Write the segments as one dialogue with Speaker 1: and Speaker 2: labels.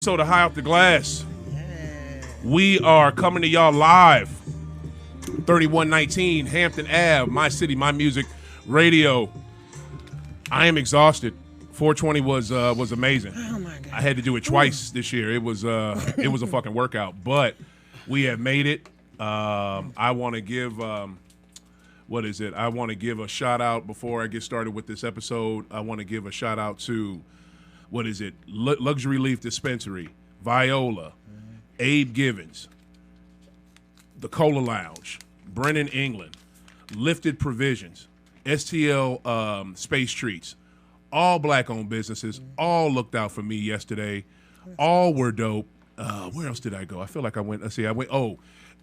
Speaker 1: So the High Off the Glass. We are coming to y'all live. 3119 Hampton Ave, My City, My Music Radio. I am exhausted. 420 was amazing.
Speaker 2: Oh my God.
Speaker 1: I had to do it twice this year. It was a fucking workout, but we have made it. I want to give I want to give a shout out before I get started with this episode. I want to give a shout out to Luxury Leaf Dispensary, Viola, Abe Givens, the Cola Lounge, Brennan England, Lifted Provisions, STL Space Treats, all black-owned businesses, all looked out for me yesterday. All were dope. Where else did I go? I feel like I went. Let's see. I went.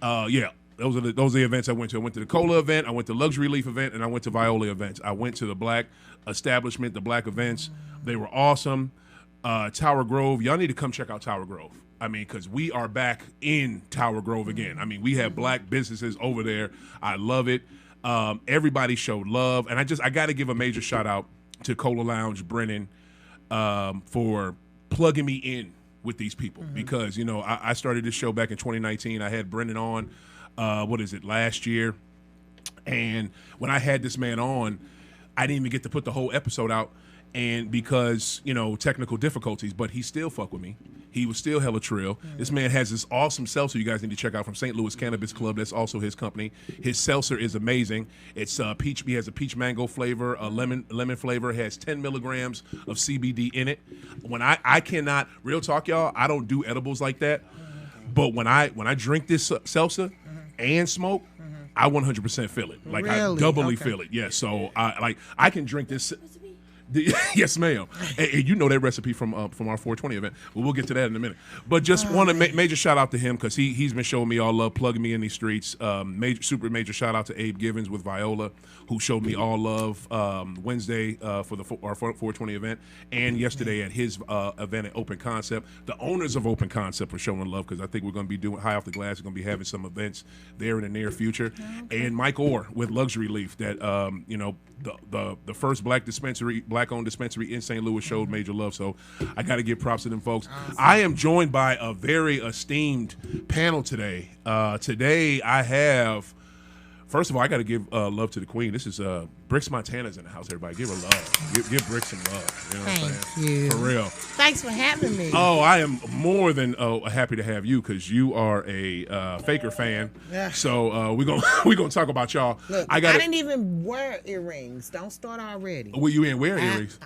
Speaker 1: Yeah. Those are the events I went to. I went to the Cola event. I went to Luxury Leaf event, and I went to Viola events. I went to the black establishment, the black events. They were awesome. Tower Grove. Y'all need to come check out Tower Grove. I mean, because we are back in Tower Grove again. I mean, we have black businesses over there. I love it. Everybody showed love, and I got to give a major shout out to Cola Lounge, Brennan, for plugging me in with these people because I started this show back in 2019. I had Brennan on. Last year, and when I had this man on, I didn't even get to put the whole episode out, and because technical difficulties, but he still fuck with me. He was still hella trill. This man has this awesome seltzer you guys need to check out from St. Louis Cannabis Club. That's also his company. His seltzer is amazing. It's peach. He has a peach mango flavor, a lemon flavor. It has 10 milligrams of CBD in it. When I cannot, real talk, y'all, I don't do edibles like that, but when I drink this seltzer and smoke, I 100% feel it. Like
Speaker 2: Really?
Speaker 1: I doubly feel it. Yeah. So I can drink this. Yes, ma'am. And you know that recipe from our 420 event. Well, we'll get to that in a minute. But just want to major shout out to him because he's been showing me all love, plugging me in these streets. Super major shout out to Abe Givens with Viola, who showed me all love Wednesday for our 420 event and yesterday at his event at Open Concept. The owners of Open Concept are showing love because I think we're going to be doing High Off the Glass. We're going to be having some events there in the near future. Okay. And Mike Orr with Luxury Leaf that the first black-owned dispensary in St. Louis showed major love. So I got to give props to them folks. Awesome. I am joined by a very esteemed panel today. Today I have, first of all, I got to give love to the queen. This is Brix Montana's in the house, everybody. Give her love. Give Brix some love. You know what I'm saying?
Speaker 2: Thank you.
Speaker 1: For real.
Speaker 2: Thanks for having me.
Speaker 1: Oh, I am more than happy to have you because you are a Faker fan.
Speaker 2: Yeah.
Speaker 1: So we're gonna talk about y'all.
Speaker 2: Look, I didn't even wear earrings. Don't start already.
Speaker 1: Were you in wearing earrings?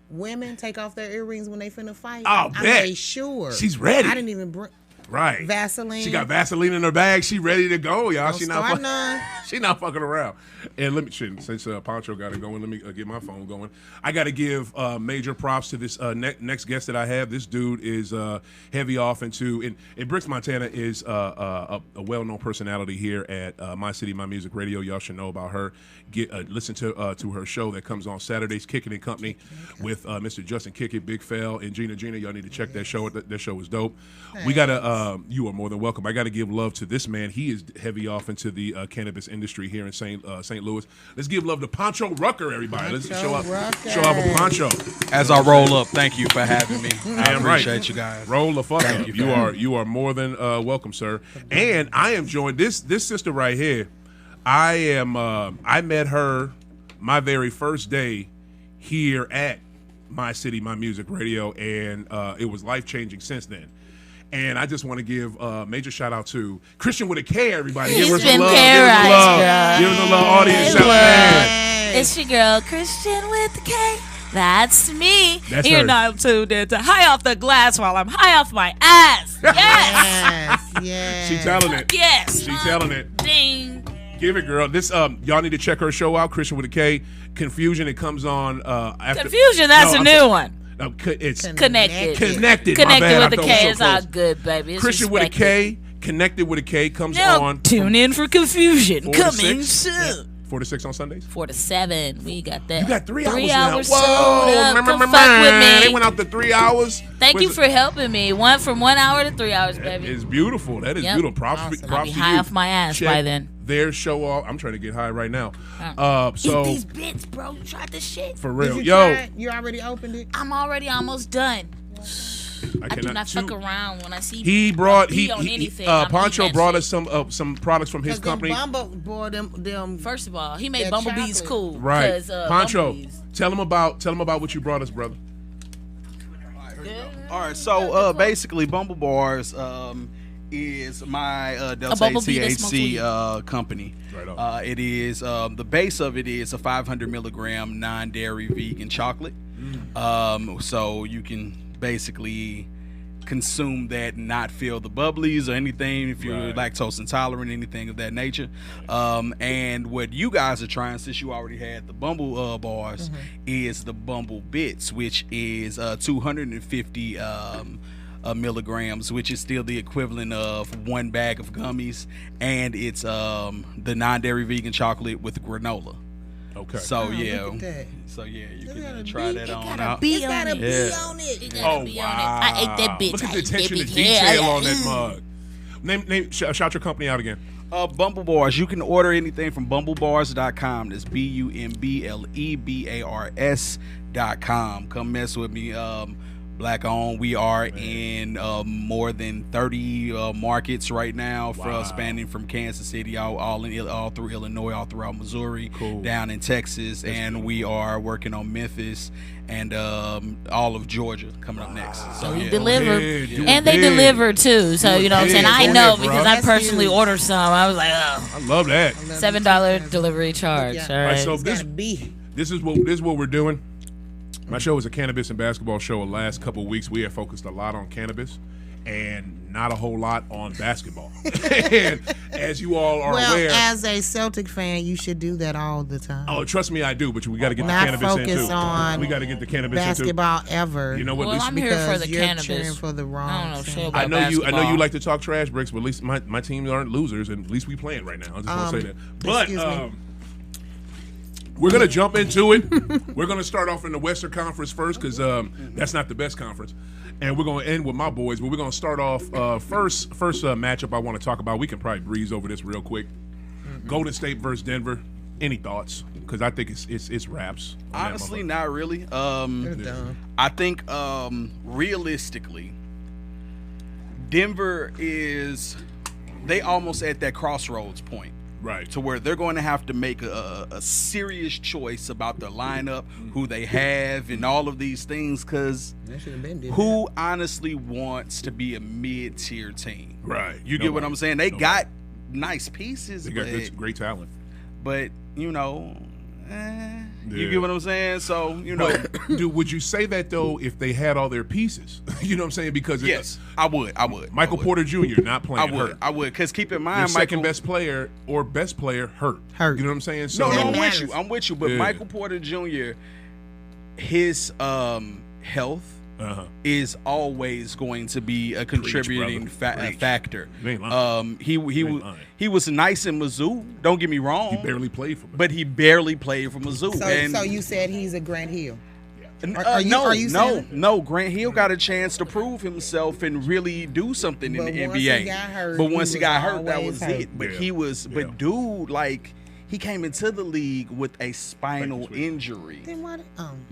Speaker 2: Women take off their earrings when they finna fight.
Speaker 1: Oh,
Speaker 2: I
Speaker 1: bet.
Speaker 2: made sure.
Speaker 1: She's ready.
Speaker 2: I didn't even bring Vaseline.
Speaker 1: She got Vaseline in her bag. She ready to go, y'all. She not fucking around. And let me since Pancho got it going, let me get my phone going. I got to give major props to this next guest that I have. This dude is heavy off into and Brix Montana is a well-known personality here at My City, My Music Radio. Y'all should know about her. Listen to her show that comes on Saturdays, Kicking and Company, with Mr. Justin Kickett, Big Fell, and Gina. Y'all need to check that show. That show is dope. Thanks. We gotta. You are more than welcome. I got to give love to this man. He is heavy off into the cannabis industry here in St. Louis. Let's give love to Pancho Rucker, everybody. Let's show off with Pancho.
Speaker 3: As I roll up, thank you for having me. I
Speaker 1: Damn
Speaker 3: appreciate
Speaker 1: right.
Speaker 3: you guys.
Speaker 1: Roll the fuck
Speaker 3: Thank
Speaker 1: up.
Speaker 3: you,
Speaker 1: You are more than welcome, sir. And I am joined. This sister right here. I met her my very first day here at My City, My Music Radio, and it was life-changing since then. And I just want to give a major shout out to Christian with a K, everybody. Give her some love. Give us a little audience shout out.
Speaker 4: It's your girl, Christian with a K. That's me.
Speaker 1: That's
Speaker 4: You're
Speaker 1: her.
Speaker 4: now tuned into High Off the Glass while I'm high off my ass. Yes.
Speaker 2: Yes.
Speaker 1: She telling it.
Speaker 4: Yes.
Speaker 1: She telling it.
Speaker 4: Ding.
Speaker 1: Give it, girl. This y'all need to check her show out, Christian with a K. Confusion. It comes on after.
Speaker 4: Confusion. That's a new one.
Speaker 1: No, it's
Speaker 4: Connected.
Speaker 1: Connected.
Speaker 4: Connected with a K
Speaker 1: so
Speaker 4: is all good, baby. It's
Speaker 1: Christian with a
Speaker 4: respected.
Speaker 1: K. Connected with a K comes
Speaker 4: Now,
Speaker 1: on.
Speaker 4: tune in for Confusion.
Speaker 1: 4 to
Speaker 4: Coming
Speaker 1: 6.
Speaker 4: soon.
Speaker 1: 4 to 6 on Sundays?
Speaker 4: 4 to 7. We got that.
Speaker 1: You got 3
Speaker 4: 3
Speaker 1: hours
Speaker 4: hours.
Speaker 1: now. Whoa.
Speaker 4: Come fuck with me.
Speaker 1: They went out to 3 hours.
Speaker 4: Thank you for helping me. From 1 hour to 3 hours, baby.
Speaker 1: It's beautiful. That is beautiful. Props
Speaker 2: Awesome.
Speaker 1: Props
Speaker 4: I'll be
Speaker 1: to
Speaker 4: high
Speaker 1: you.
Speaker 4: off my ass
Speaker 1: Check
Speaker 4: by then.
Speaker 1: Their show off. I'm trying to get high right now.
Speaker 4: Eat these bits, bro. You tried this shit.
Speaker 1: For
Speaker 2: Did
Speaker 1: real.
Speaker 2: you
Speaker 1: Yo.
Speaker 2: try it? You already opened it?
Speaker 4: I'm already almost done.
Speaker 1: I
Speaker 4: do
Speaker 1: cannot.
Speaker 4: not fuck around when I see.
Speaker 1: He brought
Speaker 4: on anything. I'm
Speaker 1: Pancho
Speaker 4: eating that
Speaker 1: brought
Speaker 4: shit.
Speaker 1: us some products from his company.
Speaker 2: Bumble bought them.
Speaker 4: First of all, he made
Speaker 2: that
Speaker 4: bumblebees
Speaker 2: chocolate.
Speaker 4: cool.
Speaker 1: Right,
Speaker 4: 'Cause,
Speaker 1: Pancho.
Speaker 4: bumblebees.
Speaker 1: Tell him about what you brought us, brother.
Speaker 5: All right, so basically, Bumble Bars is my Delta
Speaker 4: bumblebee that
Speaker 5: THC company.
Speaker 1: Right on.
Speaker 5: It is the base of it is a 500 milligram non-dairy vegan chocolate. So you can basically consume that and not feel the bubblies or anything if you're lactose intolerant, anything of that nature. And what you guys are trying, since you already had the Bumble Bars, is the Bumble Bits, which is 250 milligrams, which is still the equivalent of one bag of gummies, and it's the non-dairy vegan chocolate with granola.
Speaker 1: Okay.
Speaker 5: So
Speaker 2: Look at that.
Speaker 5: you
Speaker 2: Look at
Speaker 5: can
Speaker 2: the
Speaker 5: try
Speaker 2: bee.
Speaker 5: that
Speaker 2: It
Speaker 5: on
Speaker 2: gotta
Speaker 5: out.
Speaker 2: be
Speaker 4: Bee
Speaker 2: on
Speaker 4: on
Speaker 2: it.
Speaker 4: it.
Speaker 2: Bee
Speaker 5: Yeah.
Speaker 2: on it.
Speaker 4: It gotta be on it. I ate that bitch.
Speaker 1: Look at
Speaker 4: I
Speaker 1: the
Speaker 4: ate that
Speaker 1: attention to
Speaker 4: bitch.
Speaker 1: detail
Speaker 4: Yeah.
Speaker 1: on that mug. Shout your company out again.
Speaker 5: Bumble Bars. You can order anything from bumblebars.com. That's BUMBLEBARS.com. Come mess with me. Black owned. We are in more than 30 markets right now, spanning from Kansas City all through Illinois, all throughout Missouri, down in Texas, and we are working on Memphis and all of Georgia coming up next. So
Speaker 4: We
Speaker 5: yeah.
Speaker 4: deliver,
Speaker 1: do
Speaker 4: and they
Speaker 1: big.
Speaker 4: deliver too. So you know what I'm saying.
Speaker 1: big.
Speaker 4: I
Speaker 1: Go
Speaker 4: know
Speaker 1: ahead, bro.
Speaker 4: because I
Speaker 2: That's
Speaker 4: personally
Speaker 2: huge.
Speaker 4: ordered some. I was like, oh,
Speaker 1: I love that.
Speaker 4: $7 delivery charge.
Speaker 2: Yeah.
Speaker 4: All
Speaker 1: All right,
Speaker 4: right.
Speaker 1: so
Speaker 2: It's gotta be.
Speaker 1: this is what we're doing. My show is a cannabis and basketball show. The last couple of weeks, we have focused a lot on cannabis and not a whole lot on basketball. And as you all are
Speaker 2: Well,
Speaker 1: aware,
Speaker 2: as a Celtic fan, you should do that all the time.
Speaker 1: oh, trust me, I do. But we got to get the
Speaker 2: Not
Speaker 1: cannabis in
Speaker 2: focus
Speaker 1: too.
Speaker 2: on
Speaker 1: We got to get the cannabis in too.
Speaker 2: basketball ever.
Speaker 1: You know what?
Speaker 4: Well,
Speaker 1: Lisa,
Speaker 4: I'm here for the
Speaker 2: you're
Speaker 4: cannabis.
Speaker 2: cheering for the wrong
Speaker 4: I don't know
Speaker 2: team.
Speaker 4: shit about
Speaker 1: I know
Speaker 4: basketball.
Speaker 1: you like to talk trash, Bricks, but at least my teams aren't losers, and at least we playing right now. I just want to say that. But
Speaker 2: excuse me.
Speaker 1: we're gonna jump into it. We're gonna start off in the Western Conference first because that's not the best conference, and we're gonna end with my boys. But we're gonna start off first matchup I want to talk about. We can probably breeze over this real quick. Golden State versus Denver. Any thoughts? Because I think it's wraps. on that
Speaker 5: Honestly,
Speaker 1: motherfucker.
Speaker 5: not really.
Speaker 2: They're done.
Speaker 5: I think realistically, Denver they almost at that crossroads point.
Speaker 1: Right.
Speaker 5: To where they're going to have to make a serious choice about their lineup, who they have, and all of these things. Because
Speaker 2: They should have been doing
Speaker 5: who honestly wants to be a mid-tier team?
Speaker 1: Right.
Speaker 5: You get what
Speaker 1: Nobody.
Speaker 5: I'm saying? They
Speaker 1: Nobody.
Speaker 5: got nice pieces,
Speaker 1: They got great talent.
Speaker 5: but you know,
Speaker 1: Yeah.
Speaker 5: you get what I'm saying? So you know,
Speaker 1: Dude, would you say that though if they had all their pieces? You know what I'm saying? Because
Speaker 5: yes, I would.
Speaker 1: Michael
Speaker 5: I would.
Speaker 1: Porter Jr. not playing.
Speaker 5: I would, because keep in
Speaker 1: Your
Speaker 5: mind,
Speaker 1: second
Speaker 5: Michael.
Speaker 1: best player or best player hurt.
Speaker 2: Hurt.
Speaker 1: You know what I'm saying? So
Speaker 5: No,
Speaker 2: That
Speaker 5: I'm
Speaker 2: matters.
Speaker 5: with you. I'm with you. But
Speaker 1: Yeah.
Speaker 5: Michael Porter Jr., his health is always going to be a contributing
Speaker 1: brother. Preach.
Speaker 5: factor.
Speaker 1: You ain't lying.
Speaker 5: He
Speaker 1: ain't lying.
Speaker 5: he was nice in Mizzou. Don't get me wrong.
Speaker 1: He barely played for me.
Speaker 5: but he barely played for Mizzou.
Speaker 2: So you said he's a Grant Hill.
Speaker 5: Are you
Speaker 2: saying-
Speaker 5: no. Grant Hill got a chance to prove himself and really do something in
Speaker 2: But
Speaker 5: the
Speaker 2: once
Speaker 5: NBA.
Speaker 2: he got hurt,
Speaker 5: but
Speaker 2: he
Speaker 5: once he
Speaker 2: was
Speaker 5: got hurt, that
Speaker 2: always
Speaker 5: was
Speaker 2: hurt.
Speaker 5: it. But
Speaker 1: Yeah.
Speaker 5: he was,
Speaker 1: Yeah.
Speaker 5: but dude, like he came into the league with a spinal
Speaker 1: Thank you, sweetie.
Speaker 5: injury.
Speaker 2: Then what?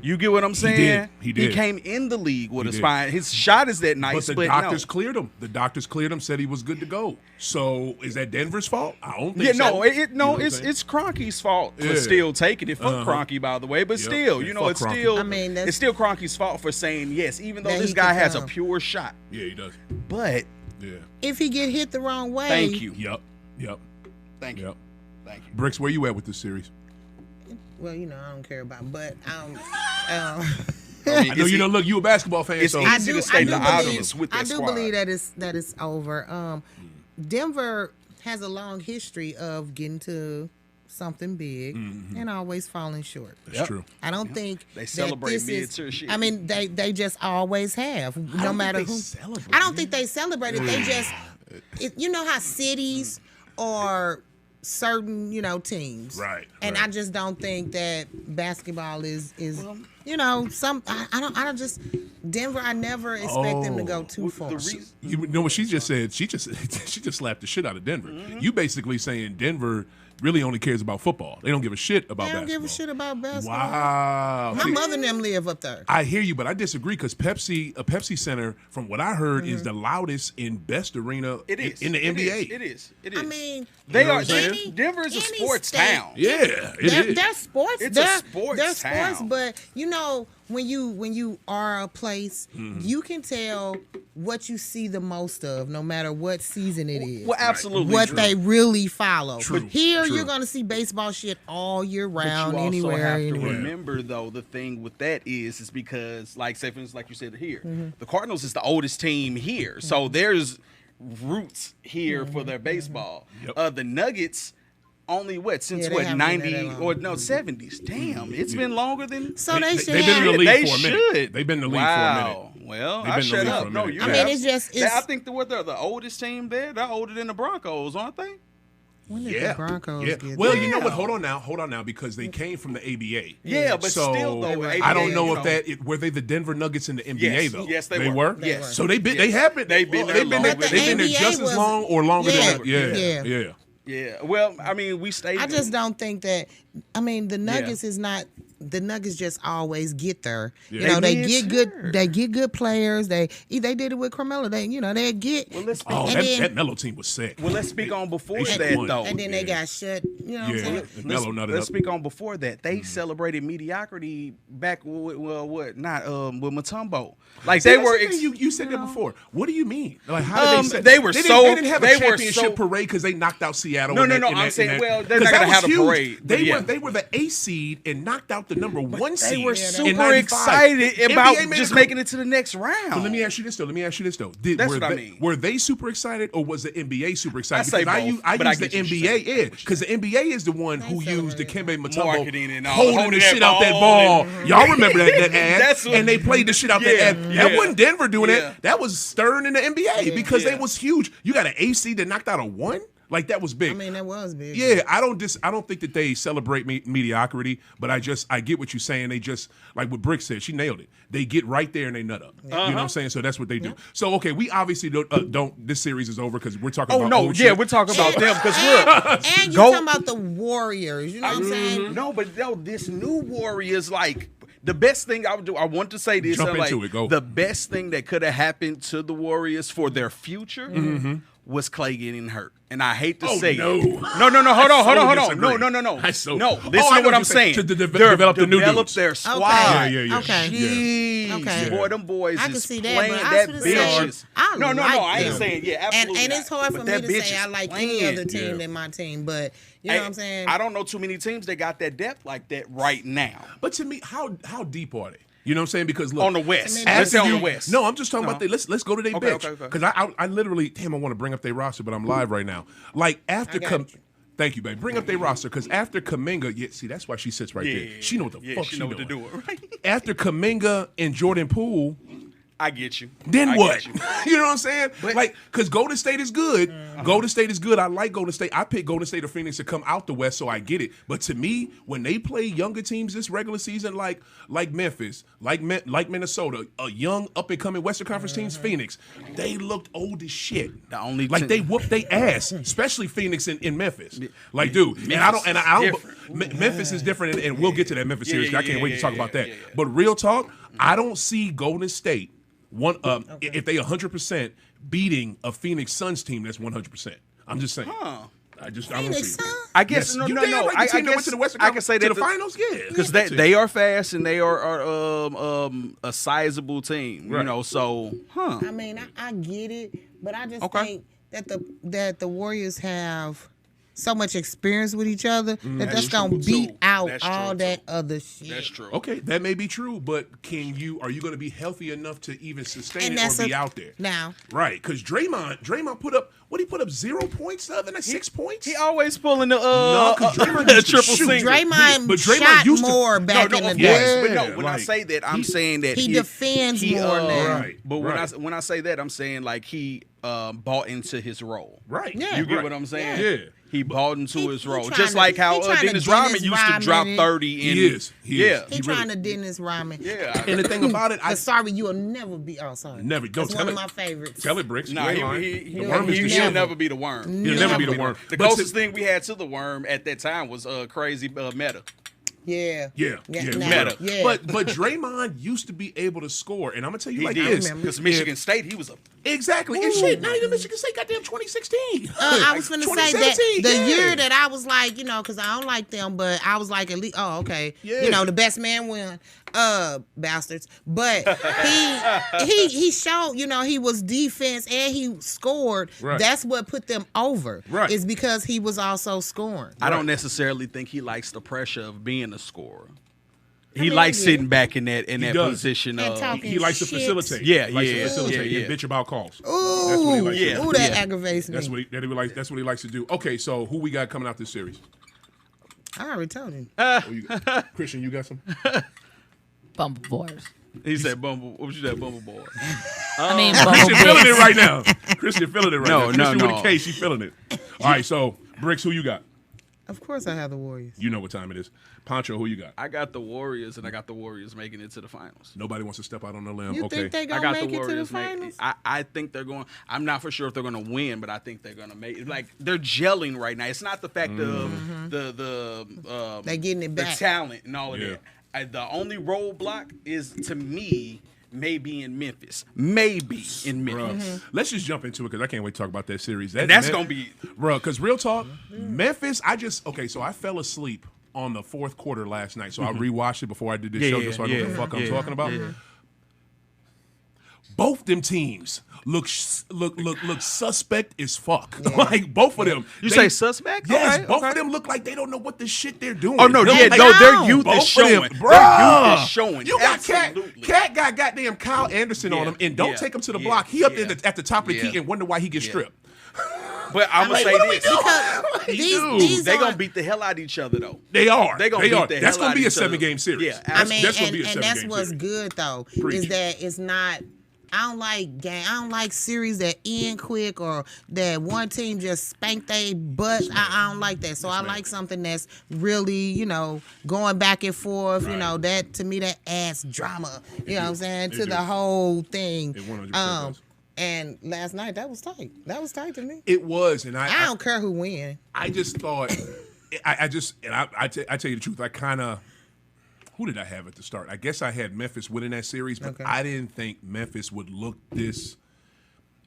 Speaker 5: You get what I'm saying?
Speaker 1: He did.
Speaker 5: He came in the league with
Speaker 1: He
Speaker 5: a
Speaker 1: did.
Speaker 5: spine. His shot is that
Speaker 1: But
Speaker 5: nice,
Speaker 1: the
Speaker 5: but
Speaker 1: doctors
Speaker 5: no.
Speaker 1: cleared him. The doctors cleared him, said he was good to go. So is that Denver's fault? I don't think
Speaker 5: Yeah,
Speaker 1: so.
Speaker 5: no,
Speaker 1: You know what I'm saying?
Speaker 5: it's Kroenke's fault for
Speaker 1: Yeah.
Speaker 5: still taking it. Fuck
Speaker 1: Uh-huh.
Speaker 5: Kroenke, by the way, but
Speaker 1: Yep.
Speaker 5: still,
Speaker 1: Yeah,
Speaker 5: you know,
Speaker 1: fuck
Speaker 5: it's
Speaker 1: Kroenke.
Speaker 5: still,
Speaker 2: I mean, that's-
Speaker 5: it's still Kroenke's fault for saying yes, even though
Speaker 2: That
Speaker 5: this
Speaker 2: he
Speaker 5: guy
Speaker 2: could
Speaker 5: has a
Speaker 2: come.
Speaker 5: pure shot.
Speaker 1: Yeah, he does.
Speaker 5: But
Speaker 1: Yeah.
Speaker 2: If he get hit the wrong way,
Speaker 5: thank you,
Speaker 1: Yep.
Speaker 5: thank you,
Speaker 1: Yep.
Speaker 5: thank you.
Speaker 1: Bricks, where you at with this series?
Speaker 2: Well, you know, I don't care about, but
Speaker 5: I mean,
Speaker 1: I know you don't look. You a basketball fan,
Speaker 5: it's
Speaker 1: so
Speaker 5: easy.
Speaker 2: I
Speaker 5: to
Speaker 2: do,
Speaker 5: state
Speaker 2: I
Speaker 5: the
Speaker 2: do
Speaker 5: obvious
Speaker 2: believe,
Speaker 5: with that
Speaker 2: I do
Speaker 5: squad.
Speaker 2: believe that it's over. Denver has a long history of getting to something big and always falling short.
Speaker 1: that's true.
Speaker 2: I don't think
Speaker 5: They
Speaker 2: that
Speaker 5: celebrate
Speaker 2: this
Speaker 5: mid-tier
Speaker 2: is.
Speaker 5: shit.
Speaker 2: I mean, they just always have. No
Speaker 1: don't
Speaker 2: matter
Speaker 1: think they
Speaker 2: who.
Speaker 1: celebrate,
Speaker 2: I don't think they celebrate it. They just, you know how cities or certain teams,
Speaker 1: Right,
Speaker 2: And
Speaker 1: right.
Speaker 2: I just don't think that basketball is some. I don't just Denver. I never expect them to go too far.
Speaker 5: the reason-
Speaker 1: You know what she just said? She just slapped the shit out of Denver. You basically saying Denver really only cares about football. They don't give a shit about
Speaker 2: They don't
Speaker 1: basketball.
Speaker 2: give a shit about basketball.
Speaker 1: Wow.
Speaker 2: My
Speaker 1: See,
Speaker 2: mother and them live up there.
Speaker 1: I hear you, but I disagree because Pepsi Center, from what I heard, is the loudest and best arena
Speaker 5: It is
Speaker 1: in the NBA.
Speaker 5: It is.
Speaker 2: I mean,
Speaker 5: They
Speaker 1: know
Speaker 5: are.
Speaker 1: what I'm saying?
Speaker 5: Denver's a
Speaker 2: any
Speaker 5: sports
Speaker 2: state-
Speaker 5: town.
Speaker 1: Yeah, it is.
Speaker 2: they're sports.
Speaker 5: It's a
Speaker 2: they're,
Speaker 5: sports
Speaker 2: they're
Speaker 5: town.
Speaker 2: sports, but you know when you are a place, you can tell what you see the most of, no matter what season it is.
Speaker 5: Well, absolutely.
Speaker 2: What
Speaker 5: true.
Speaker 2: they really follow.
Speaker 1: True,
Speaker 2: Here,
Speaker 1: true.
Speaker 2: you're gonna see baseball shit all year
Speaker 5: But
Speaker 2: round,
Speaker 5: you also
Speaker 2: anywhere,
Speaker 5: have to
Speaker 2: anywhere.
Speaker 5: remember, though, the thing with that is because, like, say for instance, like you said here,
Speaker 2: Mm-hmm.
Speaker 5: the Cardinals is the oldest team here, so there's roots here for their baseball.
Speaker 1: Yep.
Speaker 5: The Nuggets. Only since
Speaker 2: Yeah, they
Speaker 5: what,
Speaker 2: haven't been
Speaker 5: 90
Speaker 2: there that long.
Speaker 5: or no 70s? Damn, it's been longer than.
Speaker 2: So they should
Speaker 1: they've been in the
Speaker 2: have.
Speaker 1: league
Speaker 5: They
Speaker 1: for a minute.
Speaker 5: should.
Speaker 1: They've been in the league
Speaker 5: Wow.
Speaker 1: for a minute.
Speaker 5: Well,
Speaker 1: They've
Speaker 5: I
Speaker 1: been in the
Speaker 5: shut
Speaker 1: league
Speaker 5: up.
Speaker 1: for a
Speaker 5: No,
Speaker 1: minute.
Speaker 5: you
Speaker 2: I mean,
Speaker 5: have.
Speaker 2: it's just
Speaker 5: I think they're the oldest team there. They're older than the Broncos, aren't they?
Speaker 2: when did
Speaker 1: Yeah.
Speaker 2: the Broncos
Speaker 1: yeah.
Speaker 2: get
Speaker 1: Well,
Speaker 2: there?
Speaker 1: you know what?
Speaker 5: Damn.
Speaker 1: Hold on now, because they came from the ABA.
Speaker 5: Yeah, but
Speaker 1: so
Speaker 5: still, though,
Speaker 1: I don't
Speaker 5: ABA,
Speaker 1: know
Speaker 5: you
Speaker 1: if were they the Denver Nuggets in the NBA
Speaker 5: Yes.
Speaker 1: though.
Speaker 5: Yes, they
Speaker 1: were.
Speaker 5: were.
Speaker 2: They
Speaker 5: Yes.
Speaker 2: were.
Speaker 1: So they
Speaker 5: Yes.
Speaker 1: have been.
Speaker 5: They've been there
Speaker 1: they've been
Speaker 5: longer.
Speaker 1: there, they've been there
Speaker 2: NBA
Speaker 1: just as
Speaker 2: was-
Speaker 1: long or longer
Speaker 2: Yeah,
Speaker 1: than
Speaker 2: yeah.
Speaker 1: yeah.
Speaker 5: Yeah. Well, I mean, we stayed.
Speaker 2: I just don't think that. I mean, the Nuggets
Speaker 5: Yeah.
Speaker 2: is not. The Nuggets just always get there.
Speaker 1: Yeah.
Speaker 2: You know,
Speaker 5: They
Speaker 2: they
Speaker 5: did,
Speaker 2: get good.
Speaker 5: sure.
Speaker 2: They get good players. They did it with Carmelo. They they get.
Speaker 5: Well, let's speak.
Speaker 1: Oh,
Speaker 2: And
Speaker 1: that,
Speaker 2: then-
Speaker 1: that Melo team was sick.
Speaker 5: Well, let's speak on before
Speaker 1: They should
Speaker 5: that,
Speaker 1: won.
Speaker 5: though.
Speaker 2: and then they
Speaker 1: Yeah.
Speaker 2: got shut. You know what I'm
Speaker 1: Yeah,
Speaker 2: saying?
Speaker 1: and Melo nutted
Speaker 5: Let's
Speaker 1: up.
Speaker 5: speak on before that. They celebrated mediocrity back with with Mutombo. Like
Speaker 1: See,
Speaker 5: they
Speaker 1: that's
Speaker 5: were.
Speaker 1: the thing. You said that before. What do you mean? Like how did they?
Speaker 5: They were
Speaker 1: they
Speaker 5: so-
Speaker 1: didn't have
Speaker 5: they
Speaker 1: a
Speaker 5: were
Speaker 1: championship
Speaker 5: so-
Speaker 1: parade because they knocked out Seattle.
Speaker 5: No,
Speaker 1: in
Speaker 5: no,
Speaker 1: that-
Speaker 5: no,
Speaker 1: in
Speaker 5: I'm
Speaker 1: that-
Speaker 5: saying,
Speaker 1: in that-
Speaker 5: well, they're
Speaker 1: 'cause
Speaker 5: not
Speaker 1: that
Speaker 5: gonna
Speaker 1: was
Speaker 5: have a
Speaker 1: huge.
Speaker 5: parade, but yeah.
Speaker 1: They were the A seed and knocked out the number one seed.
Speaker 5: They were
Speaker 1: in
Speaker 5: super
Speaker 1: 95.
Speaker 5: excited
Speaker 1: NBA
Speaker 5: about
Speaker 1: made
Speaker 5: just
Speaker 1: a-
Speaker 5: making it to the next round.
Speaker 1: So let me ask you this though.
Speaker 5: That's
Speaker 1: were
Speaker 5: what I
Speaker 1: they,
Speaker 5: mean.
Speaker 1: Were they super excited or was the NBA super excited?
Speaker 5: I say
Speaker 1: Because
Speaker 5: both,
Speaker 1: I
Speaker 5: but I
Speaker 1: use the
Speaker 5: get what you're
Speaker 1: NBA,
Speaker 5: saying.
Speaker 1: yeah, because the NBA is the one who
Speaker 2: They
Speaker 1: used the
Speaker 2: celebrated.
Speaker 1: Kembe Mutombo
Speaker 5: Marketing and all,
Speaker 1: holding the
Speaker 5: that
Speaker 1: shit out that
Speaker 5: ball
Speaker 1: ball.
Speaker 5: and-
Speaker 1: Y'all remember that ad?
Speaker 5: That's what-
Speaker 1: And they played the shit out that
Speaker 5: Yeah,
Speaker 1: ad.
Speaker 5: yeah.
Speaker 1: That wasn't Denver doing
Speaker 5: Yeah.
Speaker 1: that. That was Stern in the NBA because
Speaker 5: Yeah.
Speaker 1: they was huge. You got an A seed that knocked out a one. Like that was big.
Speaker 2: I mean, that was big.
Speaker 1: Yeah, I don't think that they celebrate mediocrity, but I get what you're saying. They just, like what Brick said, she nailed it. They get right there and they nut up. You know what I'm saying? So that's what they do. So okay, we obviously don't. This series is over because we're talking.
Speaker 5: Oh
Speaker 1: about
Speaker 5: no,
Speaker 1: old
Speaker 5: yeah,
Speaker 1: shit.
Speaker 5: we're talking about them because look,
Speaker 2: And you
Speaker 5: Go-
Speaker 2: talking about the Warriors? You know what I'm saying?
Speaker 5: No, but no, this new Warriors, like the best thing I would do. I want to say this.
Speaker 1: Jump
Speaker 5: like,
Speaker 1: into it, go.
Speaker 5: The best thing that could have happened to the Warriors for their future was Clay getting hurt. And I hate to
Speaker 1: Oh,
Speaker 5: say
Speaker 1: no.
Speaker 5: it. No, hold on.
Speaker 1: disagree.
Speaker 5: No.
Speaker 1: I so-
Speaker 5: No,
Speaker 1: Oh,
Speaker 5: listen
Speaker 1: I
Speaker 5: to
Speaker 1: know
Speaker 5: what I'm
Speaker 1: you're saying.
Speaker 5: saying.
Speaker 1: To develop the new dudes.
Speaker 5: their squad.
Speaker 1: Yeah.
Speaker 2: Okay.
Speaker 5: Jeez,
Speaker 2: Okay.
Speaker 5: boy, them boys
Speaker 2: I can
Speaker 5: is
Speaker 2: see that,
Speaker 5: playing
Speaker 2: but I
Speaker 5: that
Speaker 2: was gonna say,
Speaker 5: bitch.
Speaker 2: I
Speaker 5: No,
Speaker 2: like
Speaker 5: I ain't
Speaker 2: them.
Speaker 5: saying, yeah, absolutely
Speaker 2: And it's
Speaker 5: not.
Speaker 2: hard
Speaker 5: But
Speaker 2: for
Speaker 5: that
Speaker 2: me to
Speaker 5: bitch
Speaker 2: say
Speaker 5: is
Speaker 2: I like any
Speaker 5: playing.
Speaker 2: other team
Speaker 1: Yeah.
Speaker 2: than my team, but you know what I'm saying?
Speaker 5: I don't know too many teams that got that depth like that right now.
Speaker 1: But to me, how deep are they? You know what I'm saying? Because look,
Speaker 5: On the West.
Speaker 2: I mean,
Speaker 5: Let's say
Speaker 1: after
Speaker 5: on the
Speaker 1: you-
Speaker 5: West.
Speaker 1: No, I'm just talking about let's go to their
Speaker 5: Okay,
Speaker 1: bench
Speaker 5: okay.
Speaker 1: because I literally I want to bring up their roster, but I'm live right now. Like after
Speaker 2: I got you.
Speaker 1: Thank you, babe. Bring up their roster because after Kaminga, see that's why she sits right there. She know what the fuck
Speaker 5: she know what to
Speaker 1: doing.
Speaker 5: do, right?
Speaker 1: After Kaminga and Jordan Poole,
Speaker 5: I get you.
Speaker 1: then
Speaker 5: I
Speaker 1: what?
Speaker 5: get you.
Speaker 1: You know what I'm saying? Like, because Golden State is good. Golden State is good. I like Golden State. I picked Golden State or Phoenix to come out the West, so I get it. But to me, when they play younger teams this regular season, like Memphis, like Minnesota, a young up and coming Western Conference teams, Phoenix, they looked old as shit.
Speaker 5: The only
Speaker 1: like
Speaker 5: team-
Speaker 1: they whooped their ass, especially Phoenix in Memphis. Like, dude, and I don't. Memphis is different, and we'll get to that Memphis series. 'Cause I can't wait to talk about that. But real talk, I don't see Golden State. If they 100% beating a Phoenix Suns team that's 100%. I'm just saying. I don't
Speaker 2: Phoenix
Speaker 1: see it.
Speaker 2: Suns?
Speaker 5: I guess
Speaker 1: Yes.
Speaker 5: no.
Speaker 1: You damn right, the
Speaker 5: I
Speaker 1: team that
Speaker 5: guess
Speaker 1: went to the Western
Speaker 5: I can
Speaker 1: Conference-
Speaker 5: say
Speaker 1: to
Speaker 5: that
Speaker 1: the finals, yeah.
Speaker 5: because
Speaker 1: Yeah.
Speaker 5: they are fast and they are a sizable team.
Speaker 1: Right.
Speaker 5: You know, so
Speaker 2: I mean, I get it, but I just
Speaker 5: Okay.
Speaker 2: think that the Warriors have so much experience with each other that
Speaker 5: That's
Speaker 2: that's gonna
Speaker 5: true,
Speaker 2: beat
Speaker 5: too.
Speaker 2: out
Speaker 5: That's
Speaker 2: all
Speaker 5: true,
Speaker 2: that
Speaker 5: too.
Speaker 2: other shit.
Speaker 5: That's true.
Speaker 1: Okay, that may be true, but are you going to be healthy enough to even sustain it or be out there?
Speaker 2: Now.
Speaker 1: Right, because Draymond put up 0 points the other night, 6 points?
Speaker 5: He always pulling the
Speaker 1: No, 'cause Draymond used to
Speaker 5: triple
Speaker 1: shoot.
Speaker 5: single.
Speaker 2: Draymond,
Speaker 1: But Draymond
Speaker 2: shot
Speaker 1: used to-
Speaker 2: more back in the
Speaker 5: of
Speaker 2: day.
Speaker 5: course. But no,
Speaker 1: Yeah,
Speaker 5: when I
Speaker 1: like,
Speaker 5: say that, I'm saying that
Speaker 2: he defends more now.
Speaker 1: Right,
Speaker 5: But
Speaker 1: right.
Speaker 5: when I say that, I'm saying like he bought into his role.
Speaker 1: Right.
Speaker 2: Yeah.
Speaker 5: You get
Speaker 1: Right.
Speaker 5: what I'm saying?
Speaker 1: Yeah.
Speaker 5: He bought into his role,
Speaker 2: trying
Speaker 5: just
Speaker 2: to-
Speaker 5: like how
Speaker 2: he trying to
Speaker 5: Dennis Rodman
Speaker 2: Dennis
Speaker 5: used to drop
Speaker 2: Rodman it.
Speaker 5: 30. In,
Speaker 1: He is.
Speaker 5: Yeah.
Speaker 2: He trying to Dennis Rodman.
Speaker 5: Yeah.
Speaker 1: And the thing about it, I
Speaker 2: Sorry, you will never be. Oh, sorry.
Speaker 1: never. Don't
Speaker 2: That's
Speaker 1: tell
Speaker 2: one
Speaker 1: it.
Speaker 2: of my favorites.
Speaker 1: Tell it, Bricks.
Speaker 5: Nah,
Speaker 1: You ain't lying.
Speaker 5: he
Speaker 1: The worm is the
Speaker 5: he'll
Speaker 1: shit.
Speaker 5: never be the worm.
Speaker 1: He'll never be the worm.
Speaker 5: The
Speaker 1: But
Speaker 5: closest thing we had to the worm at that time was crazy Meta.
Speaker 2: Yeah.
Speaker 1: Yeah,
Speaker 5: Meta.
Speaker 2: Yeah.
Speaker 1: But Draymond used to be able to score, and I'm gonna tell you
Speaker 5: He
Speaker 1: like
Speaker 5: did.
Speaker 1: this.
Speaker 5: Because Michigan State, he was a
Speaker 1: Exactly. And shit, not even Michigan State, goddamn 2016.
Speaker 2: I was finna say that
Speaker 1: 2017,
Speaker 2: the
Speaker 1: yeah.
Speaker 2: year that I was like, because I don't like them, but I was like, at least, oh, okay.
Speaker 1: Yeah.
Speaker 2: The best man win. Bastards. But he showed, he was defense and he scored.
Speaker 1: Right.
Speaker 2: That's what put them over.
Speaker 1: Right.
Speaker 2: Is because he was also scoring.
Speaker 5: I don't necessarily think he likes the pressure of being a scorer. He
Speaker 2: mean,
Speaker 5: likes
Speaker 2: yeah.
Speaker 5: sitting back in that
Speaker 1: does.
Speaker 5: position
Speaker 2: And
Speaker 5: of
Speaker 2: talking
Speaker 1: He likes to
Speaker 2: shit.
Speaker 1: facilitate.
Speaker 5: Yeah,
Speaker 1: He likes to
Speaker 5: yeah,
Speaker 1: facilitate
Speaker 5: yeah,
Speaker 1: and
Speaker 5: yeah.
Speaker 1: bitch about calls.
Speaker 2: Ooh,
Speaker 1: That's what he likes to do.
Speaker 2: Ooh, that
Speaker 5: Yeah.
Speaker 2: aggravates me.
Speaker 1: That's what he likes to do. Okay, so who we got coming out this series?
Speaker 2: I already told him.
Speaker 1: Christian, you got some?
Speaker 4: Bumble Bars.
Speaker 5: he said Bumble. What was you that Bumble Boy?
Speaker 4: I mean,
Speaker 1: Christian
Speaker 4: Bumble
Speaker 1: feeling it
Speaker 4: Bits.
Speaker 1: right now. Christian feeling it right
Speaker 5: No,
Speaker 1: now. Christian
Speaker 5: no,
Speaker 1: with
Speaker 5: no.
Speaker 1: a K, she feeling it. All right, so Bricks, who you got?
Speaker 2: Of course I have the Warriors.
Speaker 1: You know what time it is. Pancho, who you got?
Speaker 5: I got the Warriors, and I got the Warriors making it to the finals.
Speaker 1: Nobody wants to step out on the limb.
Speaker 2: You
Speaker 1: Okay.
Speaker 2: think they
Speaker 5: I
Speaker 2: gonna
Speaker 5: got
Speaker 2: make
Speaker 5: the
Speaker 2: it to the
Speaker 5: Warriors.
Speaker 2: finals?
Speaker 5: I think they're going. I'm not for sure if they're going to win, but I think they're going to make it. Like they're gelling right now. It's not the fact of the
Speaker 2: They getting it
Speaker 5: the
Speaker 2: back.
Speaker 5: talent and all of
Speaker 1: Yeah.
Speaker 5: that. The only roadblock is to me maybe in Memphis. Maybe in Memphis.
Speaker 1: Let's just jump into it because I can't wait to talk about that series.
Speaker 5: And that's gonna be-
Speaker 1: bro. Because real talk, Memphis. So I fell asleep on the fourth quarter last night, so I rewatched it before I did this show, just so I know what the fuck I'm talking about. Both them teams look suspect as fuck. Like both of them.
Speaker 5: You say suspect?
Speaker 1: Yes,
Speaker 5: Okay,
Speaker 1: both
Speaker 5: okay.
Speaker 1: of them look like they don't know what the shit they're doing.
Speaker 5: Oh no,
Speaker 1: They're
Speaker 5: yeah,
Speaker 1: like,
Speaker 5: no, their youth
Speaker 1: both
Speaker 5: is
Speaker 1: of
Speaker 5: showing.
Speaker 1: them,
Speaker 5: Their
Speaker 1: bruh.
Speaker 5: youth is showing.
Speaker 1: You got
Speaker 5: Absolutely.
Speaker 1: Cat got goddamn Kyle Anderson on
Speaker 5: Yeah,
Speaker 1: him, and don't
Speaker 5: yeah,
Speaker 1: take him to the
Speaker 5: yeah,
Speaker 1: block. He up
Speaker 5: yeah.
Speaker 1: there at the top of the
Speaker 5: Yeah.
Speaker 1: key and wonder why he gets
Speaker 5: Yeah.
Speaker 1: stripped.
Speaker 5: But I'm gonna
Speaker 1: Like,
Speaker 5: say
Speaker 1: what are we
Speaker 5: this:
Speaker 1: doing?
Speaker 2: Because
Speaker 1: Like,
Speaker 2: these-
Speaker 1: dude,
Speaker 2: these
Speaker 5: they
Speaker 2: are-
Speaker 5: gonna beat the hell out of each other, though.
Speaker 1: They are.
Speaker 5: They gonna
Speaker 1: They
Speaker 5: beat
Speaker 1: are.
Speaker 5: the
Speaker 1: That's
Speaker 5: hell
Speaker 1: gonna
Speaker 5: out
Speaker 1: be
Speaker 5: of
Speaker 1: a
Speaker 5: each other.
Speaker 1: 7-game series.
Speaker 5: Yeah,
Speaker 2: I mean,
Speaker 1: that's gonna be a
Speaker 2: and that's
Speaker 1: 7-game
Speaker 2: what's
Speaker 1: series.
Speaker 2: good though
Speaker 1: Preach.
Speaker 2: is that it's not. I don't like series that end quick or that one team just spank they butt. I don't like that. So I like something that's really, going back and forth.
Speaker 1: Right.
Speaker 2: That to me that adds drama. You know what I'm saying,
Speaker 1: It
Speaker 2: to
Speaker 1: do.
Speaker 2: the whole thing.
Speaker 1: It 100% does.
Speaker 2: And last night that was tight. That was tight to me.
Speaker 1: It was, and
Speaker 2: I don't care who win.
Speaker 1: I just thought, I tell you the truth, I kind of, who did I have at the start? I guess I had Memphis winning that series, but
Speaker 2: Okay.
Speaker 1: I didn't think Memphis would look this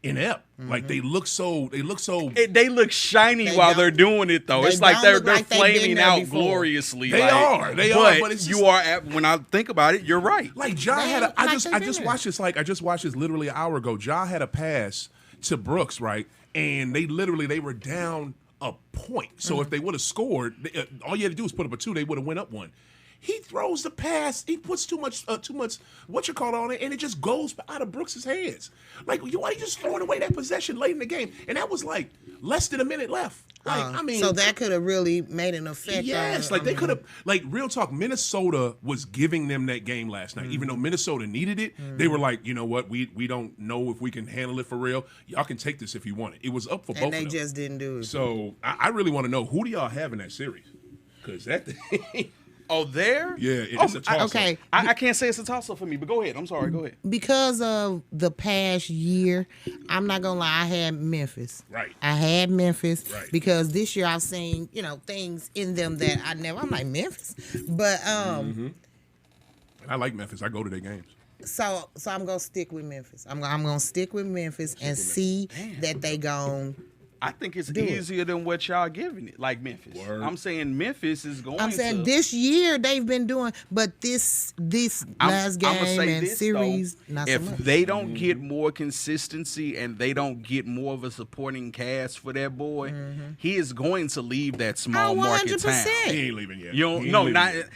Speaker 1: inept. Like they look so.
Speaker 5: They look shiny
Speaker 2: They
Speaker 5: while
Speaker 2: don't-
Speaker 5: they're doing it, though.
Speaker 2: they
Speaker 5: It's like
Speaker 2: don't
Speaker 5: they're
Speaker 2: look like they've been
Speaker 5: flaming
Speaker 2: there
Speaker 5: out
Speaker 2: before.
Speaker 5: gloriously.
Speaker 1: They
Speaker 5: like,
Speaker 1: are,
Speaker 5: But
Speaker 1: it's
Speaker 5: you
Speaker 1: just-
Speaker 5: are when I think about it, you're right.
Speaker 1: Like Ja
Speaker 2: They
Speaker 1: had a,
Speaker 2: look
Speaker 1: I
Speaker 2: like
Speaker 1: just
Speaker 2: they've
Speaker 1: I
Speaker 2: been
Speaker 1: just
Speaker 2: there.
Speaker 1: watched this I just watched this literally an hour ago. Ja had a pass to Brooks, right? And they were down a point. So if they would have scored, all you had to do was put up a 2, they would have went up 1. He throws the pass. He puts too much on it, and it just goes out of Brooks's hands. Like, why are you just throwing away that possession late in the game? And that was like less than a minute left. Like, I mean,
Speaker 2: so that could have really made an effect.
Speaker 1: yes,
Speaker 2: on,
Speaker 1: like they could have. Like, real talk, Minnesota was giving them that game last night. Even though Minnesota needed it, they were like, you know what, we don't know if we can handle it for real. Y'all can take this if you want it. It was up for both
Speaker 2: and they
Speaker 1: of them.
Speaker 2: just didn't do it.
Speaker 1: So I really want to know, who do y'all have in that series? Because that thing,
Speaker 5: Oh, there?
Speaker 1: yeah, it's a toss-up.
Speaker 2: Okay.
Speaker 5: I can't say it's a toss up for me, but go ahead. I'm sorry. Go ahead.
Speaker 2: Because of the past year, I'm not gonna lie, I had Memphis.
Speaker 1: Right.
Speaker 2: I had Memphis
Speaker 1: Right.
Speaker 2: because this year I've seen, things in them that I'm like Memphis. But
Speaker 1: And I like Memphis. I go to their games.
Speaker 2: so I'm gonna stick with Memphis. I'm gonna stick with Memphis and see that they gon'
Speaker 5: I think it's
Speaker 2: Do it.
Speaker 5: easier than what y'all giving it, like Memphis.
Speaker 1: Word.
Speaker 5: I'm saying Memphis is going
Speaker 2: I'm saying
Speaker 5: to.
Speaker 2: this year they've been doing, but this last
Speaker 5: I'ma
Speaker 2: game
Speaker 5: say
Speaker 2: and
Speaker 5: this,
Speaker 2: series,
Speaker 5: though,
Speaker 2: not so
Speaker 5: if
Speaker 2: much.
Speaker 5: they don't get more consistency and they don't get more of a supporting cast for that boy, he is going to leave that small market town.
Speaker 2: 100%.
Speaker 1: He ain't leaving yet.
Speaker 5: You
Speaker 1: He
Speaker 5: don't,
Speaker 1: ain't
Speaker 5: no,
Speaker 1: leaving
Speaker 5: not.
Speaker 1: yet.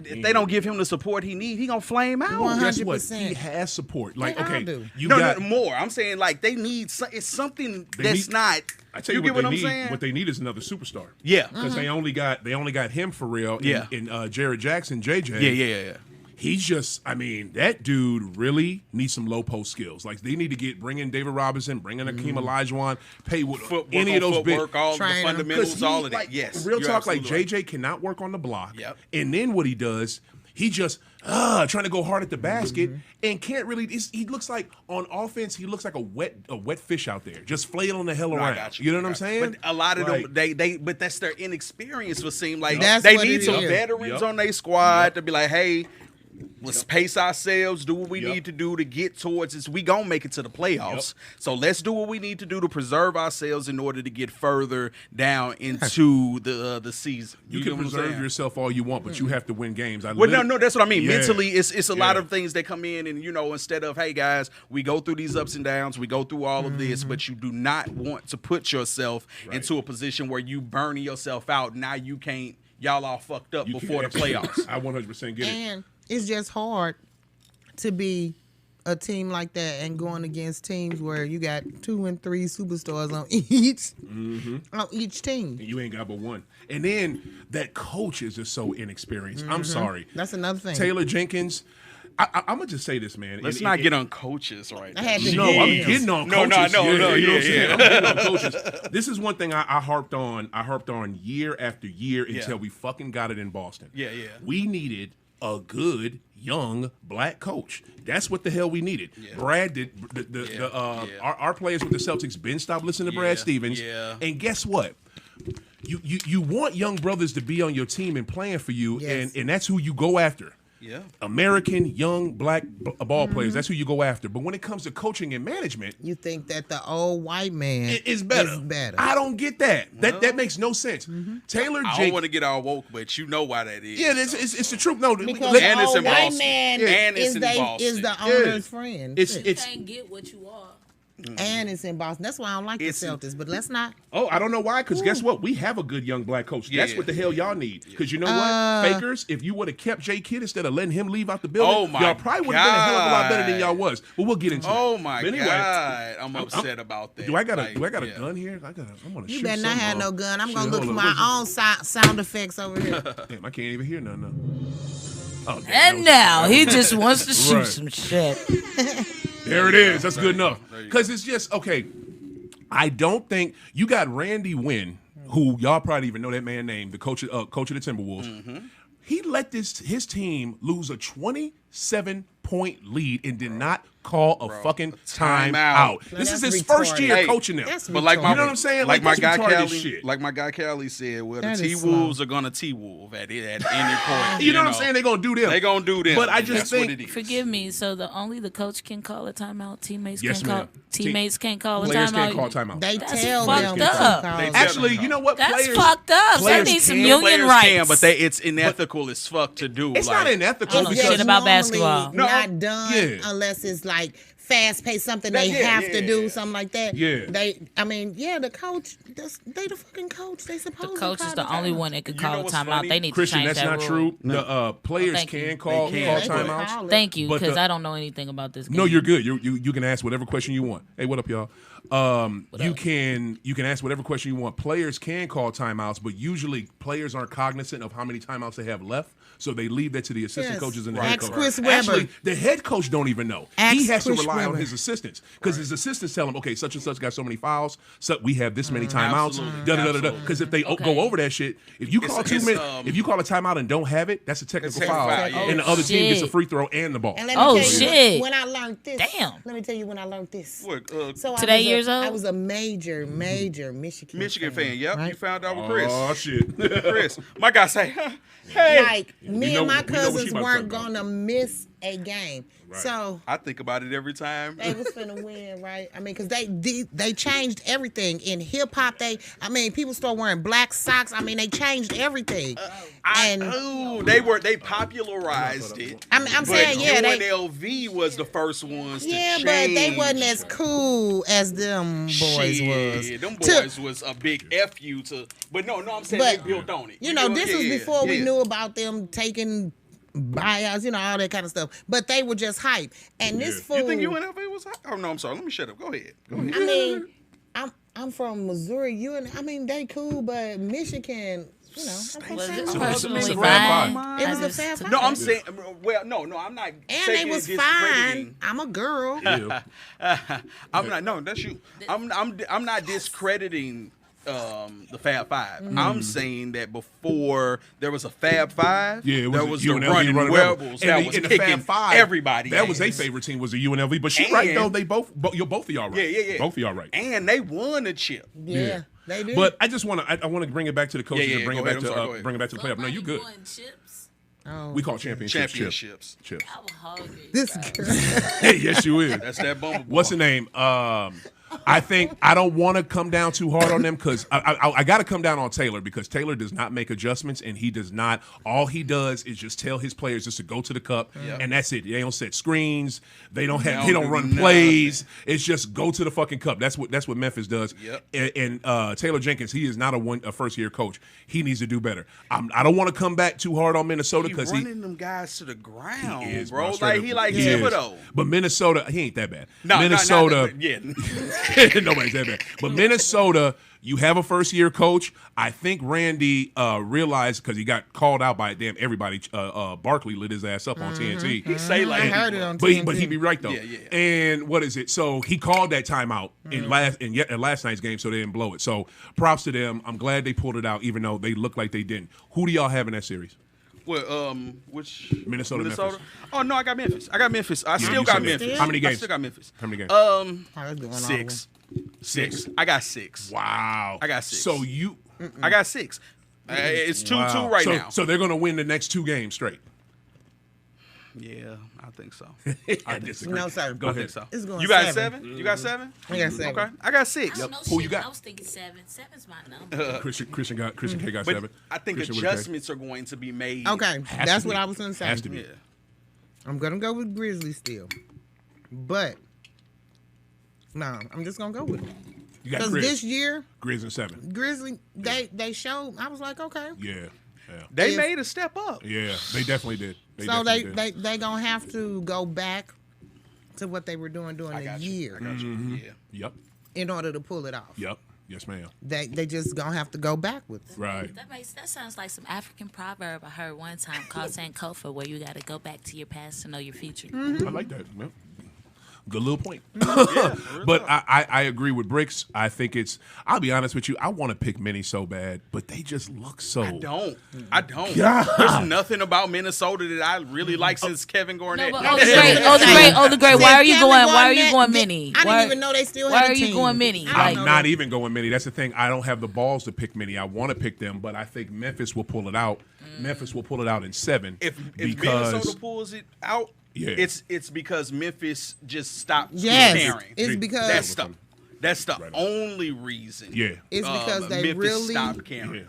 Speaker 5: If they don't give him the support he needs, he gonna flame out.
Speaker 2: 100%.
Speaker 1: Guess what? He has support. Like,
Speaker 2: They all
Speaker 1: okay,
Speaker 2: do.
Speaker 1: you
Speaker 5: no,
Speaker 1: got.
Speaker 5: no, more. I'm saying like they need. It's something
Speaker 1: They
Speaker 5: that's
Speaker 1: need-
Speaker 5: not.
Speaker 1: I tell you,
Speaker 5: get
Speaker 1: what
Speaker 5: what
Speaker 1: they
Speaker 5: I'm
Speaker 1: need.
Speaker 5: saying?
Speaker 1: What they need is another superstar.
Speaker 5: Yeah.
Speaker 1: Because they only got him for real.
Speaker 5: Yeah.
Speaker 1: In Jared Jackson, JJ.
Speaker 5: Yeah.
Speaker 1: He's just, I mean, that dude really needs some low post skills. Like, they need to bring in David Robinson, bring in Akeem Olajuwon, pay any of those big
Speaker 5: all the fundamentals, all of that.
Speaker 1: Like,
Speaker 5: yes,
Speaker 1: real talk, like JJ cannot work on the block.
Speaker 5: Yep.
Speaker 1: And then what he does, he just trying to go hard at the basket and can't really. He looks like on offense, he looks like a wet fish out there, just flailing the hell around.
Speaker 5: I got
Speaker 1: You know what I'm saying?
Speaker 5: But a lot of them, but that's their inexperience. Would seem like
Speaker 2: That's
Speaker 5: they
Speaker 2: what
Speaker 5: need
Speaker 2: it
Speaker 5: some
Speaker 2: is.
Speaker 5: veterans on their squad to be like, hey. Let's pace ourselves, do what we need to do to get towards this. We gonna make it to the playoffs. So let's do what we need to do to preserve ourselves in order to get further down into the season.
Speaker 1: You can preserve yourself all you want, but you have to win games.
Speaker 5: No, that's what I mean.
Speaker 1: Yeah.
Speaker 5: Mentally, it's a lot of things that come in, and instead of, hey guys, we go through these ups and downs, we go through all of this, but you do not want to put yourself into a position where you burning yourself out. Now you can't. Y'all all fucked up before the playoffs.
Speaker 1: I 100% get it.
Speaker 2: And it's just hard to be a team like that and going against teams where you got 2 and 3 superstars on each team.
Speaker 1: And you ain't got but one. And then that coach is just so inexperienced. I'm sorry.
Speaker 2: That's another thing.
Speaker 1: Taylor Jenkins. I'm gonna just say this, man.
Speaker 5: Let's not get on coaches right now.
Speaker 1: I'm getting on coaches.
Speaker 5: No.
Speaker 1: You know what I'm saying? I'm getting on coaches. This is one thing I harped on. I harped on year after year until we fucking got it in Boston.
Speaker 5: Yeah.
Speaker 1: We needed a good young black coach. That's what the hell we needed. Yeah. Brad did our players with the Celtics been stopped listening to Brad Stevens. Yeah. And guess what? You want young brothers to be on your team and playing for you, and that's who you go after. Yeah, American young black ball players. That's who you go after. But when it comes to coaching and management,
Speaker 2: you think that the old white man
Speaker 1: is better. I don't get that. That makes no sense. Taylor Jenkins.
Speaker 5: I don't want to get all woke, but you know why that is.
Speaker 1: Yeah, it's the truth. No,
Speaker 2: because
Speaker 5: and it's in
Speaker 2: white
Speaker 5: Boston.
Speaker 2: man is the owner's friend.
Speaker 4: You can't get what you are.
Speaker 2: And it's in Boston. That's why I don't like the Celtics. But let's not.
Speaker 1: Oh, I don't know why. Because guess what? We have a good young black coach. That's what the hell y'all need. Because you know what, Fakers, if you would have kept J Kidd instead of letting him leave out the building, y'all probably would have been a hell of a lot better than y'all was. But we'll get into that.
Speaker 5: Oh my God, I'm upset about that.
Speaker 1: Do I got a gun here? I'm gonna shoot.
Speaker 2: You better not have no gun. I'm gonna look for my own sound effects over here.
Speaker 1: Damn, I can't even hear none. Oh,
Speaker 4: and now he just wants to shoot some shit.
Speaker 1: There it is. That's good enough. Because it's just, okay, I don't think you got Randy Wynn, who y'all probably even know that man name, the coach of the Timberwolves. He let his team lose a 27-point lead and did not call a fucking time out. This is his first year coaching them.
Speaker 5: But like my,
Speaker 1: you know what I'm saying?
Speaker 5: Like my guy Kelly said, well, the T-Wolves are gonna T-Wolve at any point.
Speaker 1: You know what I'm saying? They're gonna do them.
Speaker 5: They're gonna do them.
Speaker 1: But I just think,
Speaker 4: forgive me. So only the coach can call a timeout. Teammates can't call a timeout.
Speaker 1: Players can't call timeout.
Speaker 2: They
Speaker 4: That's
Speaker 2: tell
Speaker 4: fucked
Speaker 2: them.
Speaker 4: up.
Speaker 1: Actually, you know what?
Speaker 4: That's fucked up. They need some union rights.
Speaker 5: But it's unethical as fuck to do.
Speaker 1: It's not unethical
Speaker 4: because shit about basketball.
Speaker 2: Not done unless it's like fast-paced, something they have to do, something like that.
Speaker 1: Yeah.
Speaker 2: The coach, they the fucking coach. They supposed to
Speaker 4: The coach is the only one that could call a timeout. They need
Speaker 1: Christian,
Speaker 4: to change
Speaker 1: that's
Speaker 4: that
Speaker 1: not
Speaker 4: rule.
Speaker 1: true. The players can call timeouts.
Speaker 4: Thank you, because I don't know anything about this game.
Speaker 1: No, you're good. You can ask whatever question you want. Hey, what up, y'all? You can ask whatever question you want. Players can call timeouts, but usually players aren't cognizant of how many timeouts they have left. So they leave that to the assistant coaches and the head coach.
Speaker 2: Chris Webber.
Speaker 1: Actually, the head coach don't even know. He has to rely on his assistants because his assistants tell him, okay, such and such got so many fouls, so we have this many timeouts. Because if they go over that shit, if you call if you call a timeout and don't have it, that's a technical foul, and the other team gets a free throw and the ball.
Speaker 2: And let me tell you, when I learned this,
Speaker 4: let
Speaker 2: me tell you when I learned this.
Speaker 4: So today years old,
Speaker 2: I was a major Michigan fan.
Speaker 5: Yep,
Speaker 2: right?
Speaker 5: You found out with Chris.
Speaker 1: Oh shit,
Speaker 5: Chris. My guy say, hey,
Speaker 2: like me and my cousins weren't gonna miss a game. Right. So
Speaker 5: I think about it every time.
Speaker 2: They was finna win, right? I mean, because they changed everything in hip hop. People start wearing black socks. I mean, they changed everything.
Speaker 5: They popularized it.
Speaker 2: I'm saying,
Speaker 5: UNLV was the first ones to change.
Speaker 2: Yeah, but they wasn't as cool as them boys was.
Speaker 5: Them boys was a big FU to. But no, I'm saying they built on it.
Speaker 2: This was before we knew about them taking buyouts, all that kind of stuff. But they were just hype. And this fool.
Speaker 5: You think UNLV was hype? Oh no, I'm sorry. Let me shut up. Go ahead.
Speaker 2: I mean, I'm from Missouri. They cool, but Michigan you know, I'm
Speaker 4: Was
Speaker 2: saying.
Speaker 4: it
Speaker 1: So
Speaker 4: personally
Speaker 1: it's a
Speaker 4: fine?
Speaker 1: fab
Speaker 2: It was a
Speaker 4: I just
Speaker 2: fab
Speaker 4: took-
Speaker 2: five.
Speaker 5: No, I'm saying. Well, no, I'm not.
Speaker 2: And
Speaker 5: taking
Speaker 2: they was
Speaker 5: discrediting.
Speaker 2: fine. I'm a girl.
Speaker 1: Yeah.
Speaker 5: I'm not. No, that's you. I'm not discrediting the Fab 5. I'm saying that before there was a Fab 5,
Speaker 1: Yeah, it was
Speaker 5: there
Speaker 1: the
Speaker 5: was the
Speaker 1: UNLV
Speaker 5: running
Speaker 1: Rebels.
Speaker 5: Rebels
Speaker 1: And
Speaker 5: that
Speaker 1: the-
Speaker 5: was
Speaker 1: and the
Speaker 5: kicking
Speaker 1: Fab Five,
Speaker 5: everybody.
Speaker 1: That was their
Speaker 5: ass.
Speaker 1: favorite team was the UNLV. But she right
Speaker 5: And-
Speaker 1: though. They both of y'all right.
Speaker 5: Yeah.
Speaker 1: Both of y'all right.
Speaker 5: And they won a chip.
Speaker 2: Yeah, they did.
Speaker 1: But I just want to. I want to bring it back to the coaches
Speaker 5: Yeah,
Speaker 1: and bring
Speaker 5: go
Speaker 1: it back
Speaker 5: ahead. I'm
Speaker 1: to
Speaker 5: sorry, go ahead.
Speaker 1: bring it back to the playoff. No, you good.
Speaker 4: Won chips.
Speaker 2: oh,
Speaker 1: We call championships.
Speaker 5: Championships.
Speaker 1: Chips.
Speaker 4: I was hungry.
Speaker 2: this girl.
Speaker 1: Hey, yes, you is.
Speaker 5: That's that Bumble Bar.
Speaker 1: What's the name? I think I don't want to come down too hard on them because I got to come down on Taylor because Taylor does not make adjustments and he does not. All he does is just tell his players just to go to the cup and that's it. They don't set screens. They don't run
Speaker 5: nothing.
Speaker 1: plays. It's just go to the fucking cup. That's what Memphis does.
Speaker 5: Yep.
Speaker 1: And Taylor Jenkins, he is not a first year coach. He needs to do better. I don't want to come back too hard on Minnesota because
Speaker 5: running them guys to the ground,
Speaker 1: he is,
Speaker 5: bro.
Speaker 1: straight
Speaker 5: Like
Speaker 1: up.
Speaker 5: he like
Speaker 1: He is.
Speaker 5: Thibodeau.
Speaker 1: But Minnesota, he ain't that bad.
Speaker 5: No,
Speaker 1: Minnesota,
Speaker 5: yeah.
Speaker 1: nobody's that bad. But Minnesota, you have a first year coach. I think Randy realized because he got called out by damn everybody. Barkley lit his ass up on TNT.
Speaker 5: He say like
Speaker 2: I heard it on
Speaker 1: But
Speaker 2: TNT.
Speaker 1: he be right though.
Speaker 5: Yeah.
Speaker 1: And what is it? So he called that timeout in last night's game, so they didn't blow it. So props to them. I'm glad they pulled it out, even though they looked like they didn't. Who do y'all have in that series?
Speaker 5: Well, which
Speaker 1: Minnesota, Memphis.
Speaker 5: Oh no, I got Memphis. I still
Speaker 1: you
Speaker 5: got
Speaker 1: said that.
Speaker 5: Memphis.
Speaker 1: How many games?
Speaker 5: I still got Memphis.
Speaker 1: How many games?
Speaker 2: Oh, that's going on.
Speaker 5: Six. I got 6.
Speaker 1: Wow.
Speaker 5: I got 6.
Speaker 1: So you.
Speaker 5: I got 6. It's 2-2 right now.
Speaker 1: So they're going to win the next 2 games straight.
Speaker 5: Yeah, I think so.
Speaker 1: I disagree.
Speaker 2: No, sir.
Speaker 1: Go
Speaker 5: I
Speaker 1: ahead.
Speaker 5: think so.
Speaker 2: It's going
Speaker 5: You got
Speaker 2: 7.
Speaker 5: 7? You got 7?
Speaker 2: I got 7.
Speaker 5: Okay, I got 6.
Speaker 4: I don't know
Speaker 1: Who you
Speaker 4: shit.
Speaker 1: got?
Speaker 4: I was thinking 7. 7's my number.
Speaker 1: Christian K got
Speaker 5: But
Speaker 1: 7.
Speaker 5: I think
Speaker 1: Christian with a K.
Speaker 5: adjustments are going to be made.
Speaker 2: Okay,
Speaker 1: Has
Speaker 2: that's
Speaker 1: to
Speaker 2: what
Speaker 1: be.
Speaker 2: I was going to say.
Speaker 1: Has to be.
Speaker 5: Yeah.
Speaker 2: I'm going to go with Grizzly still. But, no, I'm just going to go with it.
Speaker 1: You got
Speaker 2: Because
Speaker 1: Grizz.
Speaker 2: this year,
Speaker 1: Grizz and 7.
Speaker 2: Grizzly, they showed, I was like, okay.
Speaker 1: Yeah.
Speaker 5: They
Speaker 2: If-
Speaker 5: made a step up.
Speaker 1: Yeah. They definitely did.
Speaker 2: So
Speaker 1: definitely did.
Speaker 2: they going to have to go back to what they were doing
Speaker 5: I
Speaker 2: during the
Speaker 5: got you.
Speaker 2: year
Speaker 5: I got you. Yeah.
Speaker 1: Yep.
Speaker 2: in order to pull it off.
Speaker 1: Yep. Yes, ma'am.
Speaker 2: They just going to have to go backwards.
Speaker 1: Right.
Speaker 4: That sounds like some African proverb I heard one time called Sankofa, where you got to go back to your past to know your future.
Speaker 1: I like that. Yep. Good little point.
Speaker 5: Yeah,
Speaker 1: But I agree with Bricks. I think I'll be honest with you, I want to pick Minnie so bad, but they just look so.
Speaker 5: I don't.
Speaker 1: God.
Speaker 5: There's nothing about Minnesota that I really like since Kevin Garnett.
Speaker 4: No, but oh the great. Why are you
Speaker 2: Kevin
Speaker 4: going? Why are you
Speaker 2: Garnett,
Speaker 4: going mini?
Speaker 2: I didn't
Speaker 4: Why-
Speaker 2: even know they still
Speaker 4: Why
Speaker 2: had a
Speaker 4: are you
Speaker 2: team.
Speaker 4: going mini?
Speaker 2: I don't
Speaker 1: I'm
Speaker 2: know
Speaker 1: not
Speaker 2: that.
Speaker 1: even going Minnie. That's the thing. I don't have the balls to pick Minnie. I want to pick them, but I think Memphis will pull it out. Memphis will pull it out in 7
Speaker 5: If
Speaker 1: because
Speaker 5: Minnesota pulls it out,
Speaker 1: Yeah.
Speaker 5: it's because Memphis just stopped
Speaker 2: Yes,
Speaker 5: caring.
Speaker 2: it's because
Speaker 5: That's the
Speaker 1: Right.
Speaker 5: only reason.
Speaker 1: yeah.
Speaker 2: it's because they
Speaker 5: Memphis
Speaker 2: really
Speaker 5: stopped caring.
Speaker 1: Yeah.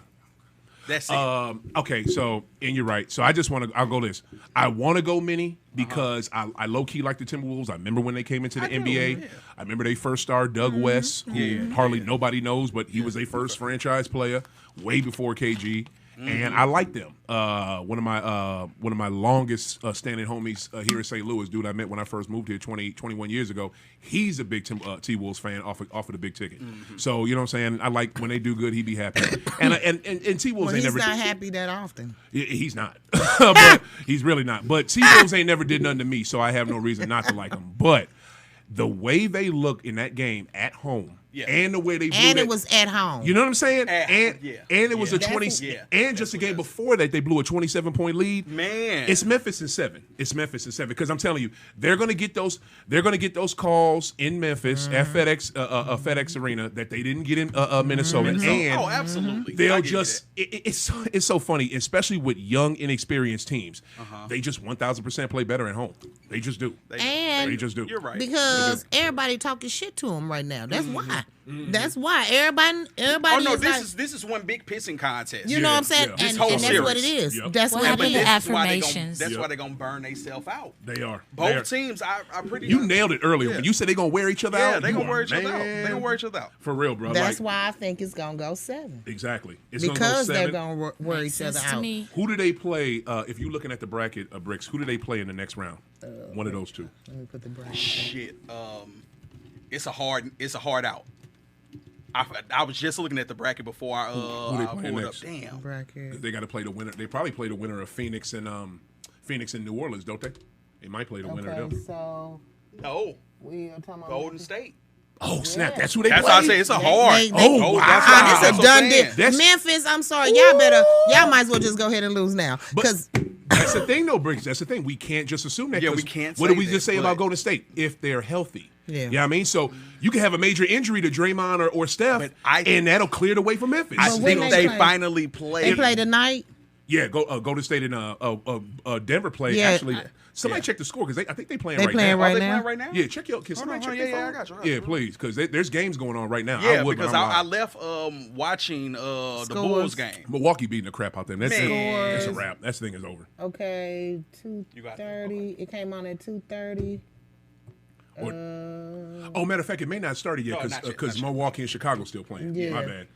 Speaker 5: That's it.
Speaker 1: Okay, so and you're right. So I just want to. I'll go this. I want to go Minnie because I low key like the Timberwolves. I remember when they came into the
Speaker 5: I do,
Speaker 1: NBA.
Speaker 5: yeah.
Speaker 1: I remember they first star Doug West, who hardly nobody knows, but he was their first franchise player way before KG. And I like them. One of my longest standing homies here in St. Louis, dude I met when I first moved here 21 years ago. He's a big T-Wolves fan off of the big ticket. So you know what I'm saying. I like when they do good, he be happy. And T-Wolves
Speaker 2: well,
Speaker 1: ain't
Speaker 2: he's
Speaker 1: never.
Speaker 2: not happy that often.
Speaker 1: He's not. But he's really not. But T-Wolves ain't never did nothing to me, so I have no reason not to like them. But the way they look in that game at home,
Speaker 5: Yeah.
Speaker 1: and the way they blew
Speaker 2: And
Speaker 1: that,
Speaker 2: it was at home.
Speaker 1: you know what I'm saying?
Speaker 5: At-
Speaker 1: and
Speaker 5: yeah.
Speaker 1: and it was a
Speaker 5: Yeah.
Speaker 1: 20
Speaker 5: Yeah.
Speaker 1: and just a game before that they blew a 27-point lead.
Speaker 5: Man.
Speaker 1: It's Memphis in 7. It's Memphis in 7 because I'm telling you, they're going to get those calls in Memphis at FedEx Arena that they didn't get in Minnesota. And
Speaker 5: oh, absolutely. I
Speaker 1: they'll
Speaker 5: give you
Speaker 1: just it's so funny, especially with young inexperienced teams. They just 1000% play better at home. They just do.
Speaker 2: And
Speaker 1: They just do.
Speaker 5: You're right.
Speaker 2: because everybody talking shit to him right now. That's why. That's why everybody.
Speaker 5: Oh no,
Speaker 2: is like,
Speaker 5: this is one big pissing contest.
Speaker 2: you know what I'm saying,
Speaker 1: yeah.
Speaker 5: This
Speaker 2: and,
Speaker 5: whole
Speaker 2: and that's what it
Speaker 5: series.
Speaker 2: is.
Speaker 1: Yep.
Speaker 2: That's
Speaker 4: What
Speaker 2: what
Speaker 4: happened
Speaker 2: it
Speaker 4: to
Speaker 2: is.
Speaker 4: affirmations?
Speaker 5: That's
Speaker 1: Yep.
Speaker 5: why they're gonna burn themselves out.
Speaker 1: They are.
Speaker 5: Both
Speaker 1: They are.
Speaker 5: teams are pretty.
Speaker 1: You nailed it earlier
Speaker 5: Yeah.
Speaker 1: when you said they're gonna wear each other
Speaker 5: Yeah,
Speaker 1: out.
Speaker 5: they
Speaker 1: You
Speaker 5: gonna
Speaker 1: are,
Speaker 5: wear each other out.
Speaker 1: man.
Speaker 5: They gonna wear each other out.
Speaker 1: For real, bro.
Speaker 2: That's
Speaker 1: like,
Speaker 2: why I think it's gonna go 7
Speaker 1: exactly. It's
Speaker 2: because
Speaker 1: gonna go
Speaker 2: they're
Speaker 1: 7.
Speaker 2: gonna wear
Speaker 4: Makes
Speaker 2: each other
Speaker 4: sense to
Speaker 2: out.
Speaker 4: me.
Speaker 1: Who do they play? If you're looking at the bracket of Bricks, who do they play in the next round? One of those two.
Speaker 2: Let me put the bracket.
Speaker 5: Shit. It's a hard out. I was just looking at the bracket before I
Speaker 1: Who they
Speaker 5: pulled
Speaker 1: playing
Speaker 5: up.
Speaker 1: next?
Speaker 5: Damn.
Speaker 2: Bracket.
Speaker 1: They got to play the winner. They probably play the winner of Phoenix and New Orleans, don't they? They might play the winner of them.
Speaker 2: So
Speaker 5: No,
Speaker 2: we are talking about
Speaker 5: Golden State.
Speaker 1: Oh snap! That's who they
Speaker 5: That's
Speaker 1: play.
Speaker 5: why I say it's a hard.
Speaker 1: Oh, wow.
Speaker 5: that's
Speaker 2: This
Speaker 5: what
Speaker 2: a
Speaker 5: I'm
Speaker 2: done
Speaker 5: saying.
Speaker 2: deal. Memphis, I'm sorry, y'all might as well just go ahead and lose now, because
Speaker 1: That's the thing, though, Briggs. That's the thing. We can't just assume that.
Speaker 5: Yeah,
Speaker 1: 'cause
Speaker 5: we can't
Speaker 1: What
Speaker 5: say
Speaker 1: did we
Speaker 5: that,
Speaker 1: just say
Speaker 5: but-
Speaker 1: about Golden State? If they're healthy.
Speaker 2: Yeah.
Speaker 1: You know what I mean? So you can have a major injury to Draymond or Steph,
Speaker 5: But
Speaker 1: and that'll clear the way for Memphis.
Speaker 5: I
Speaker 2: But
Speaker 5: think
Speaker 2: when
Speaker 5: they
Speaker 2: play?
Speaker 5: finally played.
Speaker 2: they play tonight.
Speaker 1: Yeah, Golden State and Denver play.
Speaker 2: Yeah,
Speaker 1: Actually, somebody check the score because I think they playing
Speaker 2: They
Speaker 1: right
Speaker 2: playing
Speaker 1: now.
Speaker 2: right
Speaker 5: Are they
Speaker 2: now.
Speaker 5: playing right now?
Speaker 1: Yeah, check your. Can
Speaker 5: Hold
Speaker 1: somebody
Speaker 5: on,
Speaker 1: check
Speaker 5: yeah,
Speaker 1: their phone?
Speaker 5: I got you.
Speaker 1: Yeah, please, because there's games going on right now.
Speaker 5: Yeah,
Speaker 1: I would,
Speaker 5: because
Speaker 1: but I'm
Speaker 5: I
Speaker 1: lying.
Speaker 5: left watching the
Speaker 2: Scores.
Speaker 5: Bulls game.
Speaker 1: Milwaukee beating the crap out them. That's
Speaker 5: Man.
Speaker 1: that's a wrap. That thing is over.
Speaker 2: Okay,
Speaker 5: got
Speaker 2: 2:30. It came on at 2:30.
Speaker 1: Or- Oh, matter of fact, it may not have started yet
Speaker 5: No,
Speaker 1: because
Speaker 5: not yet, not yet.
Speaker 1: Milwaukee and Chicago still playing.
Speaker 2: Yeah.
Speaker 1: My bad.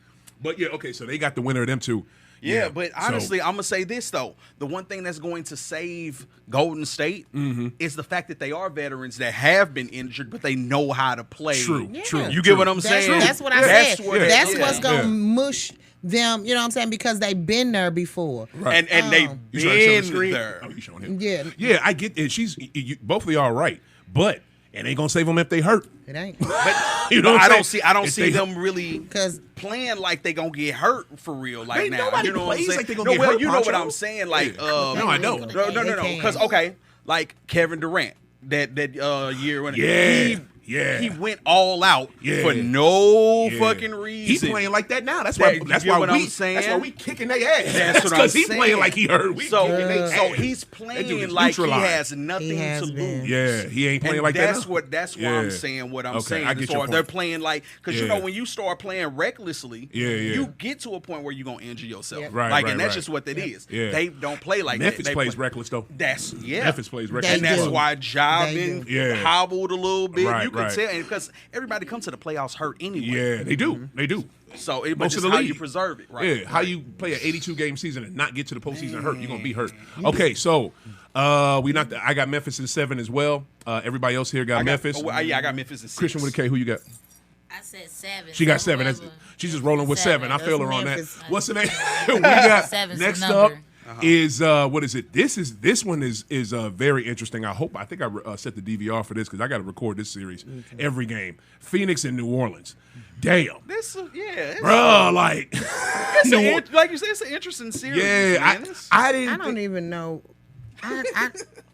Speaker 1: But yeah, okay, so they got the winner of them two.
Speaker 5: Yeah, but
Speaker 1: so-
Speaker 5: honestly, I'm gonna say this though: the one thing that's going to save Golden State is the fact that they are veterans that have been injured, but they know how to play.
Speaker 1: True,
Speaker 2: Yeah.
Speaker 1: true.
Speaker 5: You get what I'm
Speaker 2: That's,
Speaker 5: saying?
Speaker 2: that's what I
Speaker 5: That's
Speaker 2: said.
Speaker 5: what-
Speaker 2: That's
Speaker 5: yeah.
Speaker 2: what's gonna
Speaker 1: Yeah.
Speaker 2: mush them. You know what I'm saying? Because they've been there before.
Speaker 1: Right.
Speaker 5: And they've
Speaker 1: You trying to show the
Speaker 5: been
Speaker 1: screen?
Speaker 5: there.
Speaker 1: Oh, you showing him?
Speaker 2: Yeah.
Speaker 1: Yeah, I get it. Both of y'all are right, but it ain't gonna save them if they hurt.
Speaker 2: It ain't.
Speaker 1: You know, what
Speaker 5: I
Speaker 1: I'm
Speaker 5: don't
Speaker 1: saying?
Speaker 5: see
Speaker 1: If they-
Speaker 5: them really
Speaker 2: 'Cause-
Speaker 5: playing like they gonna get hurt for real. Like
Speaker 1: Ain't
Speaker 5: now,
Speaker 1: nobody
Speaker 5: you know what I'm
Speaker 1: plays
Speaker 5: saying?
Speaker 1: like they gonna
Speaker 5: no,
Speaker 1: get
Speaker 5: well,
Speaker 1: hurt,
Speaker 5: you know what
Speaker 1: Pancho.
Speaker 5: I'm saying? Like,
Speaker 1: Yeah. No, I know.
Speaker 5: no,
Speaker 2: They
Speaker 5: because
Speaker 2: can't.
Speaker 5: okay, like Kevin Durant, that year when
Speaker 1: Yeah.
Speaker 5: he went all out
Speaker 1: Yeah.
Speaker 5: for no
Speaker 1: Yeah.
Speaker 5: fucking
Speaker 1: He
Speaker 5: reason.
Speaker 1: playing like that now. That's
Speaker 5: That-
Speaker 1: why.
Speaker 5: you
Speaker 1: That's
Speaker 5: get
Speaker 1: why
Speaker 5: what
Speaker 1: we.
Speaker 5: I'm saying?
Speaker 1: That's why we kicking their ass.
Speaker 5: That's what I'm
Speaker 1: because he
Speaker 5: saying.
Speaker 1: playing like he hurt. We
Speaker 5: So,
Speaker 1: kicking their
Speaker 5: so
Speaker 1: ass.
Speaker 5: he's
Speaker 1: That dude
Speaker 5: playing
Speaker 1: is
Speaker 5: like he
Speaker 1: neutralized.
Speaker 5: has nothing
Speaker 2: He has
Speaker 5: to
Speaker 2: been.
Speaker 5: lose.
Speaker 1: Yeah, he ain't playing
Speaker 5: And
Speaker 1: like
Speaker 5: that's
Speaker 1: that.
Speaker 5: that's why I'm saying what I'm
Speaker 1: Okay,
Speaker 5: saying.
Speaker 1: I get
Speaker 5: as
Speaker 1: your
Speaker 5: far as they're
Speaker 1: point.
Speaker 5: playing like, because you
Speaker 1: Yeah.
Speaker 5: know when you start playing recklessly,
Speaker 1: Yeah.
Speaker 5: you get to a point where you're gonna injure yourself.
Speaker 2: Yep.
Speaker 1: Right,
Speaker 5: Like,
Speaker 1: right,
Speaker 5: and that's
Speaker 1: right.
Speaker 5: just what it is.
Speaker 1: Yeah.
Speaker 5: They don't play like
Speaker 1: Memphis
Speaker 5: that. They
Speaker 1: plays
Speaker 5: play-
Speaker 1: reckless though.
Speaker 5: That's
Speaker 1: Memphis plays reckless.
Speaker 5: and that's
Speaker 2: do.
Speaker 5: why Ja
Speaker 2: They
Speaker 5: been
Speaker 2: do.
Speaker 1: Yeah.
Speaker 5: hobbled a little bit.
Speaker 1: Right,
Speaker 5: you can
Speaker 1: right.
Speaker 5: tell, and because everybody comes to the playoffs hurt anyway.
Speaker 1: Yeah, they do. They do.
Speaker 5: So it, but
Speaker 1: Most
Speaker 5: just
Speaker 1: of the
Speaker 5: how
Speaker 1: league.
Speaker 5: you preserve it, right?
Speaker 1: Yeah, how you play an 82-game season and not get to the postseason hurt, you're gonna be hurt. Okay, so I got Memphis in 7 as well. Everybody else here got Memphis.
Speaker 5: I got Memphis in 6.
Speaker 1: Christian with a K, who you got?
Speaker 4: I said 7.
Speaker 1: She got
Speaker 4: so
Speaker 1: 7. That's,
Speaker 4: whoever-
Speaker 1: she's just rolling with 7. I feel her on that.
Speaker 2: Memphis.
Speaker 1: What's the name? We got
Speaker 4: 7's the
Speaker 1: next
Speaker 4: number.
Speaker 1: up is what is it? This one is very interesting. I think I set the DVR for this because I got to record this series every game. Phoenix and New Orleans. Damn,
Speaker 5: This, yeah,
Speaker 1: bro, like
Speaker 5: it's like you said, it's an interesting series.
Speaker 1: yeah,
Speaker 5: man. It's-
Speaker 1: I didn't.
Speaker 2: I don't even know.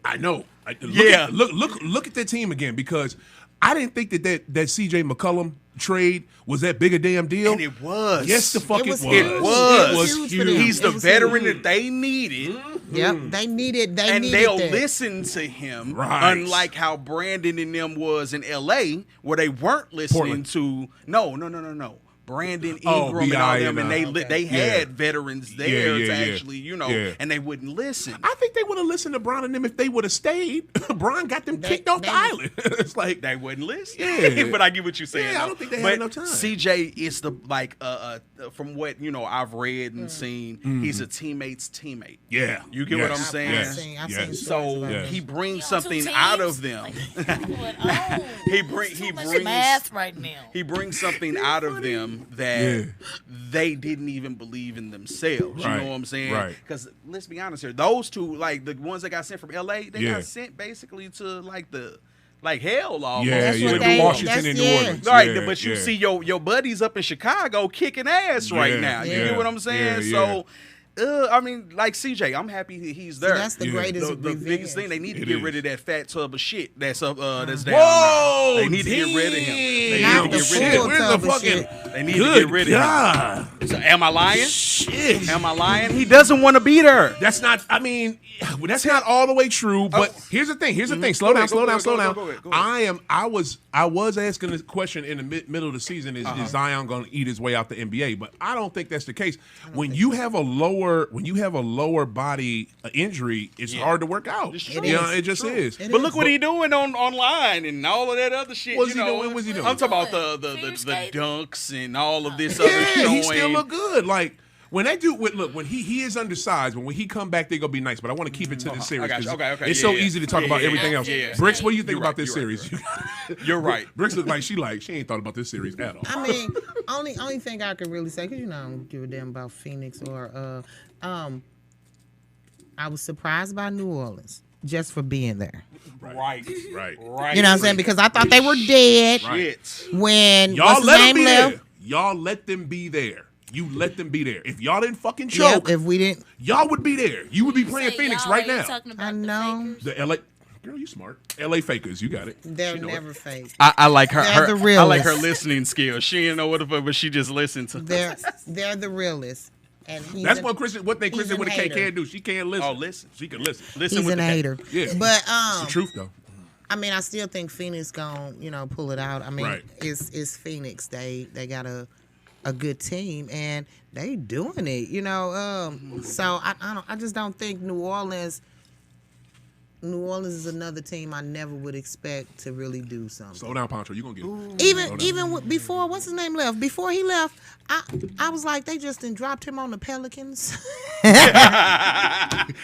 Speaker 1: I know.
Speaker 5: Yeah.
Speaker 1: Look at that team again because I didn't think that CJ McCollum trade was that big a damn deal.
Speaker 5: And it was.
Speaker 1: Yes, the fuck
Speaker 2: It was
Speaker 1: it was.
Speaker 2: huge.
Speaker 5: It was.
Speaker 2: It was huge for them.
Speaker 5: He's the
Speaker 2: It was
Speaker 5: veteran
Speaker 2: huge.
Speaker 5: that they needed,
Speaker 2: Yep, they needed.
Speaker 5: and
Speaker 2: needed
Speaker 5: they'll
Speaker 2: that.
Speaker 5: listen to him.
Speaker 1: Right.
Speaker 5: Unlike how Brandon and them was in L.A., where they weren't listening
Speaker 1: Portland.
Speaker 5: to. No. Brandon
Speaker 1: Oh,
Speaker 5: Ingram and
Speaker 1: B.I.
Speaker 5: all them,
Speaker 1: and,
Speaker 5: and they
Speaker 1: yeah.
Speaker 5: had veterans there
Speaker 1: Yeah,
Speaker 5: to
Speaker 1: yeah.
Speaker 5: actually,
Speaker 1: Yeah.
Speaker 5: and they wouldn't listen.
Speaker 1: I think they would have listened to Bron and them if they would have stayed. Bron got them kicked off the
Speaker 2: they-
Speaker 1: island. It's like
Speaker 5: They wouldn't listen.
Speaker 1: Yeah.
Speaker 5: But I get what you're saying.
Speaker 1: Yeah, I
Speaker 5: though.
Speaker 1: don't think they had
Speaker 5: But
Speaker 1: enough time.
Speaker 5: CJ is the from what I've read and seen, he's a teammate's teammate.
Speaker 1: yeah,
Speaker 5: You get what I'm saying?
Speaker 2: I've seen
Speaker 1: Yes.
Speaker 2: stories
Speaker 5: So
Speaker 2: about
Speaker 1: Yes.
Speaker 5: he brings
Speaker 4: You on
Speaker 5: something
Speaker 4: 2
Speaker 5: out
Speaker 4: teams?
Speaker 5: of them.
Speaker 4: Like, what's going on?
Speaker 5: He
Speaker 4: Too much
Speaker 5: brings
Speaker 4: math right now.
Speaker 5: he brings something out of them that they didn't even believe in themselves. You
Speaker 1: Right,
Speaker 5: know what I'm saying?
Speaker 1: right.
Speaker 5: Because let's be honest here, those two, like the ones that got sent from LA, they
Speaker 1: Yeah.
Speaker 5: got sent basically to like hell almost.
Speaker 1: Yeah,
Speaker 2: That's
Speaker 1: yeah,
Speaker 2: what
Speaker 1: the
Speaker 2: they-
Speaker 1: Washington
Speaker 2: that's-
Speaker 1: and New
Speaker 2: yeah.
Speaker 1: Orleans.
Speaker 5: Right,
Speaker 1: Yeah,
Speaker 5: but you
Speaker 1: yeah.
Speaker 5: see your buddies up in Chicago kicking ass right
Speaker 1: Yeah,
Speaker 5: now. You
Speaker 1: yeah,
Speaker 5: get what I'm saying?
Speaker 1: yeah,
Speaker 5: So, I mean, like CJ, I'm happy that he's there.
Speaker 2: that's the
Speaker 1: Yeah.
Speaker 2: greatest.
Speaker 5: the
Speaker 2: revenge.
Speaker 5: biggest thing they need to
Speaker 1: It
Speaker 5: get
Speaker 1: is.
Speaker 5: rid of that fat tub of shit that's up that's down
Speaker 1: Whoa!
Speaker 5: there. They need to get rid of him. They
Speaker 2: Not
Speaker 5: need
Speaker 2: the
Speaker 5: to get rid
Speaker 1: Shit,
Speaker 5: of
Speaker 2: full
Speaker 5: him.
Speaker 1: where's the
Speaker 2: tub of
Speaker 1: fucking?
Speaker 2: shit.
Speaker 5: They need to
Speaker 1: Good
Speaker 5: get rid of him.
Speaker 1: God.
Speaker 5: So, am I lying?
Speaker 1: Shit.
Speaker 5: Am I lying? He doesn't want to be there.
Speaker 1: That's not. I mean, that's not all the way true. But here's the thing. Here's the thing. Slow down. Slow down. Slow down.
Speaker 5: Go ahead.
Speaker 1: I was asking this question in the middle of the season. Is Zion going to eat his way out the NBA? But I don't think that's the case. When you have a lower body injury, it's hard to work out.
Speaker 5: It's true.
Speaker 1: You know,
Speaker 2: It
Speaker 1: it just is.
Speaker 2: It
Speaker 5: But
Speaker 2: is.
Speaker 5: look what he doing online and all of that other shit.
Speaker 1: What's
Speaker 5: you
Speaker 1: he
Speaker 5: know.
Speaker 1: doing? What's he doing?
Speaker 5: I'm talking about
Speaker 4: Figure
Speaker 5: the
Speaker 4: skating.
Speaker 5: dunks and all of this other
Speaker 1: Yeah,
Speaker 5: showing.
Speaker 1: he still look good. Like When that dude, look, when he is undersized, but when he come back, they gonna be nice. But I want to keep it to this series.
Speaker 5: got you.
Speaker 1: 'Cause
Speaker 5: Okay.
Speaker 1: It's so easy to talk about everything else.
Speaker 5: Yeah.
Speaker 1: Bricks, what do you think
Speaker 5: You're
Speaker 1: about
Speaker 5: right,
Speaker 1: this
Speaker 5: you're
Speaker 1: series?
Speaker 5: You're right.
Speaker 1: Bricks look like she ain't thought about this series at all.
Speaker 2: I mean, only thing I could really say, because I don't give a damn about Phoenix or I was surprised by New Orleans just for being there.
Speaker 5: Right.
Speaker 2: You know what I'm saying? Because I thought they were dead
Speaker 5: Right.
Speaker 2: when
Speaker 1: Y'all let them be
Speaker 2: left.
Speaker 1: there. Y'all let them be there. You let them be there. If y'all didn't fucking choke,
Speaker 2: If we didn't,
Speaker 1: y'all would be there. You would be playing
Speaker 4: Say
Speaker 1: Phoenix
Speaker 4: y'all,
Speaker 1: right
Speaker 4: are you
Speaker 1: now.
Speaker 4: talking about
Speaker 2: I
Speaker 4: the
Speaker 2: know.
Speaker 4: fakers?
Speaker 1: The LA girl, you smart. LA Fakers, you got it.
Speaker 2: they're
Speaker 1: She know it.
Speaker 2: never fake.
Speaker 5: I like her.
Speaker 2: They're the
Speaker 5: I like her
Speaker 2: realest.
Speaker 5: listening skills. She didn't know what the fuck, but she just listened to.
Speaker 2: They're the realest. And
Speaker 1: That's what Kristen. What they Kristen
Speaker 2: he's
Speaker 1: with a
Speaker 2: an
Speaker 1: K
Speaker 2: hater.
Speaker 1: can't do. She can't listen.
Speaker 5: Oh, listen.
Speaker 1: She can listen.
Speaker 5: Listen
Speaker 2: he's
Speaker 5: with
Speaker 2: an
Speaker 5: the K.
Speaker 2: hater.
Speaker 1: Yeah.
Speaker 2: But
Speaker 1: It's the truth though.
Speaker 2: I mean, I still think Phoenix gon' pull it out. I mean,
Speaker 1: Right.
Speaker 2: it's Phoenix. They got a good team and they doing it. So I just don't think New Orleans is another team I never would expect to really do something.
Speaker 1: Slow down, Pancho. You gonna get it.
Speaker 2: Even before what's his name left, before he left, I was like they just dropped him on the Pelicans.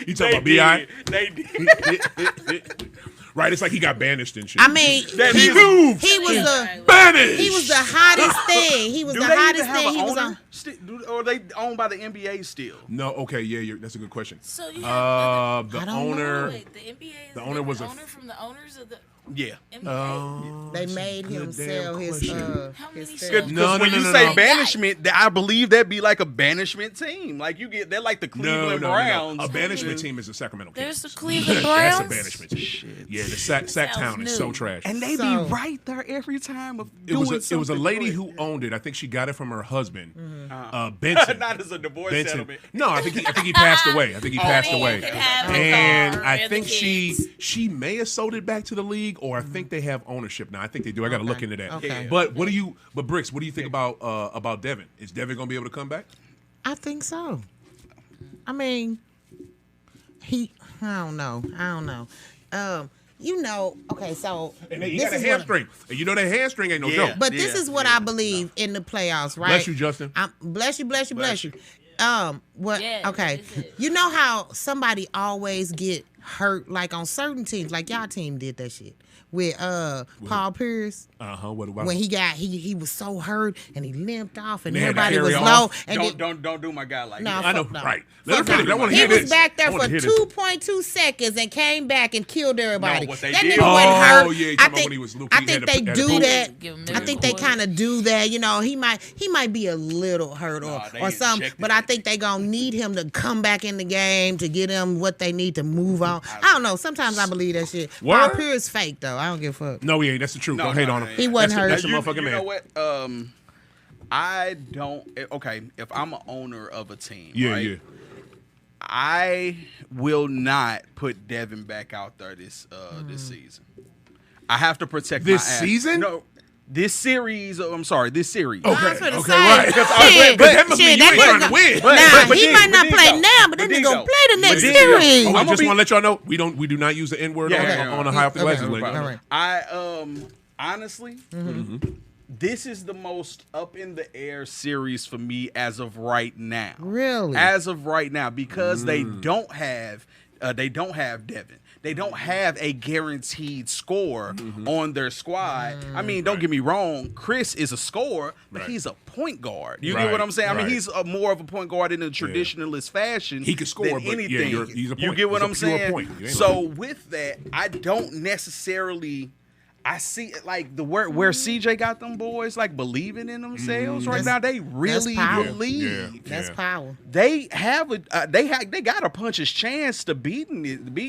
Speaker 1: You talking about Bi?
Speaker 5: They did.
Speaker 1: Right. It's like he got banished and shit.
Speaker 2: I mean,
Speaker 5: That
Speaker 2: he
Speaker 5: is-
Speaker 2: was
Speaker 1: banished.
Speaker 2: he was the hottest thing. He was
Speaker 5: Do
Speaker 2: the
Speaker 5: they even
Speaker 2: hottest
Speaker 5: have
Speaker 2: thing.
Speaker 5: an
Speaker 2: He was
Speaker 5: owner?
Speaker 2: on.
Speaker 5: Or are they owned by the NBA still?
Speaker 1: No. Okay. Yeah. That's a good question.
Speaker 4: So you have
Speaker 1: The
Speaker 2: I don't
Speaker 1: owner.
Speaker 2: know.
Speaker 4: wait, the NBA is
Speaker 1: the owner was a
Speaker 4: owner from the owners of the
Speaker 5: Yeah.
Speaker 4: NBA.
Speaker 2: They made him
Speaker 1: good
Speaker 2: sell
Speaker 1: damn
Speaker 2: his
Speaker 1: question.
Speaker 4: How many
Speaker 2: his
Speaker 4: sales?
Speaker 2: film.
Speaker 1: No,
Speaker 5: when
Speaker 1: no,
Speaker 5: you
Speaker 1: no,
Speaker 5: say
Speaker 1: no.
Speaker 5: banishment, I believe that'd be like a banishment team. Like they're like the Cleveland Browns.
Speaker 1: A banishment team is a Sacramento Kings.
Speaker 4: There's the Cleveland
Speaker 1: That's a
Speaker 4: Browns.
Speaker 1: banishment team. Yeah, the Sac Town is so
Speaker 4: new.
Speaker 1: trash.
Speaker 5: And they
Speaker 2: So-
Speaker 5: be right there every time of
Speaker 1: It
Speaker 5: doing
Speaker 1: was a lady
Speaker 5: something
Speaker 1: who owned it. I think she got it from her husband,
Speaker 2: Mm-hmm.
Speaker 1: Benson.
Speaker 5: Not as a divorce
Speaker 1: Benson.
Speaker 5: settlement.
Speaker 1: No, I think he passed away. I think he passed
Speaker 4: he
Speaker 1: away.
Speaker 4: could have the
Speaker 1: And
Speaker 4: car
Speaker 1: I
Speaker 4: and the
Speaker 1: think
Speaker 4: kids.
Speaker 1: she may have sold it back to the league, or I think they have ownership now. I think they do. I got to look into that.
Speaker 2: Okay.
Speaker 1: But Bricks, what do you think about Devin? Is Devin gonna be able to come back?
Speaker 2: I think so. I mean, I don't know. Okay, so
Speaker 1: And he
Speaker 2: this
Speaker 1: got a
Speaker 2: is what-
Speaker 1: hamstring. And you know that hamstring ain't no
Speaker 5: Yeah.
Speaker 1: joke.
Speaker 2: But this is what I believe in the playoffs, right?
Speaker 1: Bless you, Justin.
Speaker 2: Bless you. What?
Speaker 4: Yeah,
Speaker 2: Okay.
Speaker 4: what is it?
Speaker 2: You know how somebody always get hurt, like on certain teams, like y'all team did that shit with Paul Pierce.
Speaker 1: What about
Speaker 2: When he was so hurt and he limped off and
Speaker 1: They had to
Speaker 2: everybody was
Speaker 1: carry
Speaker 2: low
Speaker 1: off.
Speaker 2: and
Speaker 5: Don't do my guy like
Speaker 2: No,
Speaker 5: that.
Speaker 1: I know,
Speaker 2: fuck no.
Speaker 1: right. Let her
Speaker 2: Fuck
Speaker 1: finish.
Speaker 2: no.
Speaker 1: I want to
Speaker 2: He
Speaker 1: hear
Speaker 2: was
Speaker 1: this.
Speaker 2: back there
Speaker 1: I wanna
Speaker 2: for
Speaker 1: hear this.
Speaker 2: 2.2 seconds and came back and killed everybody.
Speaker 5: No, what they
Speaker 2: that
Speaker 5: did-
Speaker 2: nigga wasn't
Speaker 1: Oh,
Speaker 2: hurt.
Speaker 1: yeah, you
Speaker 2: I
Speaker 1: talking about
Speaker 2: think,
Speaker 1: when he was Luke,
Speaker 2: I
Speaker 1: he
Speaker 2: think
Speaker 1: had
Speaker 2: they
Speaker 1: a- had a
Speaker 2: do
Speaker 1: boot.
Speaker 2: that.
Speaker 4: Give him
Speaker 2: I think they
Speaker 4: miracle.
Speaker 2: kind of do that. He might be a little hurt or
Speaker 5: they
Speaker 2: something,
Speaker 5: injected
Speaker 2: but I
Speaker 5: that
Speaker 2: think they gonna need him to come back in the game to get him what they need to move on. I don't know. Sometimes I believe that shit. Paul
Speaker 1: Word?
Speaker 2: Pierce fake though. I don't give a fuck.
Speaker 1: No, he ain't. That's the truth. Don't hate on him.
Speaker 2: He wasn't hurt.
Speaker 1: That's the
Speaker 5: You
Speaker 1: motherfucking man.
Speaker 5: know what? I don't. Okay, if I'm an owner of a team,
Speaker 1: Yeah,
Speaker 5: right,
Speaker 1: yeah.
Speaker 5: I will not put Devin back out there this season. I have to protect
Speaker 1: This
Speaker 5: my ass.
Speaker 1: season?
Speaker 5: No, this series. I'm sorry, this series.
Speaker 2: I was
Speaker 1: Okay,
Speaker 2: finna
Speaker 1: okay,
Speaker 2: say,
Speaker 1: right.
Speaker 2: shit,
Speaker 1: But that must mean
Speaker 2: shit,
Speaker 1: you
Speaker 2: that
Speaker 1: ain't trying to
Speaker 2: nigga-
Speaker 1: win.
Speaker 5: But
Speaker 2: he
Speaker 5: dig-
Speaker 2: might not
Speaker 5: but
Speaker 2: play
Speaker 5: dig
Speaker 2: now,
Speaker 5: though.
Speaker 2: but that
Speaker 5: But
Speaker 2: nigga
Speaker 5: dig
Speaker 2: gonna
Speaker 5: though.
Speaker 2: play the next
Speaker 5: dig though.
Speaker 2: series.
Speaker 5: I'ma
Speaker 1: I just
Speaker 5: be-
Speaker 1: want to let y'all know we do not use the N word
Speaker 5: Yeah,
Speaker 1: on the High Off the Glasses
Speaker 2: okay,
Speaker 1: link.
Speaker 2: all right.
Speaker 5: I honestly, this is the most up in the air series for me as of right now.
Speaker 2: Really?
Speaker 5: As of right now, because they don't have Devin. They don't have a guaranteed score on their squad. I mean, don't get me wrong, Chris is a scorer, but
Speaker 1: Right.
Speaker 5: he's a point guard. You
Speaker 1: Right,
Speaker 5: get what I'm saying? I mean,
Speaker 1: right.
Speaker 5: he's more of a point guard in a traditionalist fashion.
Speaker 1: He can score,
Speaker 5: than
Speaker 1: but yeah,
Speaker 5: anything.
Speaker 1: he's a
Speaker 5: You
Speaker 1: point.
Speaker 5: get what
Speaker 1: He's a
Speaker 5: I'm
Speaker 1: pure
Speaker 5: saying?
Speaker 1: point. You ain't
Speaker 5: So with that, I don't necessarily. I see it like where CJ got them boys like believing in themselves right now. They really
Speaker 2: power.
Speaker 5: believe.
Speaker 2: That's power.
Speaker 5: They have they got a puncher's chance to beating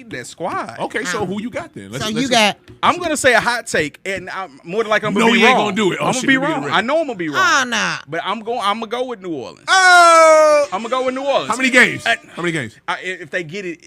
Speaker 5: that squad.
Speaker 1: Okay, so who you got then?
Speaker 2: So you got
Speaker 5: I'm gonna say a hot take, and I'm more than likely I'm gonna
Speaker 1: No,
Speaker 5: be
Speaker 1: you ain't
Speaker 5: wrong.
Speaker 1: gonna do it. Oh,
Speaker 5: I'm
Speaker 1: shit,
Speaker 5: gonna be
Speaker 1: let me get
Speaker 5: wrong.
Speaker 1: ready.
Speaker 5: I know I'm gonna be wrong.
Speaker 2: nah.
Speaker 5: But I'm gonna go with New Orleans.
Speaker 1: Oh,
Speaker 5: I'm gonna go with New Orleans.
Speaker 1: how many games? How many games?
Speaker 5: If they get it,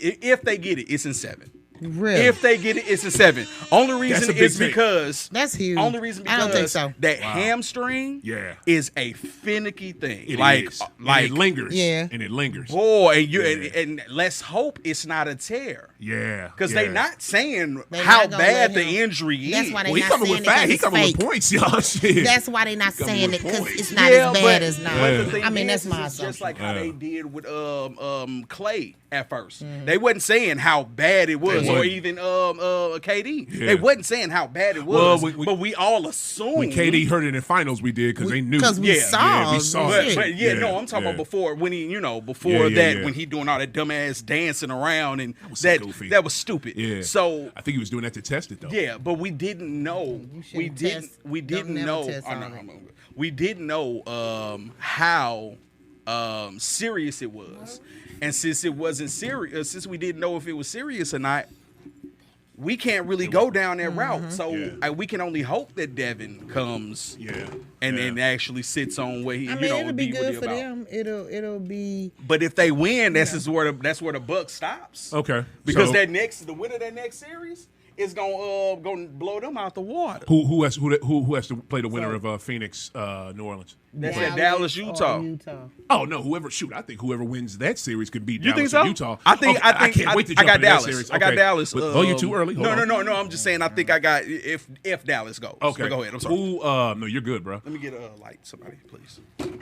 Speaker 5: it's in 7.
Speaker 2: Really?
Speaker 5: If they get it, it's a 7. Only
Speaker 1: That's
Speaker 5: reason
Speaker 1: a big
Speaker 5: is
Speaker 1: take.
Speaker 5: because
Speaker 2: That's huge.
Speaker 5: Only reason because
Speaker 2: I don't think so.
Speaker 5: that hamstring
Speaker 1: Yeah.
Speaker 5: is a finicky thing.
Speaker 1: It
Speaker 5: like
Speaker 1: is.
Speaker 5: like
Speaker 1: and it lingers.
Speaker 2: Yeah.
Speaker 1: And it lingers.
Speaker 5: boy, and you
Speaker 1: Yeah.
Speaker 5: and let's hope it's not a tear.
Speaker 1: Yeah.
Speaker 5: Because
Speaker 1: yeah.
Speaker 5: they not saying
Speaker 2: They
Speaker 5: how
Speaker 2: not gonna
Speaker 5: bad
Speaker 2: let
Speaker 5: the
Speaker 2: him-
Speaker 5: injury
Speaker 2: That's
Speaker 5: is.
Speaker 2: why they
Speaker 1: Well, he
Speaker 2: not
Speaker 1: coming
Speaker 2: saying
Speaker 1: with
Speaker 2: it 'cause
Speaker 1: facts. He
Speaker 2: it's
Speaker 1: coming with
Speaker 2: fake.
Speaker 1: points, y'all. Shit.
Speaker 2: That's why they not
Speaker 1: Coming
Speaker 2: saying
Speaker 1: with
Speaker 2: it because
Speaker 1: points.
Speaker 2: it's not as bad as now.
Speaker 5: But the thing
Speaker 2: I mean,
Speaker 5: is,
Speaker 2: that's my
Speaker 5: it's just
Speaker 2: assumption.
Speaker 5: like how
Speaker 1: Yeah.
Speaker 5: they did with Clay at first. They wasn't saying how bad it was,
Speaker 1: They
Speaker 5: or
Speaker 1: wasn't.
Speaker 5: even KD.
Speaker 1: Yeah.
Speaker 5: They wasn't saying how bad it
Speaker 1: Well,
Speaker 5: was. But we all assumed
Speaker 1: When KD hurt it in finals, we did because they knew.
Speaker 2: Because we
Speaker 5: Yeah.
Speaker 2: saw.
Speaker 1: we saw
Speaker 2: shit.
Speaker 1: it.
Speaker 5: But no, I'm talking
Speaker 1: yeah.
Speaker 5: about before when he, before
Speaker 1: Yeah,
Speaker 5: that
Speaker 1: yeah.
Speaker 5: when he doing all that dumbass dancing around and
Speaker 1: was so goofy.
Speaker 5: that was stupid.
Speaker 1: Yeah.
Speaker 5: So
Speaker 1: I think he was doing that to test it though.
Speaker 5: yeah, but we didn't know. We didn't. We didn't
Speaker 2: never
Speaker 5: know.
Speaker 2: test
Speaker 5: oh,
Speaker 2: all
Speaker 5: no,
Speaker 2: that.
Speaker 5: no, no. We didn't know how serious it was, and since it wasn't serious, since we didn't know if it was serious or not, we can't really go down that route. So
Speaker 1: Yeah.
Speaker 5: we can only hope that Devin comes
Speaker 1: Yeah.
Speaker 5: and actually sits on where he,
Speaker 2: I mean, it'll
Speaker 5: would
Speaker 2: be
Speaker 5: what
Speaker 2: good
Speaker 5: he
Speaker 2: for
Speaker 5: about.
Speaker 2: them. It'll be.
Speaker 5: But if they win, that's where the buck stops.
Speaker 1: Okay.
Speaker 5: Because
Speaker 1: So,
Speaker 5: the winner of that next series is gonna blow them out the water.
Speaker 1: who has to play the winner of Phoenix, New Orleans?
Speaker 5: That's at Dallas, Utah.
Speaker 1: Oh no, I think whoever wins that series could beat
Speaker 5: You
Speaker 1: Dallas
Speaker 5: think so?
Speaker 1: and Utah.
Speaker 5: I think
Speaker 1: I can't wait to jump
Speaker 5: got
Speaker 1: into that
Speaker 5: Dallas.
Speaker 1: series.
Speaker 5: I got
Speaker 1: Okay.
Speaker 5: Dallas.
Speaker 1: But, oh, you're too early. Hold on.
Speaker 5: No. I'm just saying. I think I got if Dallas goes.
Speaker 1: Okay.
Speaker 5: But go ahead. I'm sorry.
Speaker 1: Who? No, you're good, bro.
Speaker 5: Let me get a light, somebody, please.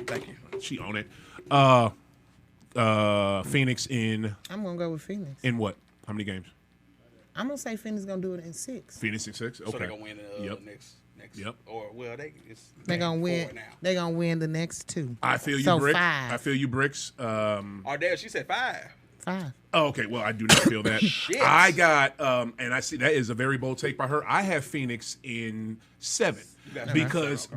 Speaker 5: Thank you.
Speaker 1: She on it. Phoenix in
Speaker 2: I'm gonna go with Phoenix.
Speaker 1: what? How many games?
Speaker 2: I'm gonna say Phoenix gonna do it in 6.
Speaker 1: Phoenix in 6. Okay.
Speaker 5: So they're gonna win
Speaker 1: Yep.
Speaker 5: next.
Speaker 1: Yep.
Speaker 5: Or well,
Speaker 2: They're gonna
Speaker 5: 4
Speaker 2: win.
Speaker 5: now.
Speaker 2: They're gonna win the next 2.
Speaker 1: I feel you,
Speaker 2: So
Speaker 1: Brick.
Speaker 2: 5.
Speaker 1: I feel you, Bricks.
Speaker 5: Oh, there she said 5.
Speaker 2: 5.
Speaker 1: Oh, okay. Well, I do not feel that.
Speaker 5: Shit.
Speaker 1: I got, and I see that is a very bold take by her. I have Phoenix in 7
Speaker 5: got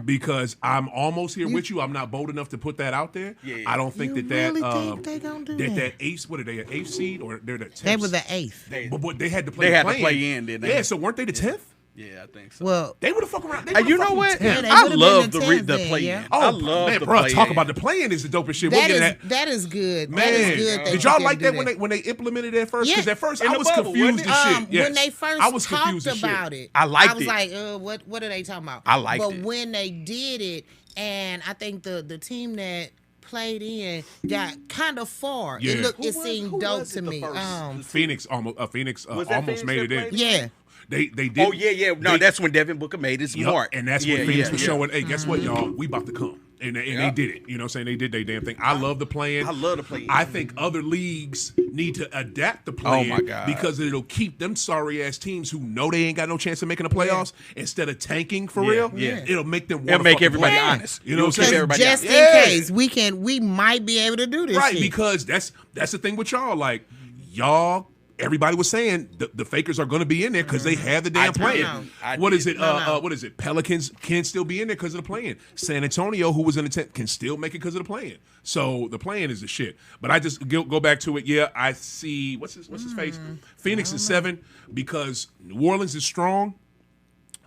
Speaker 1: because I'm almost here with you. I'm not bold enough to put that out there.
Speaker 5: Yeah.
Speaker 1: I don't think
Speaker 2: You
Speaker 1: that
Speaker 2: really think they gonna do
Speaker 1: that
Speaker 2: that?
Speaker 1: eighth. What are they? An 8th seed or they're the 10th?
Speaker 2: They were the 8th.
Speaker 1: But they had to play.
Speaker 5: They had to
Speaker 1: play-in.
Speaker 5: play in, didn't they?
Speaker 1: Yeah. So weren't they the 10th?
Speaker 5: Yeah, I think so.
Speaker 2: Well,
Speaker 1: They would have fucking around. They
Speaker 5: Hey, you
Speaker 1: would've
Speaker 5: know what?
Speaker 1: fucking 10th.
Speaker 2: they
Speaker 5: I
Speaker 2: would've been
Speaker 5: love
Speaker 2: the
Speaker 5: the
Speaker 2: 10th
Speaker 5: the
Speaker 2: then,
Speaker 5: play
Speaker 2: yeah.
Speaker 5: in.
Speaker 1: Oh,
Speaker 5: I love
Speaker 1: man,
Speaker 5: the
Speaker 1: bro,
Speaker 5: play
Speaker 1: talk
Speaker 5: in.
Speaker 1: about the play-in is the dopest shit. We'll
Speaker 2: that
Speaker 1: get
Speaker 2: is
Speaker 1: that.
Speaker 2: that is good.
Speaker 1: Man,
Speaker 2: That is good. That
Speaker 1: did
Speaker 2: you
Speaker 1: y'all
Speaker 2: can
Speaker 1: like
Speaker 2: do
Speaker 1: that when they implemented it at first?
Speaker 2: Yeah.
Speaker 1: Because at first
Speaker 5: In
Speaker 1: I
Speaker 5: the
Speaker 1: was
Speaker 5: bubble,
Speaker 1: confused
Speaker 5: wasn't
Speaker 1: as
Speaker 5: it?
Speaker 1: shit. Yes.
Speaker 2: When they first
Speaker 1: I was confused
Speaker 2: talked
Speaker 1: as shit.
Speaker 2: about it,
Speaker 5: I liked
Speaker 2: I was
Speaker 5: it.
Speaker 2: like, what are they talking about?
Speaker 5: I liked
Speaker 2: but
Speaker 5: it.
Speaker 2: when they did it, and I think the team that played in got kind of far.
Speaker 1: Yeah.
Speaker 2: It seemed
Speaker 5: who
Speaker 2: dope
Speaker 5: was
Speaker 2: to
Speaker 5: it the
Speaker 2: me.
Speaker 5: first?
Speaker 1: Phoenix almost
Speaker 5: Was that
Speaker 1: almost
Speaker 5: Phoenix
Speaker 1: made
Speaker 5: that
Speaker 1: it in.
Speaker 5: played?
Speaker 2: Yeah.
Speaker 1: They did.
Speaker 5: Oh yeah. No,
Speaker 1: they-
Speaker 5: that's when Devin Booker made his
Speaker 1: Yup,
Speaker 5: mark.
Speaker 1: and that's
Speaker 5: yeah,
Speaker 1: when Phoenix
Speaker 5: yeah,
Speaker 1: was
Speaker 5: yeah.
Speaker 1: showing, hey, guess what, y'all? We about to come. And they did it. You know what I'm saying? They did their damn thing. I love the play-in.
Speaker 5: I love the play-in.
Speaker 1: I think other leagues need to adapt the play-in
Speaker 5: Oh, my God.
Speaker 1: because it'll keep them sorry-ass teams who know they ain't got no chance of making the playoffs instead of tanking for
Speaker 5: Yeah,
Speaker 1: real.
Speaker 5: yeah.
Speaker 1: It'll make them
Speaker 5: It'll
Speaker 1: wanna
Speaker 5: make
Speaker 1: fucking
Speaker 5: everybody
Speaker 1: play.
Speaker 5: honest.
Speaker 1: You know what I'm saying?
Speaker 5: Everybody
Speaker 2: Just
Speaker 5: out.
Speaker 2: in
Speaker 1: Yeah.
Speaker 2: case we might be able to do this.
Speaker 1: Right,
Speaker 2: shit.
Speaker 1: because that's the thing with y'all. Like, y'all, everybody was saying the Fakers are going to be in there because they have the damn
Speaker 5: I
Speaker 1: play-in.
Speaker 2: know.
Speaker 1: What is it?
Speaker 2: No.
Speaker 1: What is it? Pelicans can still be in there because of the play-in. San Antonio, who was in the 10th, can still make it because of the play-in. So the play-in is the shit. But I just go back to it. Yeah, I see. What's his face? Phoenix is 7 because New Orleans is strong,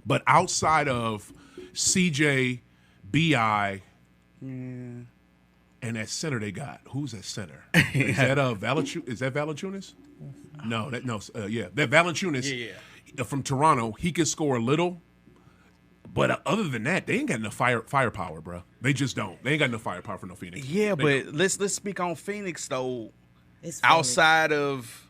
Speaker 1: but outside of CJ, Bi. And that center they got. Who's that center? Is that Valanciunas? No, that Valanciunas.
Speaker 5: Yeah.
Speaker 1: From Toronto, he can score a little, but other than that, they ain't got enough firepower, bro. They just don't. They ain't got enough firepower for no Phoenix.
Speaker 5: Yeah,
Speaker 1: They
Speaker 5: but let's speak on Phoenix though.
Speaker 2: It's Phoenix.
Speaker 5: Outside of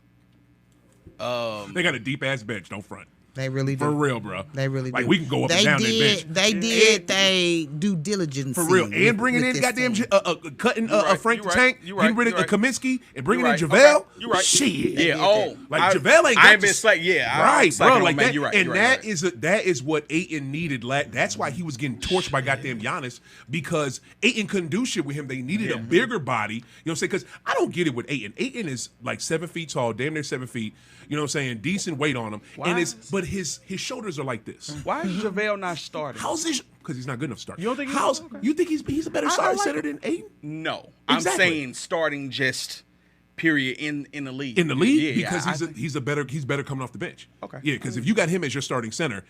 Speaker 1: they got a deep ass bench. Don't front.
Speaker 2: They really do.
Speaker 1: For real, bro.
Speaker 2: They really
Speaker 1: like
Speaker 2: do.
Speaker 1: we can go up and down their bench.
Speaker 2: They did they due diligence.
Speaker 1: For real, and bringing in goddamn cutting
Speaker 5: right,
Speaker 1: Frank
Speaker 5: you
Speaker 1: the
Speaker 5: right,
Speaker 1: Tank,
Speaker 5: you right,
Speaker 1: getting rid
Speaker 5: you
Speaker 1: of
Speaker 5: right.
Speaker 1: Kaminsky, and bringing
Speaker 5: You
Speaker 1: in
Speaker 5: right,
Speaker 1: JaVale.
Speaker 5: okay, you right.
Speaker 1: Shit.
Speaker 5: Yeah. Oh,
Speaker 1: Like JaVale ain't got
Speaker 5: I ain't been
Speaker 1: to-
Speaker 5: slack. Yeah,
Speaker 1: Right, bro, like that,
Speaker 5: You're right,
Speaker 1: and
Speaker 5: you're right,
Speaker 1: that is what Ayton needed. That's why he was getting torched by goddamn Giannis because Ayton couldn't do shit with him. They needed a bigger body. You know what I'm saying? Because I don't get it with Ayton. Ayton is like 7 feet tall, damn near 7 feet. You know what I'm saying? Decent weight on him, and his shoulders are like this.
Speaker 5: Why is JaVale not starting?
Speaker 1: How's this? Because he's not good enough to start.
Speaker 5: You don't think
Speaker 1: you think he's a better starting center than Ayton?
Speaker 5: No,
Speaker 1: Exactly.
Speaker 5: I'm saying starting just period in the league.
Speaker 1: In the league,
Speaker 5: Yeah,
Speaker 1: because
Speaker 5: I
Speaker 1: he's better coming off the bench.
Speaker 5: Okay.
Speaker 1: Yeah, because if you got him as your starting center,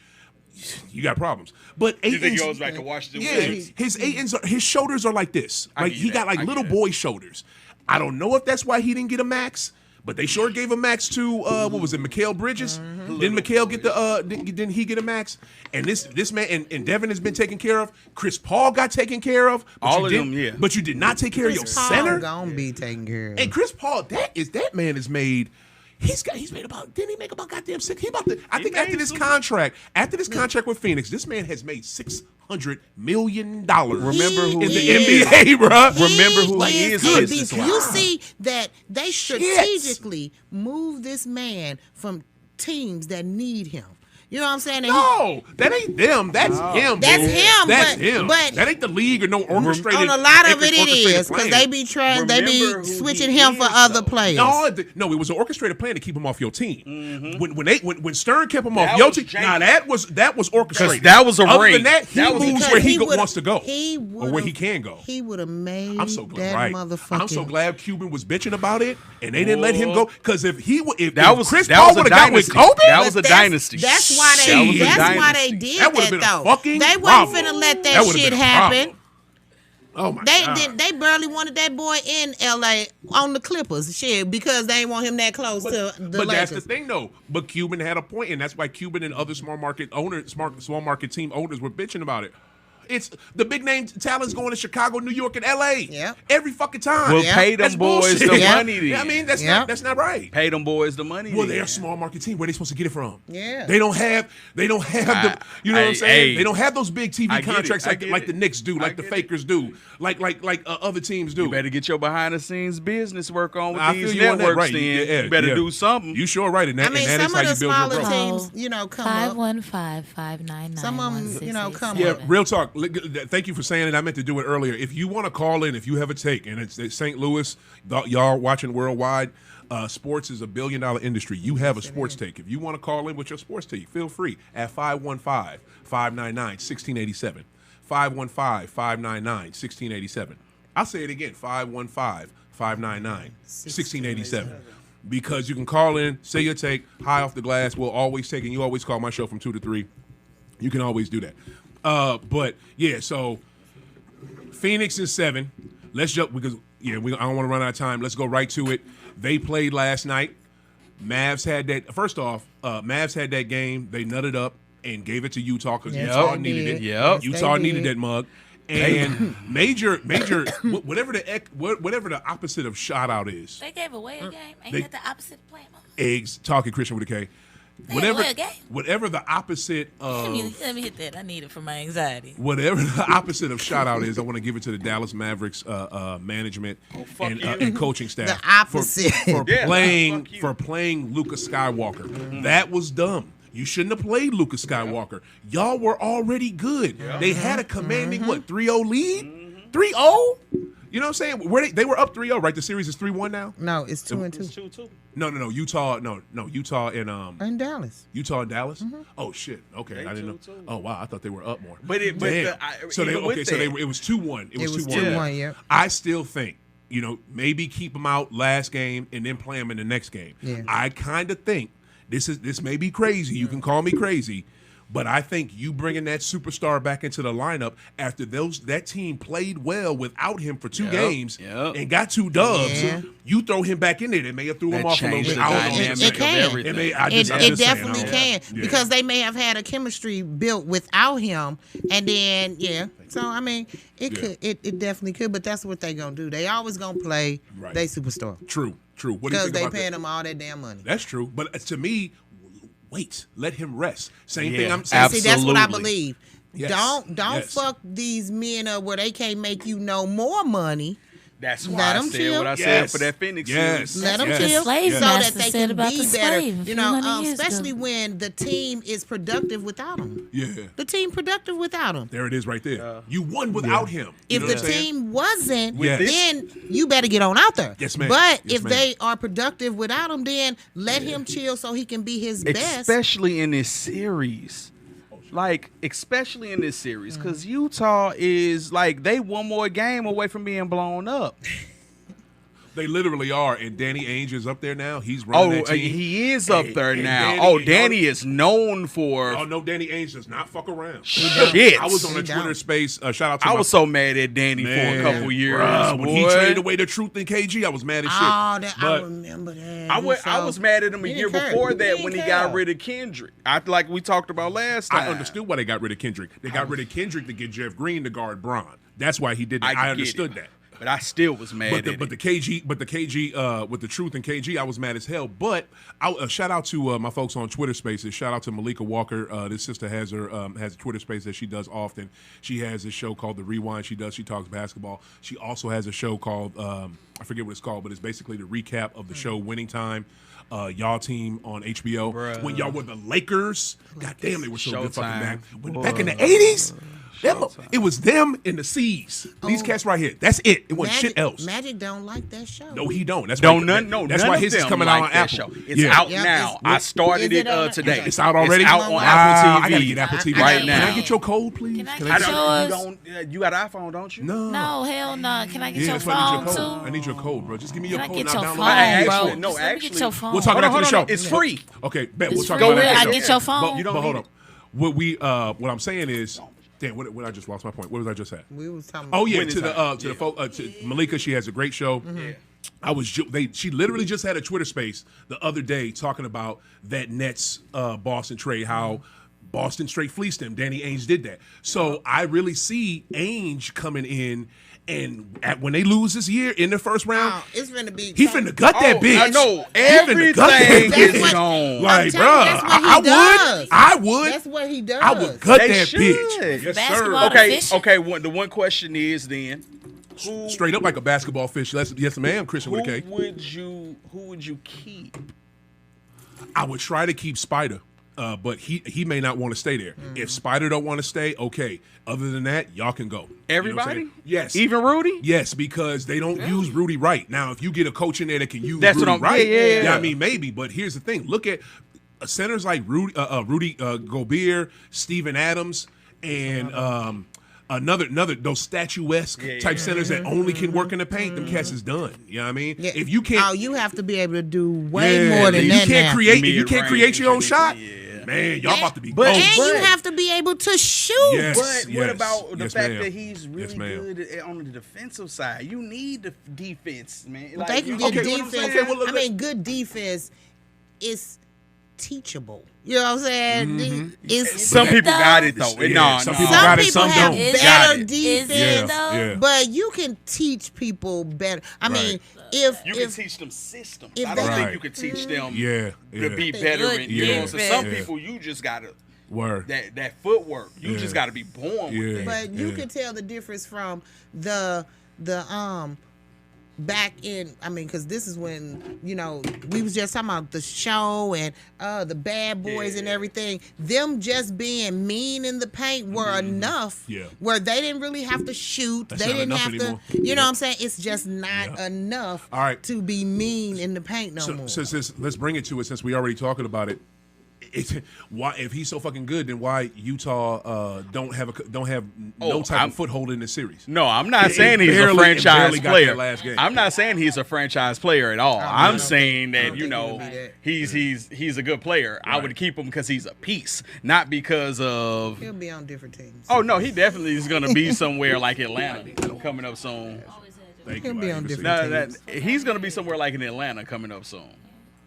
Speaker 1: you got problems. But
Speaker 5: You think he
Speaker 1: Ayton's,
Speaker 5: goes back to Washington?
Speaker 1: yeah, his shoulders are like this. Like
Speaker 5: get
Speaker 1: he got
Speaker 5: that.
Speaker 1: like
Speaker 5: I
Speaker 1: little
Speaker 5: get that.
Speaker 1: boy shoulders. I don't know if that's why he didn't get a max, But they sure gave a max to what was it, Mikal Bridges? Didn't Mikal get the didn't he get a max? And this man and Devin has been taken care of. Chris Paul got taken care of.
Speaker 5: All of them, yeah.
Speaker 1: But you did not take care of your
Speaker 2: Chris Paul
Speaker 1: center.
Speaker 2: gonna be taken care of.
Speaker 1: And Chris Paul, that man is made. He's made about. Didn't he make about goddamn six? I think after this contract with Phoenix, this man has made $600 million.
Speaker 5: Remember who
Speaker 1: in the
Speaker 5: he is.
Speaker 1: NBA, bro.
Speaker 5: Remember who he is.
Speaker 2: You see that they strategically move this man from teams that need him. You know what I'm saying?
Speaker 1: No, that ain't them. That's him.
Speaker 2: That's
Speaker 1: bro.
Speaker 2: him.
Speaker 1: That's
Speaker 2: but,
Speaker 1: him.
Speaker 2: But
Speaker 1: that ain't the league or no orchestrated.
Speaker 2: on a lot of it
Speaker 1: orchestrated
Speaker 2: is because
Speaker 1: plan.
Speaker 2: they be switching him for other players.
Speaker 1: No, it was an orchestrated plan to keep him off your team. When Stern kept him off
Speaker 5: That
Speaker 1: your
Speaker 5: was
Speaker 1: team,
Speaker 5: janky.
Speaker 1: that was orchestrated.
Speaker 5: That was a
Speaker 1: Other
Speaker 5: ring.
Speaker 1: than that, he
Speaker 5: That was
Speaker 1: moves
Speaker 2: because
Speaker 1: where he
Speaker 2: would've-
Speaker 1: wants to go,
Speaker 2: he
Speaker 1: or
Speaker 2: would've-
Speaker 1: where he can go.
Speaker 2: He would have made
Speaker 1: I'm so glad.
Speaker 2: that
Speaker 1: Right.
Speaker 2: motherfucker.
Speaker 1: I'm so glad Cuban was bitching about it, and they didn't let him go. Because if Chris
Speaker 5: that
Speaker 1: Paul
Speaker 5: was a
Speaker 1: would have got with
Speaker 5: dynasty.
Speaker 1: Kobe,
Speaker 5: That was a dynasty.
Speaker 2: That's why
Speaker 1: That
Speaker 2: they.
Speaker 1: was a
Speaker 2: That's why
Speaker 5: dynasty.
Speaker 2: they did
Speaker 1: That would've
Speaker 2: that
Speaker 1: been a
Speaker 2: though.
Speaker 1: fucking
Speaker 2: They wasn't
Speaker 1: problem.
Speaker 2: finna let
Speaker 1: That
Speaker 2: that
Speaker 1: would've
Speaker 2: shit
Speaker 1: been a
Speaker 2: happen.
Speaker 1: problem. Oh my God.
Speaker 2: They barely wanted that boy in LA on the Clippers, shit, because they ain't want him that close to the
Speaker 1: But
Speaker 2: Lakers.
Speaker 1: that's the thing, though. But Cuban had a point, and that's why Cuban and other small market team owners were bitching about it. It's the big name talent's going to Chicago, New York, and LA.
Speaker 2: Yep.
Speaker 1: Every fucking time.
Speaker 5: Well,
Speaker 2: Yeah.
Speaker 5: pay them
Speaker 1: That's
Speaker 5: boys
Speaker 1: bullshit.
Speaker 5: the
Speaker 2: Yeah.
Speaker 5: money then.
Speaker 1: I mean, that's
Speaker 2: Yeah.
Speaker 1: not right.
Speaker 5: Pay them boys the money
Speaker 1: Well,
Speaker 5: then.
Speaker 1: they're a small market team. Where they supposed to get it from?
Speaker 2: Yeah.
Speaker 1: They don't have the, you know what I'm saying?
Speaker 5: hey,
Speaker 1: They don't have those big TV
Speaker 5: I get it.
Speaker 1: contracts
Speaker 5: I
Speaker 1: like
Speaker 5: get
Speaker 1: the
Speaker 5: it.
Speaker 1: Knicks do,
Speaker 5: I
Speaker 1: like the
Speaker 5: get
Speaker 1: Fakers do, like other teams do.
Speaker 5: You better get your behind the scenes business work on with
Speaker 1: I
Speaker 5: these
Speaker 1: feel you on that,
Speaker 5: networks
Speaker 1: right.
Speaker 5: then.
Speaker 1: Yeah,
Speaker 5: You better
Speaker 1: yeah.
Speaker 5: do something.
Speaker 1: You sure right in that.
Speaker 2: I mean,
Speaker 1: and that
Speaker 2: some
Speaker 1: is
Speaker 2: of the
Speaker 1: how you build your
Speaker 2: smaller
Speaker 1: growth.
Speaker 2: teams, come up.
Speaker 4: 515-599-1687.
Speaker 2: Some of 'em, come
Speaker 1: Yeah,
Speaker 2: up.
Speaker 1: real talk. Thank you for saying it. I meant to do it earlier. If you want to call in, if you have a take, and it's St. Louis, y'all watching worldwide, sports is $1 billion industry. You have a sports take. If you want to call in with your sports take, feel free at 515-599-1687. 515-599-1687. I'll say it again, 515-599-1687. Because you can call in, say your take, high off the glass. We'll always take it. You always call my show from 2 to 3. You can always do that. But yeah, so Phoenix is 7. Let's jump because I don't want to run out of time. Let's go right to it. They played last night. Mavs had that. First off, Mavs had that game. They nutted up and gave it to Utah because Utah needed it.
Speaker 5: Yep.
Speaker 1: Utah needed that mug. And major, whatever the opposite of shout out is.
Speaker 4: They gave away a game. Ain't that the opposite of playing?
Speaker 1: Eggs talking Christian with a K. Whatever the opposite of
Speaker 4: Let me hit that. I need it for my anxiety.
Speaker 1: whatever the opposite of shout out is, I want to give it to the Dallas Mavericks management and coaching staff.
Speaker 2: The opposite.
Speaker 1: for playing Luka Skywalker. That was dumb. You shouldn't have played Luka Skywalker. Y'all were already good. They had a commanding 3-0 lead. 3-0. You know what I'm saying? They were up 3-0, right? The series is 3-1 now.
Speaker 2: No, it's 2-2.
Speaker 1: No. Utah. Utah and
Speaker 2: In Dallas.
Speaker 1: Utah and Dallas. Oh shit. Okay, I didn't know. Oh wow, I thought they were up more.
Speaker 5: Damn.
Speaker 1: It was 2-1. It was 2-1.
Speaker 2: Yeah.
Speaker 1: I still think maybe keep them out last game and then play them in the next game.
Speaker 2: Yeah.
Speaker 1: I kind of think this may be crazy. You can call me crazy. But I think you bringing that superstar back into the lineup after that team played well without him for 2 games and got 2 dubs, you throw him back in there. They may have threw him off a little bit.
Speaker 2: It can. It definitely can because they may have had a chemistry built without him, and then So I mean, it definitely could, but that's what they gonna do. They always gonna play they superstar.
Speaker 1: True. What do you
Speaker 2: because
Speaker 1: think
Speaker 2: they
Speaker 1: about
Speaker 2: paying
Speaker 1: that?
Speaker 2: them all that damn money.
Speaker 1: That's true, but to me. Wait, let him rest. Same thing I'm saying.
Speaker 2: See, that's what I believe.
Speaker 1: Yes.
Speaker 2: Don't fuck these men up where they can't make you no more money.
Speaker 5: That's why
Speaker 2: Let
Speaker 5: I
Speaker 2: them
Speaker 5: said
Speaker 2: chill.
Speaker 5: what I said for that Phoenix series.
Speaker 2: Let them
Speaker 1: Yes.
Speaker 2: chill
Speaker 4: The slave
Speaker 2: so that
Speaker 4: master
Speaker 2: they
Speaker 4: said
Speaker 2: can
Speaker 4: about
Speaker 2: be
Speaker 4: the
Speaker 2: better.
Speaker 4: slave a
Speaker 2: You
Speaker 4: few
Speaker 2: know,
Speaker 4: hundred years
Speaker 2: especially
Speaker 4: ago.
Speaker 2: when the team is productive without him.
Speaker 1: Yeah.
Speaker 2: The team productive without him.
Speaker 1: There it is right there. You won without him. You
Speaker 2: If
Speaker 1: know
Speaker 2: the
Speaker 1: what I'm saying?
Speaker 2: team wasn't,
Speaker 1: Yes.
Speaker 2: then you better get on out there.
Speaker 1: Yes, ma'am.
Speaker 2: But
Speaker 1: Yes,
Speaker 2: if
Speaker 1: ma'am.
Speaker 2: they are productive without him, then let him chill so he can be his best.
Speaker 5: Especially in this series. Especially in this series. Because Utah is, they one more game away from being blown up.
Speaker 1: They literally are, and Danny Ainge is up there now. He's running that team.
Speaker 5: He is up there now.
Speaker 1: Danny,
Speaker 5: Danny is known for.
Speaker 1: Oh no, Danny Ainge does not fuck around.
Speaker 5: Shit.
Speaker 1: I was on a Twitter space. Shout out to
Speaker 5: I was so mad at Danny for a couple years.
Speaker 1: Bruh, when he
Speaker 5: boy.
Speaker 1: traded away the Truth in KG, I was mad as shit.
Speaker 2: I remember that.
Speaker 5: I was mad at him a year before that when he got rid of Kendrick. Like we talked about last time.
Speaker 1: I understood why they got rid of Kendrick. They got rid of Kendrick to get Jeff Green to guard Bron. That's why he did that. I understood that.
Speaker 5: But I still was mad at
Speaker 1: but the KG with the Truth and KG, I was mad as hell. But shout out to my folks on Twitter Spaces. Shout out to Malika Walker. This sister has a Twitter space that she does often. She has this show called The Rewind. She talks basketball. She also has a show called I forget what it's called, but it's basically the recap of the show Winning Time. Y'all team on HBO. Bruh. When y'all were the Lakers. God damn, they were so good fucking back. Back in the 80s. It was them and the C's. These cats right here. That's it. It wasn't shit else.
Speaker 2: Magic don't like that show.
Speaker 1: No, he don't. That's
Speaker 5: why
Speaker 1: his is coming out on Apple.
Speaker 5: Show. It's out now. I started it today.
Speaker 1: It's out already.
Speaker 5: It's out on Apple TV.
Speaker 1: I gotta get Apple TV
Speaker 5: right now.
Speaker 1: Can I get your code, please?
Speaker 4: Can I get yours?
Speaker 5: You got an iPhone, don't you?
Speaker 4: No, hell no. Can I get your
Speaker 1: that's why
Speaker 4: phone too?
Speaker 1: I need your code, bro. Just give me your
Speaker 4: Can
Speaker 1: code.
Speaker 4: I get your phone,
Speaker 5: Actually,
Speaker 4: bro?
Speaker 5: actually,
Speaker 4: get your phone.
Speaker 1: We'll talk about the show.
Speaker 5: It's free.
Speaker 1: Okay, bet. We'll talk
Speaker 4: free.
Speaker 1: about that.
Speaker 4: I get your phone.
Speaker 1: But hold up. What I'm saying is. Damn, what I just lost my point. What was I just at?
Speaker 2: We was talking.
Speaker 1: Oh yeah, to Malika, she has a great show. Mm-hmm. She literally just had a Twitter space the other day talking about that Nets Boston trade, how Boston straight fleeced them. Danny Ainge did that. So I really see Ainge coming in. And when they lose this year in the first round,
Speaker 2: it's finna be.
Speaker 1: He finna gut that bitch.
Speaker 5: I know everything is gone.
Speaker 1: Like, bro, I would.
Speaker 2: That's what he does.
Speaker 1: I would gut that bitch. Yes, sir.
Speaker 5: Okay. The one question is then,
Speaker 1: straight up like a basketball fish. Yes, ma'am. Christian with a K.
Speaker 5: Who would you keep?
Speaker 1: I would try to keep Spider. But he may not want to stay there. If Spider don't want to stay, okay. Other than that, y'all can go.
Speaker 5: Everybody?
Speaker 1: You know yes.
Speaker 5: Even Rudy?
Speaker 1: Yes, because they don't use Rudy right. Now, if you get a coach in there that can use
Speaker 5: That's
Speaker 1: Rudy
Speaker 5: what I'm,
Speaker 1: right,
Speaker 5: yeah.
Speaker 1: I mean, maybe. But here's the thing. Look at centers like Rudy Gobert, Steven Adams, and another those statuesque type centers that only can work in the paint. Them cats is done. You know what I mean?
Speaker 2: Yeah.
Speaker 1: If you can't,
Speaker 2: you have to be able to do way more than that.
Speaker 1: If you can't create your own shot. Man, y'all about to be
Speaker 2: and you have to be able to shoot.
Speaker 5: Yes, what about the fact that he's really good on the defensive side? You need the defense, man.
Speaker 2: Like, they can get defense. I mean, good defense is teachable. You know what I'm saying?
Speaker 1: Mm-hmm.
Speaker 5: Some people got it though.
Speaker 1: Some people got it. Some
Speaker 2: have
Speaker 1: don't.
Speaker 2: better defense, but you can teach people better. I mean, if
Speaker 5: you can teach them systems, I don't think you can teach them to be better. So some people you just gotta that footwork. You just gotta be born with it.
Speaker 2: But you can tell the difference from the back in, I mean, because this is when, we was just talking about the show and the bad boys and everything. Them just being mean in the paint were enough where they didn't really have to shoot. They didn't have to, you know what I'm saying? It's just not enough to be mean in the paint no more.
Speaker 1: So let's bring it to it since we already talking about it. Why, if he's so fucking good, then why Utah don't have no type of foothold in this series?
Speaker 5: No, I'm not saying he's a franchise player. I'm not saying he's a franchise player at all. I'm saying that he's a good player. Right. I would keep him because he's a piece, not because of
Speaker 2: he'll be on different teams.
Speaker 5: Oh no, he definitely is going to be somewhere like Atlanta coming up soon.
Speaker 2: He'll be on different teams.
Speaker 5: He's going to be somewhere like in Atlanta coming up soon.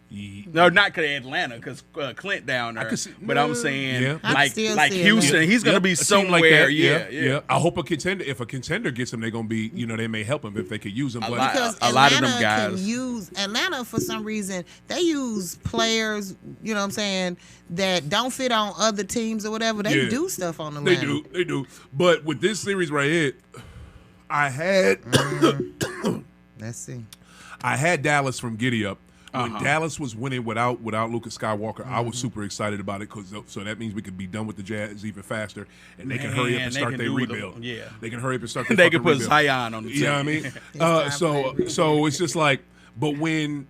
Speaker 5: No, not because Atlanta, because Clint down there. But I'm saying, like Houston, he's going to be somewhere.
Speaker 1: Like yeah. I hope if a contender gets him, they're going to be, they may help him if they could use him.
Speaker 2: Because a lot of them guys Atlanta for some reason they use players, you know what I'm saying, that don't fit on other teams or whatever. They do stuff on Atlanta.
Speaker 1: They do. But with this series right here, I had
Speaker 2: let's see.
Speaker 1: I had Dallas from Giddy Up. When Dallas was winning without Luka Skywalker, I was super excited about it so that means we could be done with the Jazz even faster, and they can hurry up and start their rebuild. They can hurry up and start their rebuild.
Speaker 5: They can put Zion on the team.
Speaker 1: You know what I mean? So it's just like, but when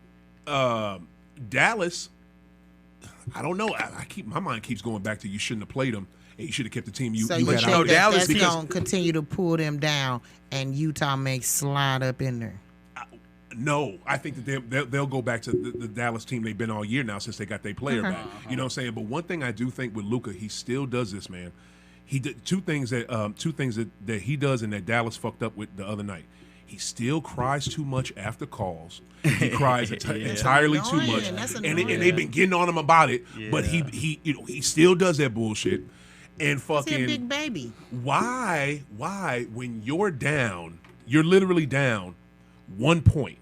Speaker 1: Dallas, I don't know. My mind keeps going back to you shouldn't have played them. And you should have kept the team you
Speaker 2: think
Speaker 1: had out.
Speaker 2: That's going to continue to pull them down, and Utah may slide up in there.
Speaker 1: No, I think that they'll go back to the Dallas team they've been all year now since they got their player back. You know what I'm saying? But one thing I do think with Luka, he still does this, man. He did two things that he does and that Dallas fucked up with the other night. He still cries too much after calls. He cries entirely too much, and they've been getting on him about it. Yeah. But he still does that bullshit. And fucking
Speaker 2: he's a big baby.
Speaker 1: Why when you're down, you're literally down 1 point.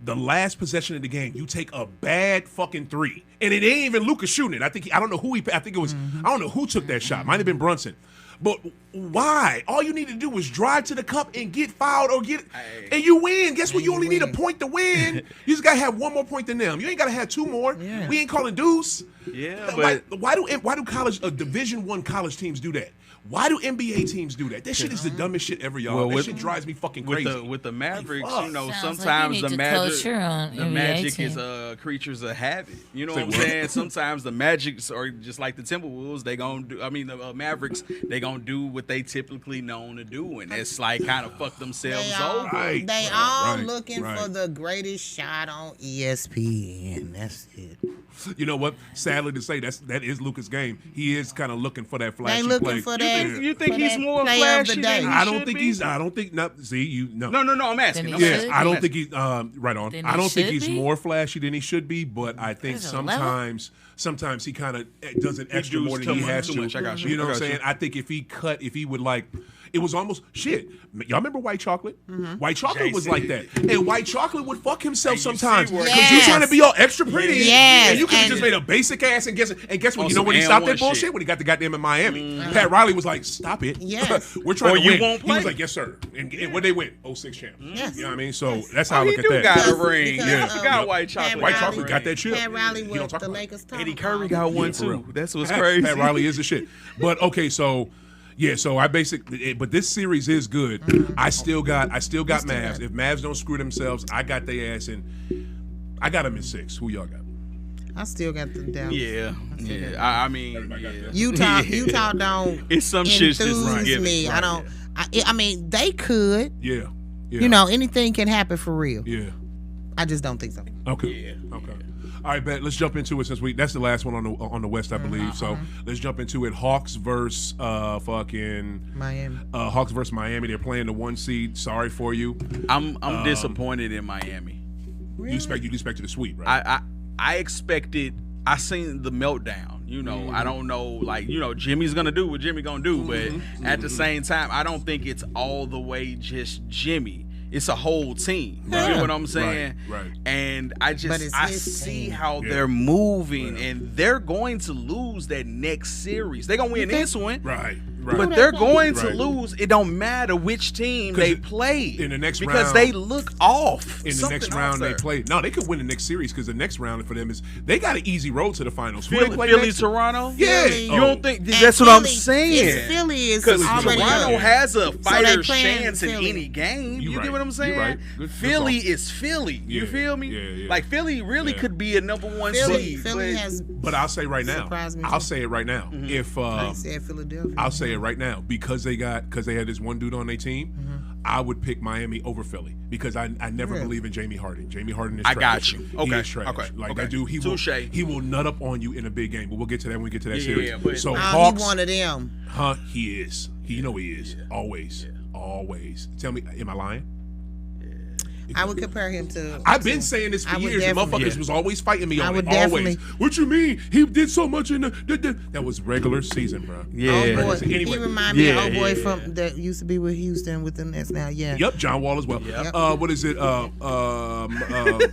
Speaker 1: The last possession of the game, you take a bad fucking three, and it ain't even Luka shooting it. I don't know who I think it was. I don't know who took that shot. Might have been Brunson. But why? All you need to do is drive to the cup and get fouled and you win. Guess what? You only need a point to win. You just gotta have one more point than them. You ain't gotta have two more. Yeah. We ain't calling deuce.
Speaker 5: Yeah, but
Speaker 1: why do college Division I college teams do that? Why do NBA teams do that? That shit is the dumbest shit ever, y'all. Well, that shit drives me fucking crazy.
Speaker 5: With the Mavericks, you know,
Speaker 4: Sounds
Speaker 5: sometimes
Speaker 4: like
Speaker 5: the Magic is creatures of habit. You know what I'm saying? Sometimes the Magics are just like the Timberwolves. They gonna do. I mean, the Mavericks. They gonna do what they typically known to do, and it's like kind of fuck themselves over.
Speaker 2: They all looking for the greatest shot on ESPN. That's it.
Speaker 1: You know what? Sadly to say, that is Luka's game. He is kind of looking for that flashy
Speaker 2: they looking
Speaker 1: play.
Speaker 2: For that.
Speaker 5: You think he's more flashy than
Speaker 1: I don't think he's. I don't think. No, see, you no.
Speaker 5: No. I'm asking.
Speaker 1: Yes, I don't think he's. Right on. I don't think he's
Speaker 4: be?
Speaker 1: more flashy than he should be, but I think sometimes he kind of does an extra more than he has to.
Speaker 5: I got you.
Speaker 1: You know what I'm saying? I think if he would like. It was almost shit. Y'all remember White Chocolate? Mm-hmm. White Chocolate was like that, and White Chocolate would fuck himself sometimes because you're trying to be all extra pretty.
Speaker 2: Yes.
Speaker 1: And you could have just made a basic ass and guess what? You know when he stopped that bullshit? When he got the goddamn in Miami, Pat Riley was like, "Stop it!
Speaker 2: Yes.
Speaker 1: We're trying to win."
Speaker 5: Won't play.
Speaker 1: He was like, "Yes, sir." And where they win? 06 champ.
Speaker 2: Yes.
Speaker 1: You know what I mean? So that's how I look at that.
Speaker 5: Got a ring.
Speaker 2: Yeah.
Speaker 5: I forgot White Chocolate.
Speaker 1: White Chocolate got that chip.
Speaker 2: Pat Riley was the Lakers.
Speaker 5: Eddie Curry got one too. That's what's
Speaker 1: Pat
Speaker 5: crazy.
Speaker 1: Pat Riley is the shit. But okay, so. Yeah, so I basically, but this series is good. I still got Mavs. If Mavs don't screw themselves, I got their ass in. I got them in 6. Who y'all got?
Speaker 2: I still got the Dallas.
Speaker 5: Yeah. I mean,
Speaker 2: Utah don't.
Speaker 5: It's some shit that's
Speaker 2: enthuse me.
Speaker 1: Right.
Speaker 2: I don't. I mean, they could.
Speaker 1: Yeah.
Speaker 2: You know, anything can happen for real.
Speaker 1: Yeah.
Speaker 2: I just don't think so.
Speaker 1: Okay.
Speaker 5: Yeah.
Speaker 1: Okay. All right, bet. Let's jump into it since that's the last one on the West, I believe. So let's jump into it. Hawks versus
Speaker 2: Miami.
Speaker 1: Hawks versus Miami. They're playing the 1 seed. Sorry for you.
Speaker 5: I'm disappointed in Miami.
Speaker 2: Really?
Speaker 1: You expected a sweep, right?
Speaker 5: I expected. I seen the meltdown. You know, I don't know. Like, you know, Jimmy's gonna do what Jimmy gonna do, but at the same time, I don't think it's all the way just Jimmy. It's a whole team. You know what I'm saying?
Speaker 1: Right.
Speaker 5: And I see
Speaker 2: team.
Speaker 5: how they're moving, and they're going to lose that next series. They're gonna win this one.
Speaker 1: Right.
Speaker 5: But they're going to lose. It don't matter which team they play
Speaker 1: in the next round
Speaker 5: because they look off.
Speaker 1: In the next round they play. No, they could win the next series because the next round for them is they got an easy road to the finals.
Speaker 5: Philly, Toronto.
Speaker 1: Yeah,
Speaker 5: you don't think that's what I'm saying?
Speaker 2: Philly is
Speaker 5: because
Speaker 2: already
Speaker 5: Toronto has a fighter chance in
Speaker 2: Philly.
Speaker 5: any game. You get what I'm saying?
Speaker 1: You're right. Good
Speaker 5: Philly is Philly. You feel me?
Speaker 1: Yeah.
Speaker 5: Like Philly really could be a number 1 seed.
Speaker 2: Philly has.
Speaker 1: But I'll say right now. I'll say it right now. If
Speaker 2: I said Philadelphia.
Speaker 1: I'll say it right now because they had this one dude on their team. I would pick Miami over Philly because I never believe in Jamie Harden. Jamie Harden is trash.
Speaker 5: I got you. Okay.
Speaker 1: He is trash.
Speaker 5: Okay.
Speaker 1: Like that dude, he will nut up on you in a big game. But we'll get to that when we get to that series.
Speaker 5: But
Speaker 1: so
Speaker 2: he
Speaker 1: Hawks,
Speaker 2: one of them.
Speaker 1: He is. He is. Always. Always. Tell me, am I lying?
Speaker 2: I would compare him to.
Speaker 1: I've been saying this for years. The motherfuckers was always fighting me on it.
Speaker 2: Definitely.
Speaker 1: Always. What you mean? He did so much in the. That was regular season, bro.
Speaker 5: Yeah.
Speaker 2: Boy, he remind me of old boy from that used to be with Houston with the Nets now. Yeah.
Speaker 1: Yep. John Wall as well.
Speaker 2: Yep.
Speaker 1: What is it?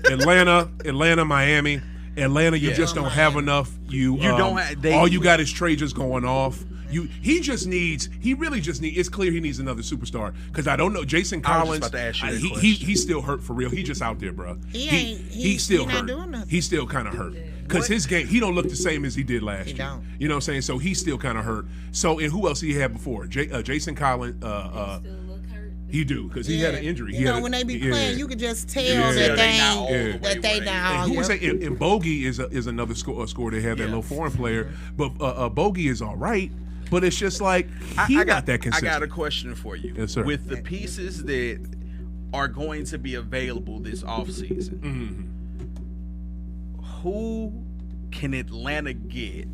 Speaker 1: Atlanta, Miami. Atlanta, you just don't have enough. You don't have. All you got is Trey just going off. He really just needs. It's clear he needs another superstar because I don't know. Jason Collins,
Speaker 5: I was just about to ask you that question.
Speaker 1: He's still hurt for real. He just out there, bro.
Speaker 2: He's
Speaker 1: still
Speaker 2: not
Speaker 1: hurt.
Speaker 2: doing nothing.
Speaker 1: He's still kind of hurt because his game. He don't look the same as he did last year.
Speaker 2: Don't.
Speaker 1: You know what I'm saying? So he's still kind of hurt. So and who else he had before? Jason Collins. He do because he had an injury.
Speaker 2: When they be playing, you could just tell that they not.
Speaker 1: And who was that? And Bogey is another scorer. They have that little foreign player, but Bogey is all right. But it's just like he got that consistent.
Speaker 5: I got a question for you.
Speaker 1: Yes, sir.
Speaker 5: With the pieces that are going to be available this offseason. Who can Atlanta get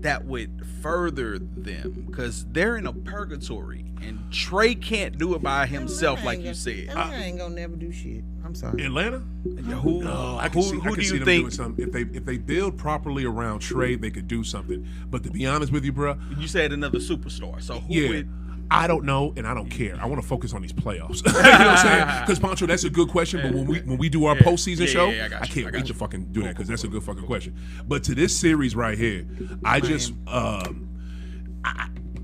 Speaker 5: that would further them? Because they're in a purgatory, and Trey can't do it by himself, like you said.
Speaker 2: Atlanta ain't gonna never do shit. I'm sorry.
Speaker 1: Atlanta?
Speaker 5: Who do you think?
Speaker 1: Doing something. If they build properly around Trey, they could do something. But to be honest with you, bro,
Speaker 5: You said another superstar. So who would?
Speaker 1: I don't know, and I don't care. I want to focus on these playoffs. You know what I'm saying? Because Pancho, that's a good question. But when we do our postseason show, I can't wait to fucking do that because that's a good fucking question. But to this series right here,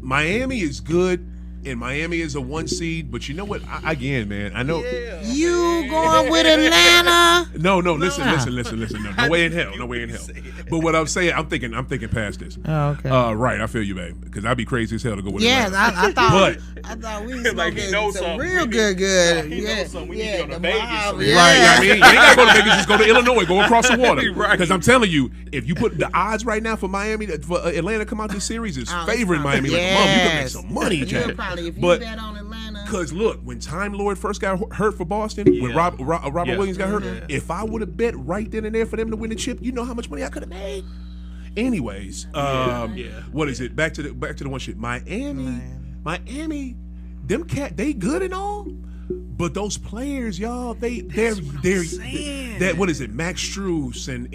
Speaker 1: Miami is good. And Miami is a 1 seed, but you know what? Again, man, I know
Speaker 2: you going with Atlanta.
Speaker 1: No, listen. No way in hell. But what I'm saying, I'm thinking past this.
Speaker 2: Oh, okay.
Speaker 1: Right, I feel you, babe, because I'd be crazy as hell to go with
Speaker 2: Atlanta. I thought we was
Speaker 5: like he knows
Speaker 2: some
Speaker 5: something.
Speaker 2: real good.
Speaker 5: He knows something. We need to go to
Speaker 2: the
Speaker 5: Vegas.
Speaker 2: mob,
Speaker 1: Right, I mean, you ain't gotta go to Vegas, just go to Illinois, go across the water.
Speaker 5: Right.
Speaker 1: Because I'm telling you, if you put the odds right now for Miami, for Atlanta to come out this series is favoring Miami like a mom. You can make some money, Jack.
Speaker 2: If you bet on Atlanta.
Speaker 1: Because look, when Time Lord first got hurt for Boston, when Robert Williams got hurt, if I would have bet right then and there for them to win the chip, you know how much money I could have made. Anyways, what is it? Back to the one shit. Miami, they good and all, but those players, y'all, they're that what is it? Max Strus and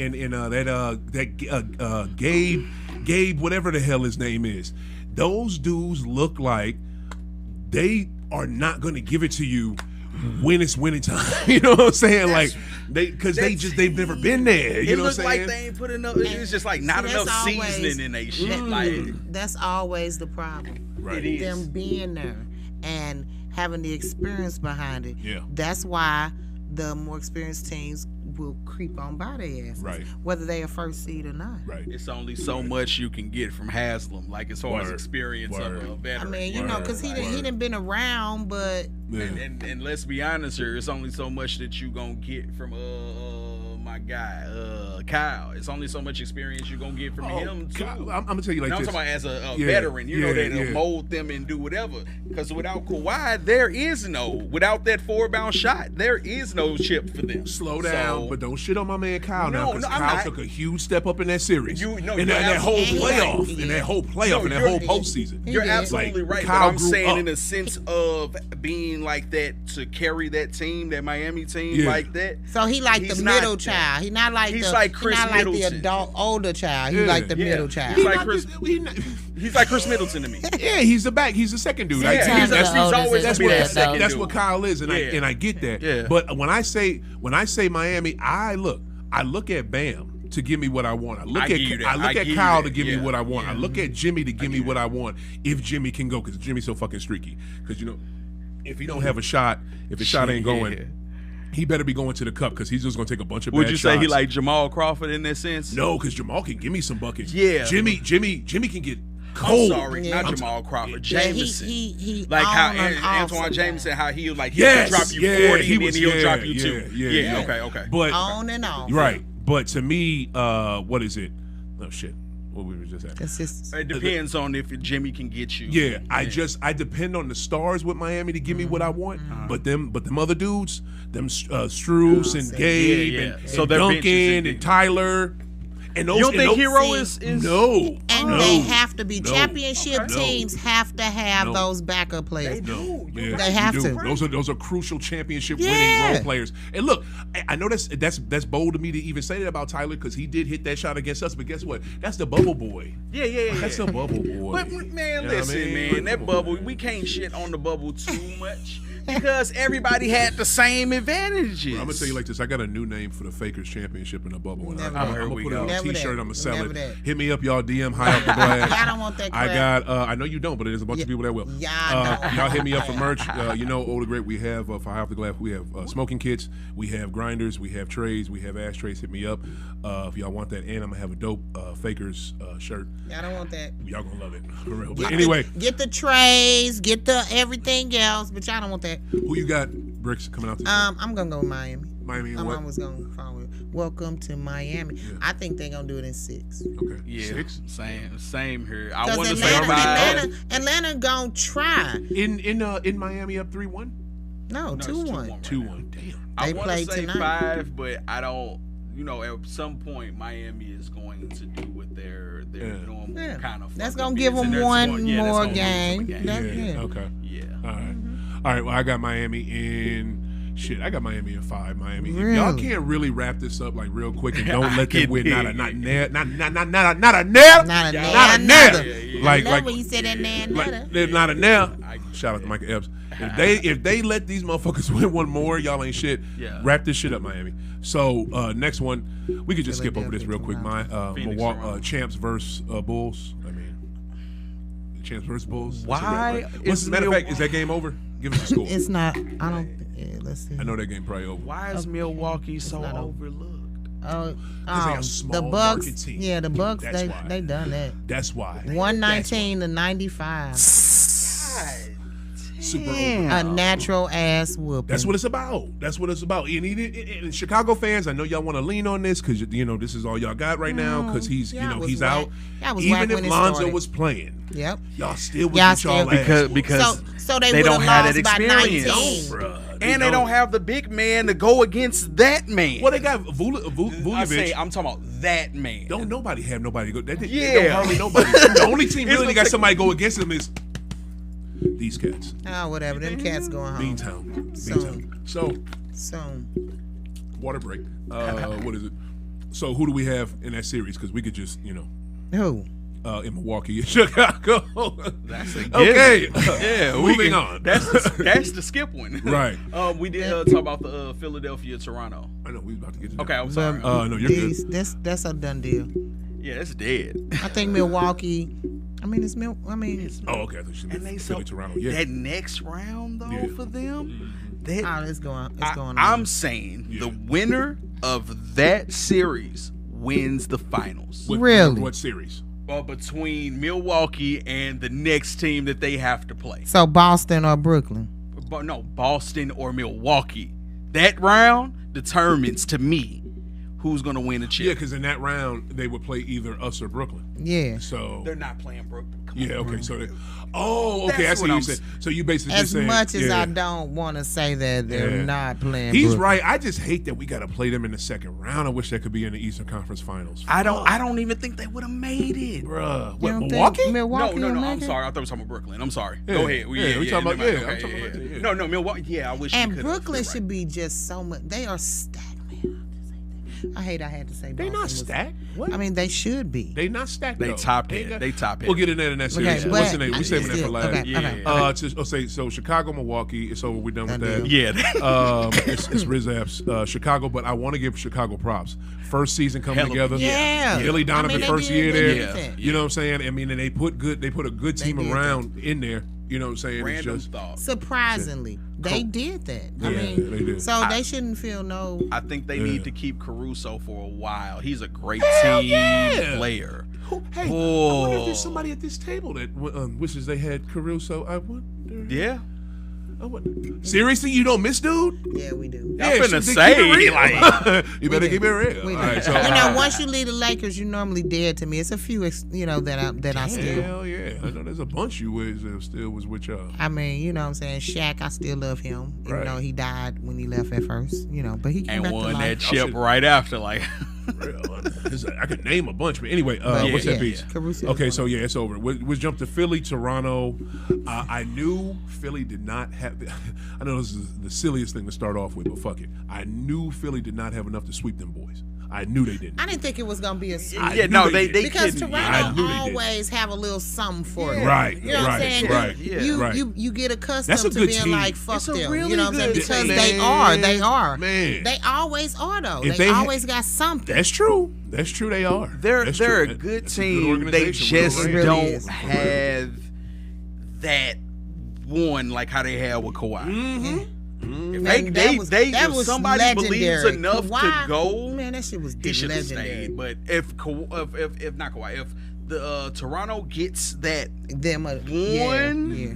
Speaker 1: Gabe, whatever the hell his name is. Those dudes look like they are not going to give it to you when it's winning time. You know what I'm saying? They've never been there. You know what I'm saying?
Speaker 5: Like they ain't put enough. It's just like not enough seasoning in they shit.
Speaker 2: That's always the problem.
Speaker 1: Right.
Speaker 5: It is.
Speaker 2: Them being there and having the experience behind it.
Speaker 1: Yeah.
Speaker 2: That's why the more experienced teams will creep on by their asses,
Speaker 1: right?
Speaker 2: Whether they are first seed or not.
Speaker 1: Right.
Speaker 5: It's only so much you can get from Haslam, like as far as experience of a veteran.
Speaker 2: I mean, you know, because he didn't been around, but
Speaker 5: and let's be honest here, it's only so much that you gonna get from my guy Kyle. It's only so much experience you gonna get from him too.
Speaker 1: I'm gonna tell you like this.
Speaker 5: I'm talking about as a veteran, you know, that'll mold them and do whatever. Because without Kawhi, without that forward-bound shot, there is no chip for them.
Speaker 1: Slow down, but don't shit on my man Kyle now, because Kyle took a huge step up in that series. That whole playoff, and that whole postseason.
Speaker 5: You're absolutely right. But I'm saying in a sense of being like that to carry that team, that Miami team like that.
Speaker 2: So he like the middle child. He not like
Speaker 5: he's like Chris Middleton.
Speaker 2: The adult older child. He like the middle child.
Speaker 5: He's like Chris Middleton to me.
Speaker 1: Yeah, he's the second dude.
Speaker 4: That's
Speaker 1: what Kyle is, and I get that.
Speaker 5: Yeah.
Speaker 1: But when I say Miami, I look at Bam to give me what I want. I look at Kyle to give me what I want. I look at Jimmy to give me what I want. If Jimmy can go, because Jimmy's so fucking streaky. Because if he don't have a shot, if the shot ain't going, he better be going to the cup, because he's just going to take a bunch of bad shots.
Speaker 5: Would you say he like Jamal Crawford in that sense?
Speaker 1: No, because Jamal can give me some buckets.
Speaker 5: Yeah.
Speaker 1: Jimmy can get cold.
Speaker 5: I'm sorry, not Jamal Crawford. Jameson.
Speaker 2: He
Speaker 5: like how Antoine Jameson, how he'll he'll drop you 40 and then he'll drop you 2. Yeah. Okay.
Speaker 1: But
Speaker 2: on and off.
Speaker 1: Right. But to me, what is it? Oh shit. What we were just at.
Speaker 2: Consistency.
Speaker 5: It depends on if Jimmy can get you.
Speaker 1: Yeah, I depend on the stars with Miami to give me what I want. But them other dudes, them Strus and Gabe and Duncan and Tyler. And those,
Speaker 5: you don't think Hero is
Speaker 1: no.
Speaker 2: And they have to be championship teams have to have those backup players.
Speaker 5: They do.
Speaker 1: Yeah,
Speaker 2: they have to.
Speaker 1: Those are crucial championship winning role players. And look, I know that's bold of me to even say that about Tyler, because he did hit that shot against us. But guess what? That's the bubble boy.
Speaker 5: Yeah.
Speaker 1: That's the bubble boy.
Speaker 5: But man, listen, man, that bubble, we can't shit on the bubble too much. Because everybody had the same advantages.
Speaker 1: Bro, I'm gonna tell you like this. I got a new name for the Fakers Championship in the bubble. I'm gonna put it on a T-shirt. I'm gonna sell it. Hit me up, y'all. DM High Off the Glass.
Speaker 2: I don't want that crap.
Speaker 1: I got. I know you don't, but there's a bunch of people that will. Y'all hit me up for merch. Older great. We have for High Off the Glass. We have smoking kits. We have grinders. We have trays. We have ashtrays. Hit me up if y'all want that. And I'm gonna have a dope Fakers shirt.
Speaker 2: I don't want that.
Speaker 1: Y'all gonna love it for real. But anyway,
Speaker 2: get the trays. Get the everything else. But y'all don't want that.
Speaker 1: Who you got, Bricks, coming out this
Speaker 2: I'm gonna go with Miami.
Speaker 1: Miami and
Speaker 2: I'm
Speaker 1: what?
Speaker 2: always gonna follow it. Welcome to Miami. Yeah. I think they're gonna do it in 6.
Speaker 1: Okay.
Speaker 5: Yeah.
Speaker 1: 6?
Speaker 5: Same here. I want to say
Speaker 2: Atlanta gonna try.
Speaker 1: In Miami up 3-1?
Speaker 2: No,
Speaker 5: it's
Speaker 2: 2-1.
Speaker 5: right
Speaker 1: 2-1.
Speaker 5: now.
Speaker 1: Damn.
Speaker 5: I
Speaker 2: They
Speaker 5: want to
Speaker 2: played
Speaker 5: say
Speaker 2: tonight.
Speaker 5: 5, but I don't. At some point, Miami is going to do with their normal
Speaker 2: Yeah.
Speaker 5: kind of.
Speaker 2: That's
Speaker 5: fucking
Speaker 2: gonna give
Speaker 5: biz, and
Speaker 2: them
Speaker 5: that's
Speaker 2: one
Speaker 5: going- yeah, that's
Speaker 2: more
Speaker 5: gonna give them
Speaker 2: game.
Speaker 5: a game.
Speaker 2: Yeah.
Speaker 1: Okay.
Speaker 5: Yeah.
Speaker 1: All right. All right. Well, I got Miami in. Shit, I got Miami in 5. Miami. If
Speaker 2: Really?
Speaker 1: y'all can't really wrap this up like real quick and don't
Speaker 5: I
Speaker 1: let them
Speaker 5: can
Speaker 1: win.
Speaker 5: dig
Speaker 1: Not a
Speaker 5: it.
Speaker 1: nair. Not a nair.
Speaker 2: Not a
Speaker 1: Not a
Speaker 2: nair,
Speaker 1: nair.
Speaker 2: another.
Speaker 1: Like
Speaker 2: I love when you said that
Speaker 1: like
Speaker 2: another.
Speaker 1: they're not a nair. Shout out to Michael Epps. If they let these motherfuckers win one more, y'all ain't shit.
Speaker 5: Yeah.
Speaker 1: Wrap this shit up, Miami. So next one, we could just skip over this real quick. My
Speaker 5: Phoenix
Speaker 1: Milwaukee,
Speaker 5: Toronto.
Speaker 1: Champs versus Bulls. I mean, Champs versus Bulls. That's
Speaker 5: Why
Speaker 1: what that-
Speaker 5: is
Speaker 1: matter of fact, is that game over? Give us a score.
Speaker 2: It's not. I don't. Yeah, let's see.
Speaker 1: I know that game probably over.
Speaker 5: Why is Milwaukee so
Speaker 2: not over.
Speaker 5: overlooked?
Speaker 2: Oh,
Speaker 1: they a small
Speaker 2: the
Speaker 1: market
Speaker 2: Bucks.
Speaker 1: team.
Speaker 2: Yeah, the Bucks.
Speaker 1: That's
Speaker 2: They
Speaker 1: why.
Speaker 2: they done that.
Speaker 1: That's why.
Speaker 2: 119 to 95.
Speaker 1: Super over.
Speaker 2: A natural ass whooping.
Speaker 1: That's what it's about. That's what it's about. And Chicago fans, I know y'all want to lean on this because this is all y'all got right now because he's
Speaker 2: Y'all was
Speaker 1: he's
Speaker 2: whack.
Speaker 1: out.
Speaker 2: Y'all was whack
Speaker 1: Even if
Speaker 2: when it
Speaker 1: Lonzo
Speaker 2: started.
Speaker 1: was playing,
Speaker 2: Yep.
Speaker 1: y'all still would
Speaker 2: Y'all
Speaker 1: get y'all
Speaker 2: still-
Speaker 1: ass
Speaker 5: Because
Speaker 2: So they
Speaker 5: they
Speaker 2: would
Speaker 5: don't
Speaker 2: have
Speaker 5: have
Speaker 2: lost
Speaker 5: that
Speaker 2: by
Speaker 5: experience.
Speaker 2: 19.
Speaker 1: bruh.
Speaker 5: and they don't have the big man to go against that man.
Speaker 1: Well, they got
Speaker 5: I say,
Speaker 1: Vucevic.
Speaker 5: I'm talking about that man.
Speaker 1: Don't nobody have nobody go. They
Speaker 5: Yeah.
Speaker 1: don't hardly nobody. The only team
Speaker 5: It's
Speaker 1: really that
Speaker 5: gonna
Speaker 1: got
Speaker 5: take-
Speaker 1: somebody go against them is these cats.
Speaker 2: Oh, whatever. Them cats going home.
Speaker 1: Beantown.
Speaker 2: Soon.
Speaker 1: So
Speaker 2: Soon.
Speaker 1: water break. What is it? So who do we have in that series? Because we could just
Speaker 2: Who?
Speaker 1: in Milwaukee and Chicago.
Speaker 5: That's a
Speaker 1: Okay.
Speaker 5: Yeah,
Speaker 1: Moving on.
Speaker 5: That's the skip one.
Speaker 1: Right.
Speaker 5: We did talk about the Philadelphia Toronto.
Speaker 1: I know we was about to get to that.
Speaker 5: Okay, I'm sorry.
Speaker 1: No, you're good.
Speaker 2: That's a done deal.
Speaker 5: Yeah, it's dead.
Speaker 2: I think Milwaukee. I mean, it's
Speaker 1: Oh, okay. I thought you
Speaker 5: And they
Speaker 1: meant
Speaker 5: so
Speaker 1: Philly, Toronto. Yeah.
Speaker 5: that next round though
Speaker 1: Yeah.
Speaker 5: for them. That
Speaker 2: it's going on.
Speaker 5: I'm saying
Speaker 1: Yeah.
Speaker 5: the winner of that series wins the finals.
Speaker 2: Really?
Speaker 1: What series?
Speaker 5: Between Milwaukee and the next team that they have to play.
Speaker 2: So Boston or Brooklyn?
Speaker 5: But no, Boston or Milwaukee. That round determines to me who's going to win the chip.
Speaker 1: Yeah, because in that round they would play either us or Brooklyn.
Speaker 2: Yeah.
Speaker 1: So
Speaker 5: They're not playing Brooklyn. Come
Speaker 1: yeah,
Speaker 5: on,
Speaker 1: okay.
Speaker 5: bro.
Speaker 1: So they, okay,
Speaker 5: That's
Speaker 1: I see
Speaker 5: what
Speaker 1: what you
Speaker 5: I'm
Speaker 1: said. So you basically
Speaker 2: As
Speaker 1: just saying,
Speaker 2: much as
Speaker 1: yeah.
Speaker 2: I don't want to say that they're
Speaker 1: Yeah.
Speaker 2: not playing,
Speaker 1: He's
Speaker 2: Brooklyn.
Speaker 1: right. I just hate that we got to play them in the second round. I wish that could be in the Eastern Conference Finals.
Speaker 5: I don't even think they would have made it.
Speaker 1: Bruh.
Speaker 2: You
Speaker 1: What,
Speaker 2: don't think
Speaker 1: Milwaukee?
Speaker 2: Milwaukee
Speaker 5: No,
Speaker 2: will
Speaker 5: I'm
Speaker 2: make it?
Speaker 5: sorry. I thought we were talking about Brooklyn. I'm sorry.
Speaker 1: Yeah.
Speaker 5: Go ahead.
Speaker 1: Yeah, we talking about-
Speaker 5: never mind.
Speaker 1: yeah, I'm talking
Speaker 5: Okay,
Speaker 1: about that, yeah.
Speaker 5: No, Milwaukee. Yeah, I wish.
Speaker 2: And
Speaker 5: we could've.
Speaker 2: Brooklyn
Speaker 5: You're
Speaker 2: should
Speaker 5: right.
Speaker 2: be just so much. They are stacked, man. I hate I had to say
Speaker 1: They
Speaker 2: Boston
Speaker 1: not
Speaker 2: was-
Speaker 1: stacked. What?
Speaker 2: I mean, they should be.
Speaker 1: They not stacked.
Speaker 5: They
Speaker 1: though.
Speaker 5: top
Speaker 1: They
Speaker 5: head.
Speaker 1: got-
Speaker 5: They top head.
Speaker 1: We'll get in there in that series.
Speaker 2: Okay,
Speaker 1: What's
Speaker 2: but-
Speaker 1: the name? We saving that for last.
Speaker 2: Okay,
Speaker 5: Yeah.
Speaker 2: okay.
Speaker 1: So say Chicago, Milwaukee. It's over. We're done with
Speaker 2: Done
Speaker 1: that.
Speaker 2: deal.
Speaker 5: Yeah.
Speaker 1: It's Riz Apps, Chicago, but I want to give Chicago props. First season coming
Speaker 5: Hell of-
Speaker 1: together.
Speaker 2: Yeah.
Speaker 1: Billy Donovan
Speaker 2: they
Speaker 1: first
Speaker 2: did-
Speaker 1: year
Speaker 2: they
Speaker 1: there.
Speaker 2: did that.
Speaker 1: You know what I'm saying? I mean, and they put a good team
Speaker 2: did
Speaker 1: around in there. You know what I'm saying?
Speaker 5: Random
Speaker 1: It's just
Speaker 5: thought.
Speaker 2: Surprisingly, they did that. I
Speaker 1: Yeah,
Speaker 2: mean,
Speaker 1: they did.
Speaker 2: so they shouldn't feel no.
Speaker 5: I think they
Speaker 1: Yeah.
Speaker 5: need to keep Caruso for a while. He's a great
Speaker 1: Hell
Speaker 5: team
Speaker 1: yeah.
Speaker 5: player.
Speaker 1: hey, I wonder if there's somebody at this table that wishes they had Caruso. I wonder.
Speaker 5: Yeah.
Speaker 1: Seriously, you don't miss dude?
Speaker 2: Yeah, we do.
Speaker 5: I'm finna
Speaker 1: keep
Speaker 5: say,
Speaker 1: it real.
Speaker 5: like-
Speaker 1: you better
Speaker 2: We
Speaker 1: keep it real.
Speaker 2: We
Speaker 1: All
Speaker 2: do.
Speaker 1: right, so,
Speaker 2: You know, once you leave the Lakers, you're normally dead to me. It's a few, that I still.
Speaker 1: hell yeah, I know there's a bunch you was that still was with y'all.
Speaker 2: I mean, you know what I'm saying? Shaq, I still love him, even
Speaker 1: Right.
Speaker 2: though he died when he left at first, but he came
Speaker 5: And
Speaker 2: back to
Speaker 5: won
Speaker 2: life.
Speaker 5: that chip
Speaker 1: should-
Speaker 5: right after. Like,
Speaker 1: Real. I could name a bunch, but anyway,
Speaker 2: But
Speaker 1: what's
Speaker 2: yeah,
Speaker 1: that piece?
Speaker 2: Caruso
Speaker 1: Okay,
Speaker 2: is
Speaker 1: so
Speaker 2: one
Speaker 1: yeah, it's over. We'll jump to Philly, Toronto. I knew Philly did not have. I know this is the silliest thing to start off with, but fuck it. I knew Philly did not have enough to sweep them boys. I knew they didn't.
Speaker 2: I didn't think it was gonna be a
Speaker 1: I
Speaker 5: yeah,
Speaker 1: knew
Speaker 5: no,
Speaker 1: they
Speaker 5: they
Speaker 1: did.
Speaker 2: because
Speaker 5: couldn't.
Speaker 1: I
Speaker 2: Toronto
Speaker 1: knew they did.
Speaker 2: always have a little something for you.
Speaker 1: Right,
Speaker 2: You know what I'm saying?
Speaker 1: right,
Speaker 5: yeah.
Speaker 2: You,
Speaker 1: right.
Speaker 2: you get accustomed
Speaker 1: That's a
Speaker 2: to
Speaker 1: good
Speaker 2: being
Speaker 1: team.
Speaker 2: like, fuck
Speaker 5: It's a
Speaker 2: them.
Speaker 5: really
Speaker 2: You know what I'm saying?
Speaker 5: good
Speaker 2: Because
Speaker 5: team.
Speaker 2: they are.
Speaker 1: Man.
Speaker 2: They always are though.
Speaker 1: If
Speaker 2: They
Speaker 1: they
Speaker 2: always got something.
Speaker 1: That's true. That's true. They are.
Speaker 5: They're
Speaker 1: That's
Speaker 5: they're
Speaker 1: true.
Speaker 5: a good
Speaker 1: That's a
Speaker 5: team. They
Speaker 1: organization.
Speaker 5: just
Speaker 1: Real
Speaker 2: really
Speaker 5: don't
Speaker 2: is.
Speaker 5: have that one like how they had with Kawhi.
Speaker 1: Mm-hmm.
Speaker 5: If
Speaker 2: Man,
Speaker 5: if somebody believes
Speaker 2: legendary.
Speaker 5: enough
Speaker 2: Kawhi,
Speaker 5: to go,
Speaker 2: man, that shit was
Speaker 5: he should have
Speaker 2: legendary.
Speaker 5: stayed. But if not Kawhi, if the Toronto gets that
Speaker 2: Them
Speaker 5: one,
Speaker 2: yeah.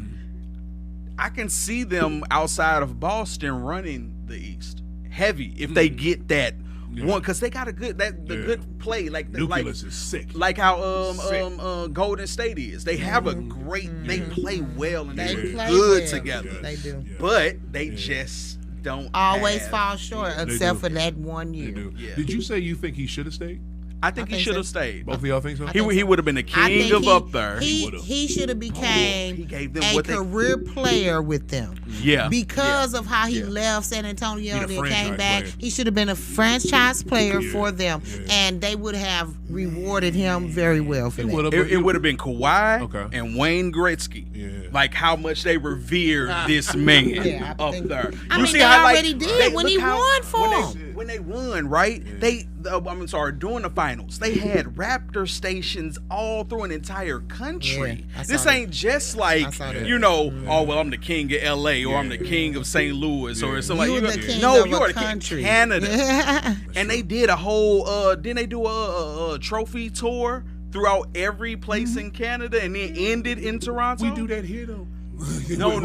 Speaker 5: I can see them outside of Boston running the East heavy if they get that One, because they got a good good play. Like
Speaker 1: Nucleus is sick.
Speaker 5: Like how Golden State is. They have a great. They play well and
Speaker 2: They
Speaker 5: they're
Speaker 2: play
Speaker 5: good
Speaker 2: well.
Speaker 5: together.
Speaker 2: They do.
Speaker 5: But they just don't
Speaker 2: Always
Speaker 5: have-
Speaker 2: fall short, except for that 1
Speaker 1: They
Speaker 2: year.
Speaker 1: do.
Speaker 5: Yeah.
Speaker 1: Did you say you think he should have stayed?
Speaker 5: I think he
Speaker 2: think
Speaker 5: should have
Speaker 2: so.
Speaker 5: stayed.
Speaker 1: Both of y'all think so?
Speaker 5: He would have been the king of up there.
Speaker 2: He should have became
Speaker 5: He gave them
Speaker 2: a
Speaker 5: what they-
Speaker 2: career player with them.
Speaker 5: Yeah.
Speaker 2: Because of how he
Speaker 5: Yeah.
Speaker 2: left San Antonio
Speaker 1: Be
Speaker 2: and
Speaker 1: the
Speaker 2: then came
Speaker 1: franchise
Speaker 2: back,
Speaker 1: player.
Speaker 2: he should have been a franchise player
Speaker 1: Yeah,
Speaker 2: for them,
Speaker 1: yeah.
Speaker 2: and they would have rewarded him very well for
Speaker 1: He
Speaker 2: that.
Speaker 1: would have.
Speaker 5: It would have been Kawhi
Speaker 1: Okay.
Speaker 5: and Wayne Gretzky.
Speaker 1: Yeah.
Speaker 5: Like how much they revered this man
Speaker 2: Yeah, I
Speaker 5: up
Speaker 2: think-
Speaker 5: there.
Speaker 2: I
Speaker 5: You
Speaker 2: mean,
Speaker 5: see
Speaker 2: they
Speaker 5: how,
Speaker 2: already did when
Speaker 5: look
Speaker 2: he
Speaker 5: how-
Speaker 2: won for
Speaker 5: when
Speaker 2: them.
Speaker 5: when they won, right? I'm sorry, during the finals, they had Raptor stations all through an entire country.
Speaker 2: Yeah, I saw
Speaker 5: This
Speaker 2: that.
Speaker 5: ain't just
Speaker 2: I
Speaker 5: like,
Speaker 2: saw that.
Speaker 5: oh, well, I'm the king of LA or I'm the king of St. Louis or something
Speaker 2: You
Speaker 5: like
Speaker 2: the king
Speaker 5: No,
Speaker 2: of
Speaker 5: you
Speaker 2: a
Speaker 5: are the king of
Speaker 2: country.
Speaker 5: Canada. And they did a whole, didn't they do a trophy tour throughout every place in Canada and then ended in Toronto?
Speaker 1: We do that here though.
Speaker 5: No.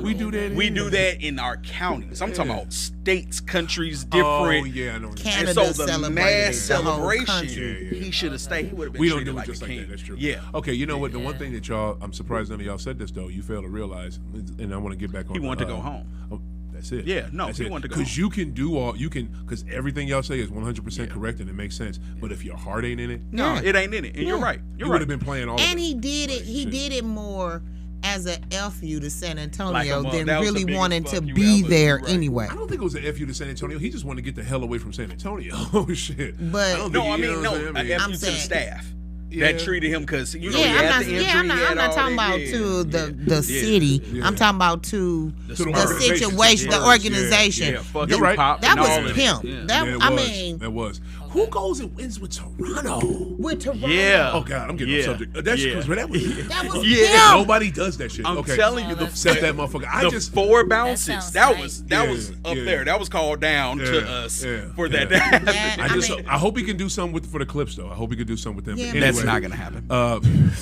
Speaker 1: We do that.
Speaker 5: We
Speaker 1: here.
Speaker 5: do that in our counties. I'm talking about states, countries,
Speaker 1: Oh
Speaker 5: different.
Speaker 1: yeah, I know.
Speaker 2: Canada
Speaker 5: And so the
Speaker 2: celebrated
Speaker 5: mass
Speaker 2: the whole
Speaker 5: celebration,
Speaker 2: country.
Speaker 1: Yeah.
Speaker 5: he should have stayed. He would have been
Speaker 1: We don't
Speaker 5: treated
Speaker 1: do it
Speaker 5: like
Speaker 1: just
Speaker 5: a
Speaker 1: like
Speaker 5: king.
Speaker 1: that. That's true.
Speaker 5: Yeah.
Speaker 1: Okay, you know what? The one thing that y'all, I'm surprised none of y'all said this though. You fail to realize, and I want to get back on.
Speaker 5: He wanted to go home.
Speaker 1: Oh, that's it.
Speaker 5: Yeah, no,
Speaker 1: that's
Speaker 5: he
Speaker 1: it.
Speaker 5: wanted to go
Speaker 1: Because you can do all you can. Because everything y'all say is 100% correct and it makes sense. But if your heart ain't in it,
Speaker 5: No,
Speaker 2: Yeah.
Speaker 5: it ain't in it. And you're right.
Speaker 1: you
Speaker 5: You're
Speaker 1: would
Speaker 5: right.
Speaker 1: have been playing all.
Speaker 2: And
Speaker 1: of
Speaker 2: he did it.
Speaker 1: Right,
Speaker 2: He
Speaker 1: shit.
Speaker 2: did it more as a fu to San
Speaker 5: Like
Speaker 2: Antonio
Speaker 5: a mug.
Speaker 2: than
Speaker 5: That was the
Speaker 2: really
Speaker 5: biggest
Speaker 2: wanting to
Speaker 5: fuck you
Speaker 2: be
Speaker 5: ever.
Speaker 2: there
Speaker 5: Right.
Speaker 2: anyway.
Speaker 1: I don't think it was an FU to San Antonio. He just wanted to get the hell away from San Antonio. Oh shit.
Speaker 2: But-
Speaker 1: I don't
Speaker 5: No,
Speaker 1: think
Speaker 5: I
Speaker 1: he- you
Speaker 5: mean,
Speaker 1: know
Speaker 5: no.
Speaker 1: what I'm saying?
Speaker 5: A
Speaker 2: I'm
Speaker 5: F you to the
Speaker 2: saying-
Speaker 5: staff
Speaker 1: Yeah.
Speaker 5: that treated him because he
Speaker 2: Yeah,
Speaker 5: had
Speaker 2: I'm
Speaker 5: the injury.
Speaker 2: not
Speaker 5: he had all
Speaker 2: talking
Speaker 5: that.
Speaker 2: about
Speaker 5: Yeah.
Speaker 2: to the
Speaker 5: Yeah.
Speaker 2: city.
Speaker 1: Yeah.
Speaker 2: I'm talking about to
Speaker 5: The
Speaker 2: the
Speaker 1: organization.
Speaker 2: situation, the
Speaker 1: Yeah.
Speaker 2: organization.
Speaker 1: Yeah.
Speaker 5: Fuck
Speaker 1: You're
Speaker 5: you,
Speaker 1: right.
Speaker 5: Pop,
Speaker 2: That
Speaker 5: and
Speaker 2: was
Speaker 5: all of
Speaker 2: him.
Speaker 5: it. Yeah.
Speaker 2: That
Speaker 1: Yeah, it
Speaker 2: I
Speaker 1: was.
Speaker 2: mean,
Speaker 1: That was. Who goes and wins with Toronto?
Speaker 2: with Toronto.
Speaker 5: Yeah.
Speaker 1: Oh God, I'm getting
Speaker 5: Yeah.
Speaker 1: off subject. That's
Speaker 5: Yeah.
Speaker 1: because that was.
Speaker 2: That was
Speaker 5: Yeah.
Speaker 2: him.
Speaker 1: Nobody does that shit.
Speaker 5: I'm
Speaker 1: okay.
Speaker 5: telling you, the
Speaker 1: Except that motherfucker. I
Speaker 5: the
Speaker 1: just.
Speaker 5: four bounces.
Speaker 4: sounds
Speaker 5: That
Speaker 4: nice.
Speaker 5: was
Speaker 1: Yeah,
Speaker 5: up
Speaker 1: yeah.
Speaker 5: there. That was called down to
Speaker 1: Yeah,
Speaker 5: us
Speaker 1: yeah,
Speaker 5: for that
Speaker 1: yeah.
Speaker 5: to happen.
Speaker 2: Yeah.
Speaker 1: I just.
Speaker 2: I mean-
Speaker 1: I hope he can do something for the Clips though. I hope he can do something with them.
Speaker 2: Yeah,
Speaker 1: But
Speaker 5: That's
Speaker 1: anyway,
Speaker 5: not gonna happen.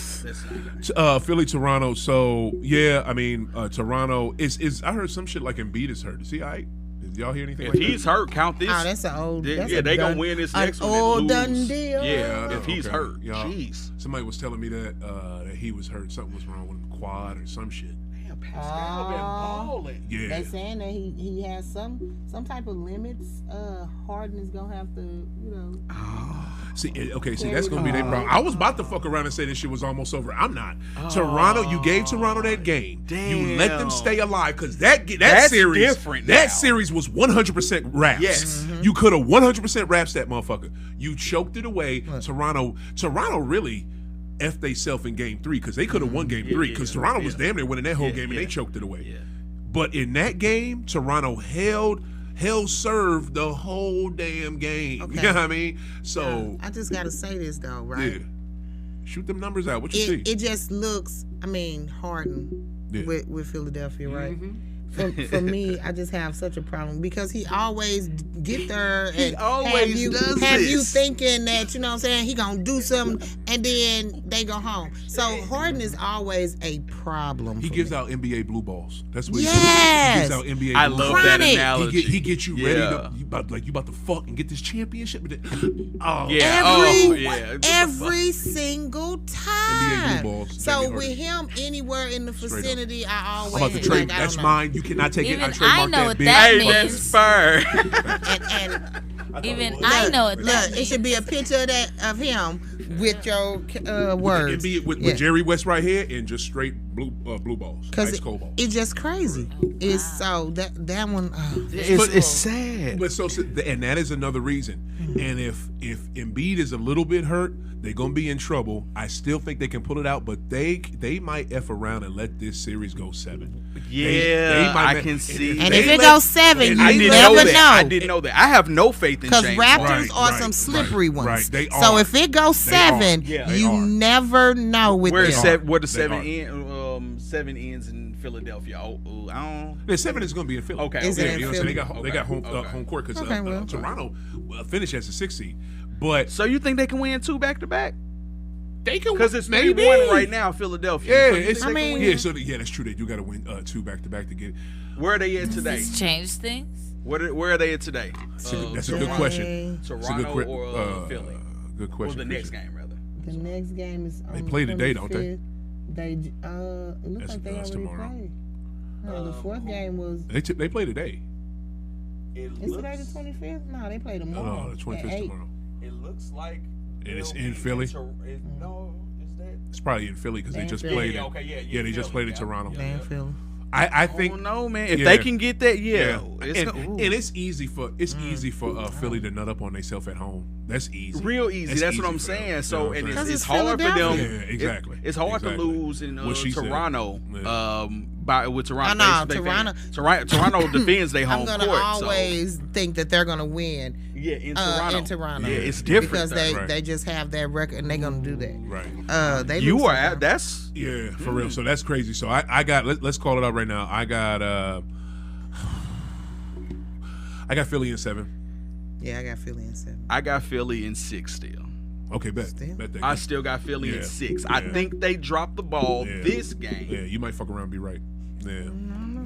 Speaker 1: Philly, Toronto. So yeah, I mean, Toronto is. I heard some shit like Embiid is hurt. Is he all right? Did y'all hear anything?
Speaker 5: If
Speaker 1: like
Speaker 5: he's
Speaker 1: that?
Speaker 5: hurt, count this.
Speaker 2: Oh, that's an old.
Speaker 5: They-
Speaker 2: that's
Speaker 5: yeah,
Speaker 2: a
Speaker 5: they gonna
Speaker 2: done-
Speaker 5: win this
Speaker 2: an
Speaker 5: next one.
Speaker 2: old
Speaker 5: and
Speaker 2: done
Speaker 5: lose.
Speaker 2: deal.
Speaker 5: Yeah, if he's
Speaker 1: Okay.
Speaker 5: hurt,
Speaker 1: Y'all-
Speaker 5: jeez.
Speaker 1: Somebody was telling me that that he was hurt. Something was wrong with him, quad or some shit.
Speaker 5: Damn, Pascal been balling.
Speaker 1: Yeah.
Speaker 2: They saying that he has some type of limits. Harden is gonna have to,
Speaker 1: See, that's gonna be their problem. I was about to fuck around and say this shit was almost over. I'm not. Toronto, you gave Toronto that game. You let them
Speaker 5: Damn.
Speaker 1: stay alive because that
Speaker 5: That's
Speaker 1: series,
Speaker 5: different
Speaker 1: that
Speaker 5: now.
Speaker 1: series was 100% wraps.
Speaker 5: Yes.
Speaker 1: You could have 100% wraps that motherfucker. You choked it away. Toronto really effed they self in game 3 because they could have won game 3 because Toronto was damn near winning that whole game and they choked it away.
Speaker 5: Yeah.
Speaker 1: But in that game, Toronto held served the whole damn game.
Speaker 2: Okay.
Speaker 1: You know what I mean? So
Speaker 2: I just gotta say this though,
Speaker 1: yeah,
Speaker 2: right?
Speaker 1: shoot them numbers out. What you see?
Speaker 2: It just looks. I mean, Harden
Speaker 1: Yeah.
Speaker 2: with Philadelphia, right?
Speaker 1: Mhm.
Speaker 2: For me, I just have such a problem because he always get there and
Speaker 5: always does
Speaker 2: have you
Speaker 5: this.
Speaker 2: thinking that, you know what I'm saying, he gonna do something and then they go home. So Harden is always a problem.
Speaker 1: He
Speaker 2: for
Speaker 1: gives
Speaker 2: me.
Speaker 1: out NBA blue balls. That's what
Speaker 2: Yes.
Speaker 1: he gives out NBA.
Speaker 5: I
Speaker 1: blue
Speaker 5: love
Speaker 1: balls.
Speaker 5: that
Speaker 2: Chronic.
Speaker 5: analogy.
Speaker 1: He gets you ready
Speaker 5: Yeah.
Speaker 1: to you about to fuck and get this championship. But then, oh
Speaker 5: Yeah.
Speaker 2: Every,
Speaker 5: yeah.
Speaker 2: every single time.
Speaker 1: NBA blue balls.
Speaker 2: So
Speaker 1: Jamie
Speaker 2: with
Speaker 1: Harden.
Speaker 2: him anywhere in the
Speaker 1: Straight up.
Speaker 2: vicinity, I always
Speaker 1: I'm about to trade.
Speaker 2: like, I
Speaker 1: That's
Speaker 2: don't know.
Speaker 1: mine. You cannot take it.
Speaker 4: Even
Speaker 1: I trademark
Speaker 4: I know
Speaker 1: that
Speaker 4: what
Speaker 1: bitch.
Speaker 4: that
Speaker 5: Hey,
Speaker 4: means.
Speaker 5: that's spur.
Speaker 2: And
Speaker 4: Even I know what that
Speaker 2: look, it
Speaker 4: means.
Speaker 2: should be a picture of him with your words.
Speaker 1: It'd be with
Speaker 2: Yeah.
Speaker 1: Jerry West right here and just straight blue balls,
Speaker 2: Cause
Speaker 1: ice cold balls.
Speaker 2: it's just crazy. It's so that one.
Speaker 5: It's sad.
Speaker 1: But and that is another reason. And if Embiid is a little bit hurt, they're gonna be in trouble. I still think they can pull it out, but they might F around and let this series go 7.
Speaker 5: Yeah,
Speaker 1: might
Speaker 5: I
Speaker 1: make-
Speaker 5: can see.
Speaker 2: And
Speaker 1: they
Speaker 2: if it
Speaker 1: let-
Speaker 2: goes 7,
Speaker 1: and
Speaker 2: you
Speaker 5: I didn't
Speaker 2: never
Speaker 5: know that. I
Speaker 2: know.
Speaker 5: didn't know that. I have no faith in
Speaker 2: Because
Speaker 5: James
Speaker 2: Raptors
Speaker 5: Harden.
Speaker 2: are some slippery ones.
Speaker 1: right. They
Speaker 2: So
Speaker 1: are.
Speaker 2: if it goes
Speaker 1: They are.
Speaker 2: 7,
Speaker 5: Yeah.
Speaker 1: They
Speaker 2: you
Speaker 1: are.
Speaker 2: never know with
Speaker 5: Where
Speaker 2: them.
Speaker 5: the
Speaker 1: They
Speaker 5: 7
Speaker 1: are.
Speaker 5: 7 ends in Philadelphia? I don't.
Speaker 1: The 7 is going to be in Philly.
Speaker 5: Okay,
Speaker 2: Is it
Speaker 1: Yeah,
Speaker 2: in
Speaker 1: you know what I'm saying?
Speaker 2: Philly?
Speaker 1: They got home
Speaker 5: Okay.
Speaker 1: home court because
Speaker 2: Okay, well.
Speaker 1: Toronto finished as a 6 seed, but
Speaker 5: So you think they can win 2 back to back?
Speaker 1: they can
Speaker 5: Because it's
Speaker 1: maybe
Speaker 5: 3-1 right now, Philadelphia.
Speaker 1: Yeah,
Speaker 5: So you
Speaker 1: it's
Speaker 5: think they can win?
Speaker 1: yeah. So yeah, that's true. They do got to win 2 back to back to get.
Speaker 5: Where are they at
Speaker 4: Does
Speaker 5: today?
Speaker 4: this change things?
Speaker 5: Where are they at today?
Speaker 1: That's a good question.
Speaker 5: Toronto or Philly?
Speaker 1: Good question.
Speaker 5: Or the next game, rather.
Speaker 2: The next game is on
Speaker 1: They play today, don't they?
Speaker 2: They it looks like they already
Speaker 1: tomorrow.
Speaker 2: played. No, the fourth game was.
Speaker 1: They play today.
Speaker 2: Is today the 25th? No, they play tomorrow.
Speaker 1: No, the 25th tomorrow.
Speaker 5: It looks like.
Speaker 1: And it's in Philly.
Speaker 5: No, is that?
Speaker 1: It's probably in Philly because they just played it. Yeah, they just played in Toronto.
Speaker 2: They in Philly.
Speaker 1: I think.
Speaker 5: Oh no, man! If they can get that,
Speaker 1: and it's easy for Philly to nut up on themselves at home. That's easy,
Speaker 5: real easy. That's what I'm saying. So, and it's hard for them.
Speaker 1: Yeah, exactly.
Speaker 5: It's hard to lose in Toronto. With Toronto.
Speaker 2: I know
Speaker 5: Toronto defends their home
Speaker 2: court.
Speaker 5: I'm gonna
Speaker 2: always think that they're gonna win.
Speaker 5: Yeah, in Toronto.
Speaker 2: Yeah,
Speaker 5: it's different
Speaker 2: because they just have that record and they're gonna do that.
Speaker 1: Right.
Speaker 5: That's
Speaker 1: for real. So that's crazy. So I got let's call it out right now. I got Philly in 7.
Speaker 2: Yeah, I got Philly in 7.
Speaker 5: I got Philly in 6 still.
Speaker 1: Okay, bet.
Speaker 5: I still got Philly in 6. I think they dropped the ball this game.
Speaker 1: Yeah, you might fuck around and be right. Yeah.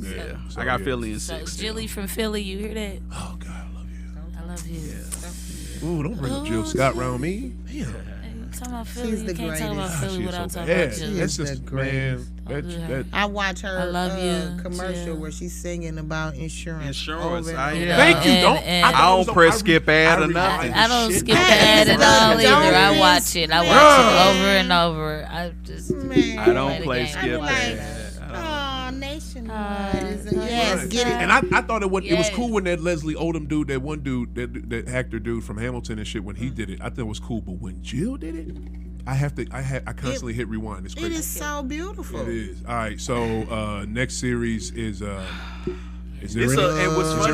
Speaker 5: Yeah. So, I got Philly in 6.
Speaker 4: So Jilly from Philly, you hear that?
Speaker 1: Oh God, I love you.
Speaker 4: I love you.
Speaker 1: Yeah. Ooh, don't bring up Jill Scott around me. Damn.
Speaker 4: Talking about Philly,
Speaker 2: She's
Speaker 4: you
Speaker 2: the
Speaker 4: can't talk about
Speaker 2: greatest.
Speaker 4: Philly
Speaker 1: She's
Speaker 4: without
Speaker 1: so
Speaker 4: talking
Speaker 1: bad.
Speaker 4: about Jilly.
Speaker 1: That's just man.
Speaker 2: I watch her
Speaker 4: I love you,
Speaker 2: commercial
Speaker 4: Jill.
Speaker 2: where she's singing about insurance.
Speaker 5: Insurance.
Speaker 1: Thank you.
Speaker 4: I
Speaker 5: don't press skip ad or nothing.
Speaker 4: I don't skip the ad at all either. I watch it. I watch it over and over.
Speaker 5: I don't play skip ad.
Speaker 2: Nationwide. Yes, get it.
Speaker 1: And I thought it was cool when that Leslie Odom dude, that one dude, that actor dude from Hamilton and shit, when he did it, I thought it was cool. But when Jill did it, I constantly hit rewind. It's crazy.
Speaker 2: It is so beautiful.
Speaker 1: It is. All right. So next series is there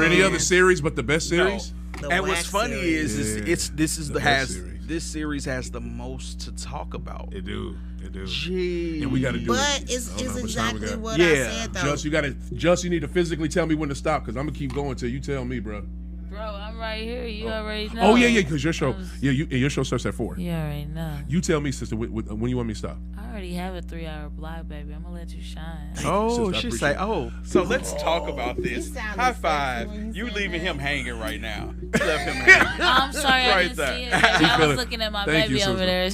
Speaker 1: any other series but the best series?
Speaker 5: No. And what's funny is this series has the most to talk about.
Speaker 1: It do.
Speaker 5: Jeez.
Speaker 1: And we got to do
Speaker 2: but
Speaker 1: it.
Speaker 2: it's exactly what I said, though.
Speaker 1: Just you need to physically tell me when to stop because I'm going to keep going till you tell me, bro.
Speaker 4: Bro, I'm right here. You already know.
Speaker 1: Oh, yeah, because your show, your show starts at 4.
Speaker 4: You already know.
Speaker 1: You tell me, sister, when you want me to stop.
Speaker 4: I already have a 3-hour block, baby. I'm going to let you shine.
Speaker 5: She say, so let's talk about this. High five. You leaving him hanging right now. You left him hanging.
Speaker 4: I'm sorry, I didn't see it. I was looking at my baby
Speaker 1: you,
Speaker 4: over there.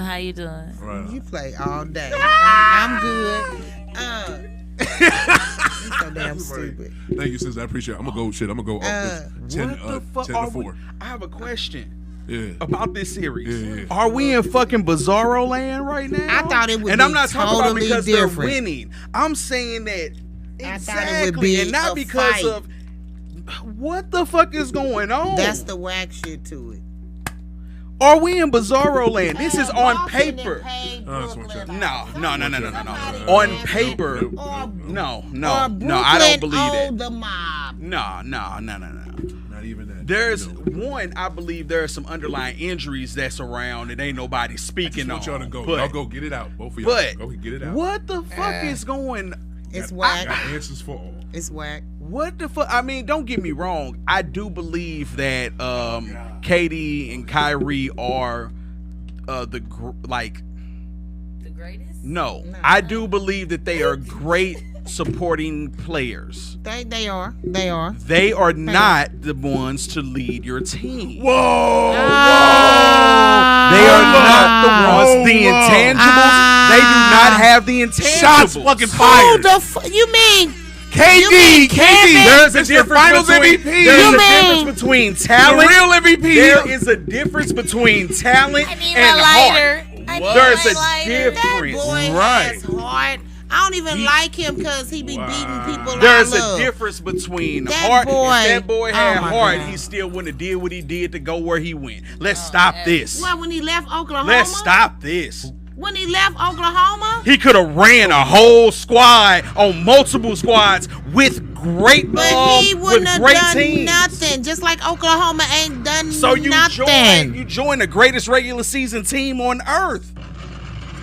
Speaker 4: How you doing?
Speaker 1: Right.
Speaker 2: You play all day. I'm good. You're so damn stupid.
Speaker 1: Thank you, sister. I appreciate it. I'm going to go up 10 to 4.
Speaker 5: I have a question.
Speaker 1: Yeah.
Speaker 5: About this series.
Speaker 1: Yeah.
Speaker 5: Are we in fucking Bizarro land right now?
Speaker 2: I thought it would be
Speaker 5: And I'm not talking about because
Speaker 2: different.
Speaker 5: they're winning. I'm saying that
Speaker 2: I thought it would be
Speaker 5: and not
Speaker 2: a
Speaker 5: because
Speaker 2: fight.
Speaker 5: of what the fuck is going on.
Speaker 2: That's the whack shit to it.
Speaker 5: Are we in Bizarro land? This is on paper.
Speaker 1: No.
Speaker 5: On paper. No, I don't believe it.
Speaker 2: The mob.
Speaker 5: No.
Speaker 1: Not even that.
Speaker 5: There's one, I believe there are some underlying injuries that's around and ain't nobody speaking on.
Speaker 1: I just want y'all to go.
Speaker 5: But,
Speaker 1: y'all go get it out. Both of y'all. Go get it out.
Speaker 5: What the fuck is going?
Speaker 2: It's whack.
Speaker 1: Got answers for all.
Speaker 2: It's whack.
Speaker 5: What the fuck? I mean, don't get me wrong. I do believe that Katie and Kyrie are
Speaker 4: The greatest?
Speaker 5: No, I do believe that they are great supporting players.
Speaker 2: They are. They are.
Speaker 5: They are not the ones to lead your team.
Speaker 1: Whoa!
Speaker 5: They are not the ones. The intangibles. They do not have the intangibles.
Speaker 1: Shots fucking fired.
Speaker 2: You mean
Speaker 1: KD.
Speaker 5: There's a difference between talent.
Speaker 1: The real MVP.
Speaker 5: There is a difference between talent
Speaker 4: I need
Speaker 5: and
Speaker 4: my
Speaker 5: heart.
Speaker 4: lighter.
Speaker 5: There's a
Speaker 2: that
Speaker 5: difference.
Speaker 2: boy has heart? I don't even like him because he be beating people.
Speaker 5: There's
Speaker 2: I love.
Speaker 5: a difference between
Speaker 2: That
Speaker 5: heart.
Speaker 2: boy-
Speaker 5: If that boy had
Speaker 2: my
Speaker 5: heart,
Speaker 2: God.
Speaker 5: he still wouldn't have did what he did to go where he went. Let's stop this.
Speaker 2: What, when he left Oklahoma?
Speaker 5: Let's stop this.
Speaker 2: When he left Oklahoma?
Speaker 5: He could have ran a whole squad on multiple squads with great
Speaker 2: But he
Speaker 5: with
Speaker 2: wouldn't have
Speaker 5: great
Speaker 2: done
Speaker 5: teams.
Speaker 2: nothing. Just like Oklahoma ain't done
Speaker 5: So you
Speaker 2: nothing.
Speaker 5: join the greatest regular season team on earth.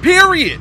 Speaker 5: Period.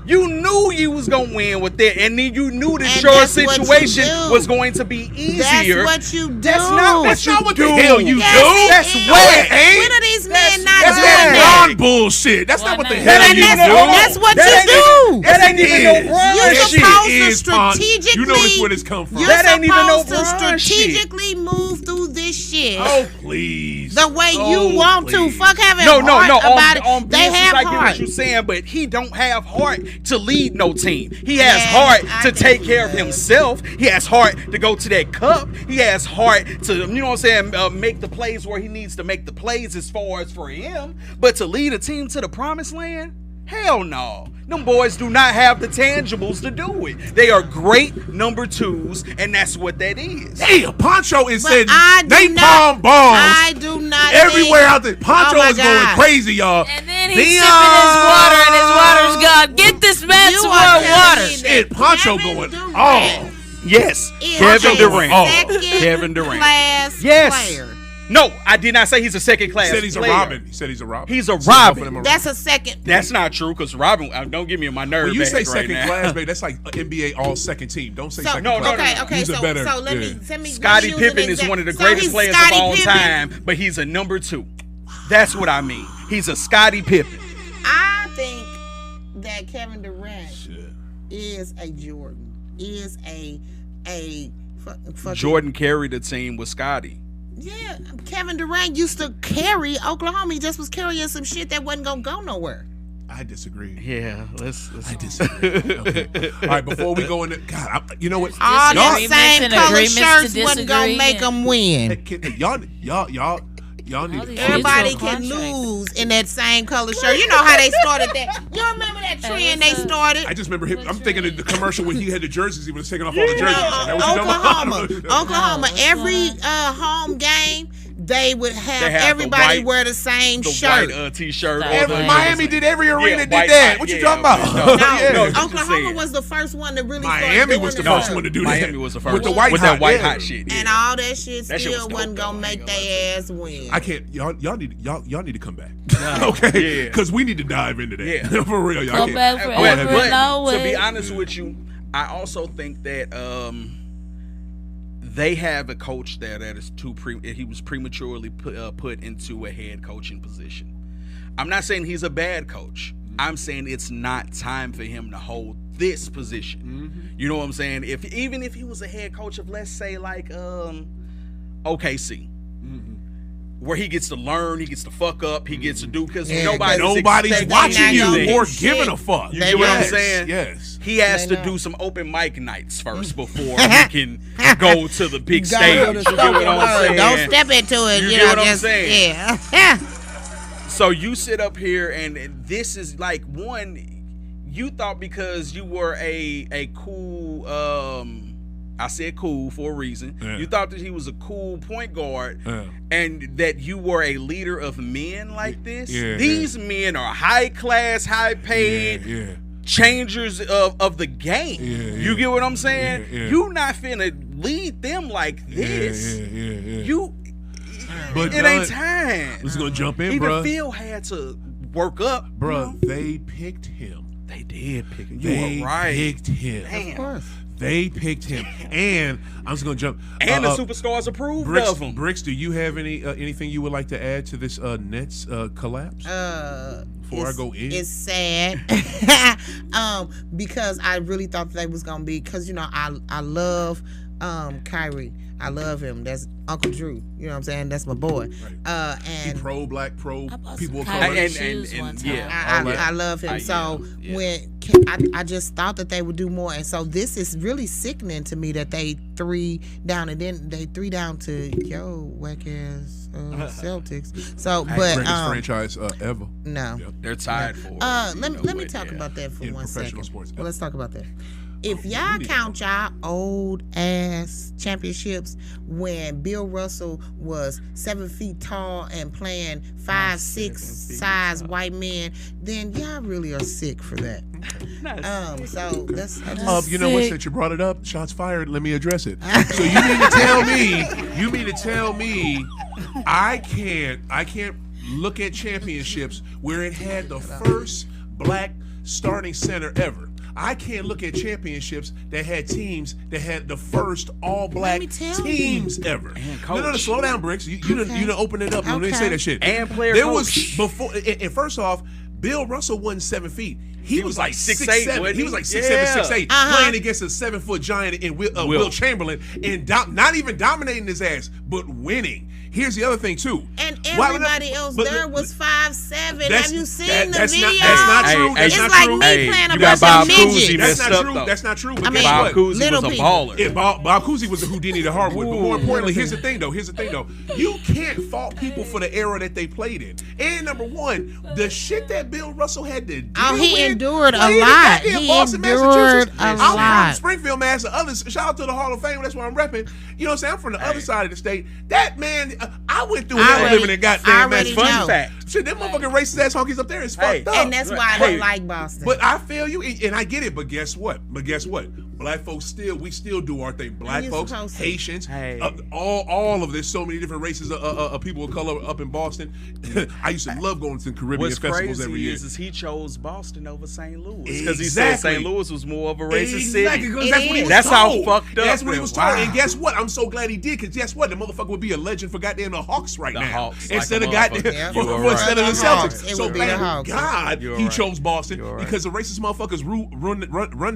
Speaker 5: You knew you was gonna win with that, and then you knew that
Speaker 2: And
Speaker 5: your
Speaker 2: that's what you
Speaker 5: situation
Speaker 2: do.
Speaker 5: was going to be easier.
Speaker 2: That's what you do.
Speaker 5: That's not
Speaker 1: That's not what
Speaker 5: do.
Speaker 1: the hell you
Speaker 2: Yes,
Speaker 1: do.
Speaker 2: it
Speaker 5: That's
Speaker 2: is.
Speaker 5: whack.
Speaker 2: When are these men not
Speaker 1: That's
Speaker 2: doing
Speaker 1: that
Speaker 2: that?
Speaker 1: Ron bullshit. That's not what the
Speaker 4: That
Speaker 1: hell
Speaker 5: ain't
Speaker 1: you
Speaker 5: even
Speaker 1: do.
Speaker 5: no-
Speaker 2: That's what
Speaker 5: That
Speaker 2: you
Speaker 5: ain't
Speaker 2: do.
Speaker 5: even- that ain't even no
Speaker 1: Yes,
Speaker 5: Ron
Speaker 2: You're
Speaker 1: That
Speaker 5: shit.
Speaker 2: supposed to
Speaker 1: is, Pon.
Speaker 2: strategically.
Speaker 1: You notice where this come from.
Speaker 2: You're
Speaker 5: That ain't even no
Speaker 2: supposed to
Speaker 5: Ron shit.
Speaker 2: strategically move through this shit
Speaker 1: Oh, please.
Speaker 2: the way
Speaker 1: Oh,
Speaker 2: you want to.
Speaker 1: please.
Speaker 2: Fuck having
Speaker 5: No,
Speaker 2: heart about it.
Speaker 5: on
Speaker 2: They
Speaker 5: business,
Speaker 2: have
Speaker 5: I get
Speaker 2: heart.
Speaker 5: what you're saying, but he don't have heart to lead no team. He has
Speaker 2: Yeah,
Speaker 5: heart
Speaker 2: I
Speaker 5: to
Speaker 2: think
Speaker 5: take
Speaker 2: he
Speaker 5: care of
Speaker 2: does.
Speaker 5: himself. He has heart to go to that cup. He has heart to, you know what I'm saying, make the plays where he needs to make the plays as far as for him. But to lead a team to the promised land? Hell no. Them boys do not have the tangibles to do it. They are great number twos, and that's what that is.
Speaker 1: Damn, Pancho is
Speaker 2: But
Speaker 1: saying
Speaker 2: I do
Speaker 1: napalm
Speaker 2: not-
Speaker 1: bombs
Speaker 2: I do not
Speaker 1: everywhere
Speaker 2: think-
Speaker 1: out there. Poncho
Speaker 2: Oh my
Speaker 1: is going
Speaker 2: God.
Speaker 1: crazy, y'all.
Speaker 4: And then he's sipping his water, and his water's gone. Get this man
Speaker 2: You
Speaker 4: some
Speaker 2: are
Speaker 4: more
Speaker 2: telling
Speaker 4: water.
Speaker 2: me that
Speaker 1: Shit, Poncho
Speaker 2: Kevin
Speaker 1: going
Speaker 2: Durant
Speaker 1: off.
Speaker 5: Yes,
Speaker 2: is
Speaker 5: Kevin
Speaker 2: a
Speaker 5: Durant.
Speaker 2: second
Speaker 5: Kevin Durant.
Speaker 2: class
Speaker 5: Yes.
Speaker 2: player.
Speaker 5: No, I did not say he's a second class
Speaker 1: He said he's
Speaker 5: player.
Speaker 1: a Robin. He said he's a Robin.
Speaker 5: He's a
Speaker 1: He said both of
Speaker 5: Robin.
Speaker 1: them are
Speaker 2: That's a second.
Speaker 5: That's not true, because Robin, don't get me on my nerve.
Speaker 1: When you say
Speaker 5: right
Speaker 1: second
Speaker 5: now.
Speaker 1: class, babe, that's like NBA all second team. Don't say
Speaker 2: So,
Speaker 1: second
Speaker 5: no,
Speaker 1: class.
Speaker 5: no, no,
Speaker 2: okay,
Speaker 5: no.
Speaker 2: okay.
Speaker 1: Use a
Speaker 2: So,
Speaker 1: better-
Speaker 2: so let
Speaker 1: yeah.
Speaker 2: me let me.
Speaker 5: Scottie
Speaker 2: use an
Speaker 5: Pippen is
Speaker 2: example.
Speaker 5: one of the
Speaker 2: So
Speaker 5: greatest
Speaker 2: he's
Speaker 5: players
Speaker 2: Scottie
Speaker 5: of all
Speaker 2: Pippen.
Speaker 5: time, but he's a number two. That's what I mean. He's a Scottie Pippen.
Speaker 2: I think that Kevin Durant
Speaker 1: Shit.
Speaker 2: is a Jordan. Is a fucking
Speaker 5: Jordan carried the team with Scottie.
Speaker 2: Yeah, Kevin Durant used to carry Oklahoma. He just was carrying some shit that wasn't gonna go nowhere.
Speaker 1: I disagree.
Speaker 5: Yeah, let's
Speaker 1: I disagree. Okay. All right, before we go into God, you know what?
Speaker 2: All them
Speaker 4: Disagreements
Speaker 2: same
Speaker 4: and
Speaker 2: color
Speaker 4: agreements to
Speaker 2: shirts wasn't gonna
Speaker 4: disagree
Speaker 2: make
Speaker 4: and-
Speaker 2: them win.
Speaker 1: Hey, y'all need
Speaker 4: All
Speaker 1: to
Speaker 4: these
Speaker 2: Everybody
Speaker 4: digital
Speaker 2: can
Speaker 4: contracts.
Speaker 2: lose in that same color shirt. You know how they started that. You remember that trend they started?
Speaker 1: I just remember him. I'm thinking of the commercial when he had the jerseys. He was taking off all the jerseys. That what you talking about?
Speaker 2: Oklahoma.
Speaker 4: which
Speaker 2: Every
Speaker 4: one?
Speaker 2: home game, they would have
Speaker 5: They have the
Speaker 2: everybody
Speaker 5: white-
Speaker 2: wear the same
Speaker 5: the
Speaker 2: shirt.
Speaker 5: white T-shirt.
Speaker 4: Every-
Speaker 5: or the-
Speaker 1: Miami did every arena did
Speaker 5: white
Speaker 1: that.
Speaker 5: tie,
Speaker 1: What you
Speaker 5: yeah,
Speaker 1: talking
Speaker 5: okay.
Speaker 1: about?
Speaker 5: No,
Speaker 1: Yeah.
Speaker 5: no, just
Speaker 2: Oklahoma
Speaker 5: saying.
Speaker 2: was the first one to really start
Speaker 1: Miami
Speaker 2: doing
Speaker 1: was the
Speaker 2: it
Speaker 1: first
Speaker 2: first.
Speaker 1: one to do that.
Speaker 5: Miami was the first
Speaker 1: with the
Speaker 5: one.
Speaker 1: white
Speaker 5: with
Speaker 1: hot,
Speaker 5: that white
Speaker 1: yeah.
Speaker 5: hot shit.
Speaker 2: And
Speaker 5: Yeah.
Speaker 2: all that shit
Speaker 5: That shit was
Speaker 2: still
Speaker 5: dope,
Speaker 2: wasn't
Speaker 5: though.
Speaker 2: gonna
Speaker 5: I
Speaker 2: make
Speaker 5: ain't gonna lie
Speaker 2: their ass win.
Speaker 1: I can't. Y'all need to come back. Okay,
Speaker 5: Yeah.
Speaker 1: because we need to dive into that.
Speaker 5: Yeah.
Speaker 1: For real, y'all.
Speaker 4: Go
Speaker 1: can't-
Speaker 4: back
Speaker 1: I
Speaker 4: forever.
Speaker 1: wanna have
Speaker 5: But
Speaker 4: No
Speaker 5: to
Speaker 4: way.
Speaker 5: be honest with you, I also think that they have a coach there that is he was prematurely put into a head coaching position. I'm not saying he's a bad coach. I'm saying it's not time for him to hold this position. You know what I'm saying? Even if he was a head coach of, let's say, like OKC, where he gets to learn, he gets to fuck up, he gets to do, because
Speaker 2: Yeah,
Speaker 1: nobody's
Speaker 2: expecting
Speaker 1: watching
Speaker 2: not
Speaker 1: you
Speaker 2: gonna
Speaker 1: or
Speaker 2: do
Speaker 1: giving
Speaker 2: shit.
Speaker 1: a fuck.
Speaker 5: You
Speaker 2: They
Speaker 5: get what I'm
Speaker 2: not.
Speaker 5: saying?
Speaker 1: Yes.
Speaker 5: He has
Speaker 2: They
Speaker 5: to
Speaker 2: not.
Speaker 5: do some open mic nights first before he can go to the big
Speaker 2: Go
Speaker 5: stage.
Speaker 2: to
Speaker 5: You
Speaker 2: the
Speaker 5: get what
Speaker 2: spoken
Speaker 5: I'm
Speaker 2: word.
Speaker 5: saying?
Speaker 2: Don't step into it.
Speaker 5: You
Speaker 2: You
Speaker 5: get
Speaker 2: know,
Speaker 5: what I'm
Speaker 2: just
Speaker 5: saying?
Speaker 2: yeah.
Speaker 5: So you sit up here, and this is like, one, you thought because you were a cool, I said cool for a reason.
Speaker 1: Yeah.
Speaker 5: You thought that he was a cool point guard,
Speaker 1: Yeah.
Speaker 5: and that you were a leader of men like this.
Speaker 1: Yeah,
Speaker 5: These men are high class, high paid.
Speaker 1: Yeah.
Speaker 5: Changers of the game.
Speaker 1: Yeah,
Speaker 5: You
Speaker 1: yeah.
Speaker 5: get what I'm saying?
Speaker 1: Yeah, yeah.
Speaker 5: You not finna lead them like this.
Speaker 1: Yeah.
Speaker 5: You
Speaker 1: But
Speaker 5: it ain't time.
Speaker 1: Let's go jump in,
Speaker 5: Even
Speaker 1: bruh.
Speaker 5: Phil had to work up.
Speaker 1: Bruh, they picked him.
Speaker 5: They did pick him. You
Speaker 1: They
Speaker 5: were right.
Speaker 1: picked him.
Speaker 5: Damn.
Speaker 1: They picked him. And I'm just gonna jump.
Speaker 5: And the superstars approved
Speaker 1: Bricks,
Speaker 5: of him.
Speaker 1: Bricks, do you have anything you would like to add to this Nets collapse? Before I go in?
Speaker 2: It's sad. Because I really thought they was gonna be, because I love Kyrie. I love him. That's Uncle Drew. You know what I'm saying? That's my boy.
Speaker 1: Right. He
Speaker 2: And
Speaker 1: pro-black,
Speaker 4: I bought
Speaker 1: people of
Speaker 4: some
Speaker 1: color.
Speaker 4: Kyrie
Speaker 5: And-
Speaker 4: shoes
Speaker 5: and-
Speaker 4: one time.
Speaker 5: yeah.
Speaker 2: I love him. So
Speaker 5: yeah.
Speaker 2: when I just thought that they would do more, and so this is really sickening to me that they 3 down, and then they 3 down to whack ass Celtics. So, but
Speaker 1: Greatest franchise ever.
Speaker 2: no.
Speaker 1: Yep.
Speaker 5: They're tied for it.
Speaker 2: Let me talk about that for
Speaker 1: In
Speaker 2: 1
Speaker 1: professional
Speaker 2: second.
Speaker 1: sports.
Speaker 2: Well, let's talk about that. If y'all count y'all old ass championships when Bill Russell was 7 feet tall and playing 5'6" size white men, then y'all really are sick for that. So that's
Speaker 1: You know what? Since you brought it up, shots fired. Let me address it. So you mean to tell me, I can't look at championships where it had the first black starting center ever. I can't look at championships that had teams that had the first all-black teams ever. No, slow down, Bricks. You didn't open it up. You didn't say that shit.
Speaker 5: And player
Speaker 1: there
Speaker 5: coach.
Speaker 1: Was before. And first off, Bill Russell wasn't 7 feet. He was like 6'7". He was like 6'7", 6'8", playing against a 7-foot giant in Will Chamberlain, and not even dominating his ass, but winning. Here's the other thing too.
Speaker 2: And everybody else there was 5'7". Have you seen the video?
Speaker 1: That's not true.
Speaker 2: It's like me playing a bunch of midgets.
Speaker 1: That's not true. That's not true.
Speaker 5: I mean, Bob Cousy was a baller.
Speaker 1: Yeah, Bob Cousy was a Houdini to Hardwood. But more importantly, here's the thing though. You can't fault people for the era that they played in. And number one, the shit that Bill Russell had to do.
Speaker 2: Oh, he endured a lot. He endured a lot.
Speaker 1: I'm from Springfield, Mass. Shout out to the Hall of Fame. That's where I'm repping. You know what I'm saying? I'm from the other side of the state. That man, I went through hell living in goddamn Mass.
Speaker 5: Fun fact.
Speaker 1: Shit, them motherfucking racist ass honkies up there is fucked up.
Speaker 2: And that's why I don't like Boston.
Speaker 1: But I feel you, and I get it. But guess what? Black folks we still do our thing. Black folks, Haitians, all of this. So many different races of people of color up in Boston. I used to love going to Caribbean festivals every year.
Speaker 5: Is he chose Boston over St. Louis because he said St. Louis was more of a racist city.
Speaker 1: That's what he was
Speaker 5: That's
Speaker 1: told.
Speaker 5: how fucked up.
Speaker 1: That's what he was told. And guess what? I'm so glad he did, because guess what? The motherfucker would be a legend for goddamn the Hawks right now.
Speaker 5: Hawks,
Speaker 1: instead of goddamn instead of the Celtics. So thank God he chose Boston, because the racist motherfuckers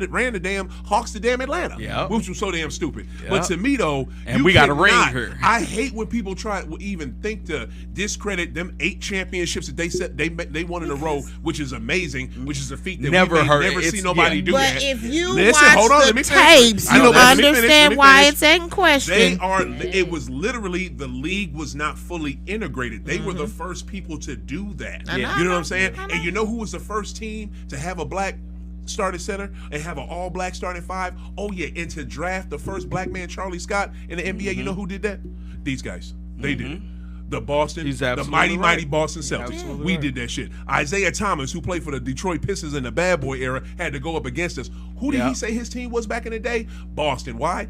Speaker 1: ran the damn Hawks to damn Atlanta, which was so damn stupid. But to me though,
Speaker 5: and we got a ring here.
Speaker 1: I hate when people try to even think to discredit them 8 championships that they said they won in a row, which is amazing, which is a feat that
Speaker 5: never
Speaker 1: see nobody do that.
Speaker 2: But if you
Speaker 1: watch
Speaker 2: the tapes, you understand why it's in question.
Speaker 1: It was literally, the league was not fully integrated. They were the first people to do that. You know what I'm saying? And you know who was the first team to have a black starting center and have an all-black starting 5? Oh yeah, and to draft the first black man, Charlie Scott, in the NBA. You know who did that? These guys. They did it. The mighty Boston Celtics. We did that shit. Isaiah Thomas, who played for the Detroit Pistons in the bad boy era, had to go up against us. Who did he say his team was back in the day? Boston. Why?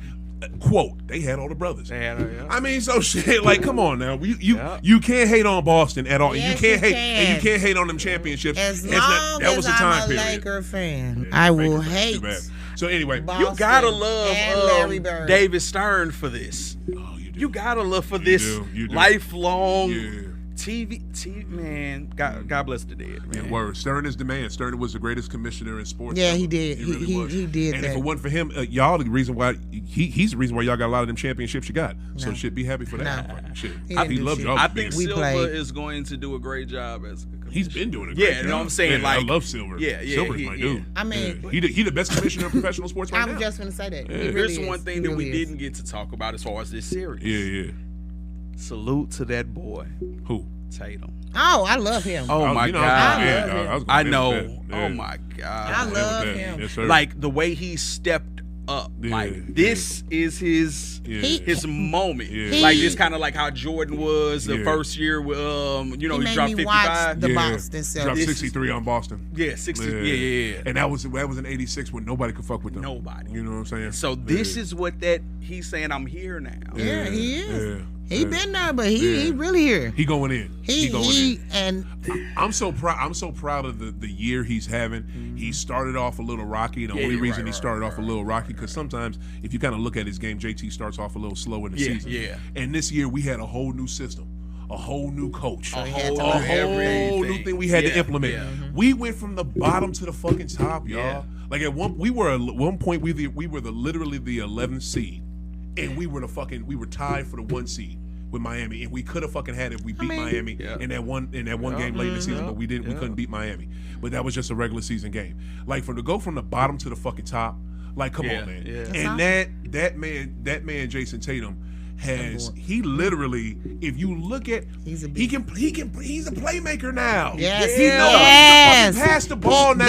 Speaker 1: Quote, they had all the brothers. I mean, so shit, like, come on now. You can't hate on Boston at all.
Speaker 2: Yes,
Speaker 1: you can't hate on them championships.
Speaker 2: As long as I'm a Laker fan, I will hate.
Speaker 1: So anyway,
Speaker 5: you gotta love David Stern for this.
Speaker 1: Oh, you do.
Speaker 5: You gotta love for this lifelong TV man. God bless the dead, man.
Speaker 1: Yeah, word. Stern is the man. Stern was the greatest commissioner in sports.
Speaker 2: Yeah, he did. He did.
Speaker 1: And
Speaker 2: that.
Speaker 1: if it wasn't for him, y'all, the reason why he's the reason why y'all got a lot of them championships you got. So shit, be happy for that. Shit, he loved y'all.
Speaker 5: I think Silver is going to do a great job as a commissioner.
Speaker 1: He's been doing a great job.
Speaker 5: You know what I'm saying?
Speaker 1: I love Silver. Silver's my dude.
Speaker 2: I mean,
Speaker 1: he the best commissioner of professional sports right now.
Speaker 2: I'm just gonna say that.
Speaker 5: Here's one thing that we didn't get to talk about as far as this series.
Speaker 1: Yeah.
Speaker 5: Salute to that boy.
Speaker 1: Who?
Speaker 5: Tatum.
Speaker 2: Oh, I love him.
Speaker 5: Oh my God.
Speaker 2: I
Speaker 5: know.
Speaker 1: Yeah.
Speaker 5: Oh my God.
Speaker 2: I love him.
Speaker 1: Yes,
Speaker 5: like the way he stepped up. Like this is his moment. Like this kind of like how Jordan was the first year with he dropped 55.
Speaker 2: Watch the Boston Celtics.
Speaker 1: Dropped 63 on Boston.
Speaker 5: Yeah, 60. Yeah.
Speaker 1: And that was in '86 when nobody could fuck with them.
Speaker 5: Nobody.
Speaker 1: You know what I'm saying?
Speaker 5: So this is what he's saying. I'm here now.
Speaker 2: Yeah, he is. He been there, but he really here.
Speaker 1: He going in. He going in.
Speaker 2: And
Speaker 1: I'm so proud of the year he's having. He started off a little rocky. The only reason he started off a little rocky, because sometimes if you kind of look at his game, JT starts off a little slow in the season. Yeah. And this year we had a whole new system, a whole new coach, a whole new thing we had to implement. Yeah. We went from the bottom to the fucking top, y'all. Yeah. Like at one point we were literally the 11th seed. And we were tied for the 1 seed with Miami, and we could have fucking had it if we beat Miami in that one game late in the season, but we didn't. We couldn't beat Miami. But that was just a regular season game. Like to go from the bottom to the fuking top, like come on, man. Yeah. And that man Jason Tatum he literally, if you look at, he's a playmaker now.
Speaker 2: Yes,
Speaker 1: he knows to pass the ball now.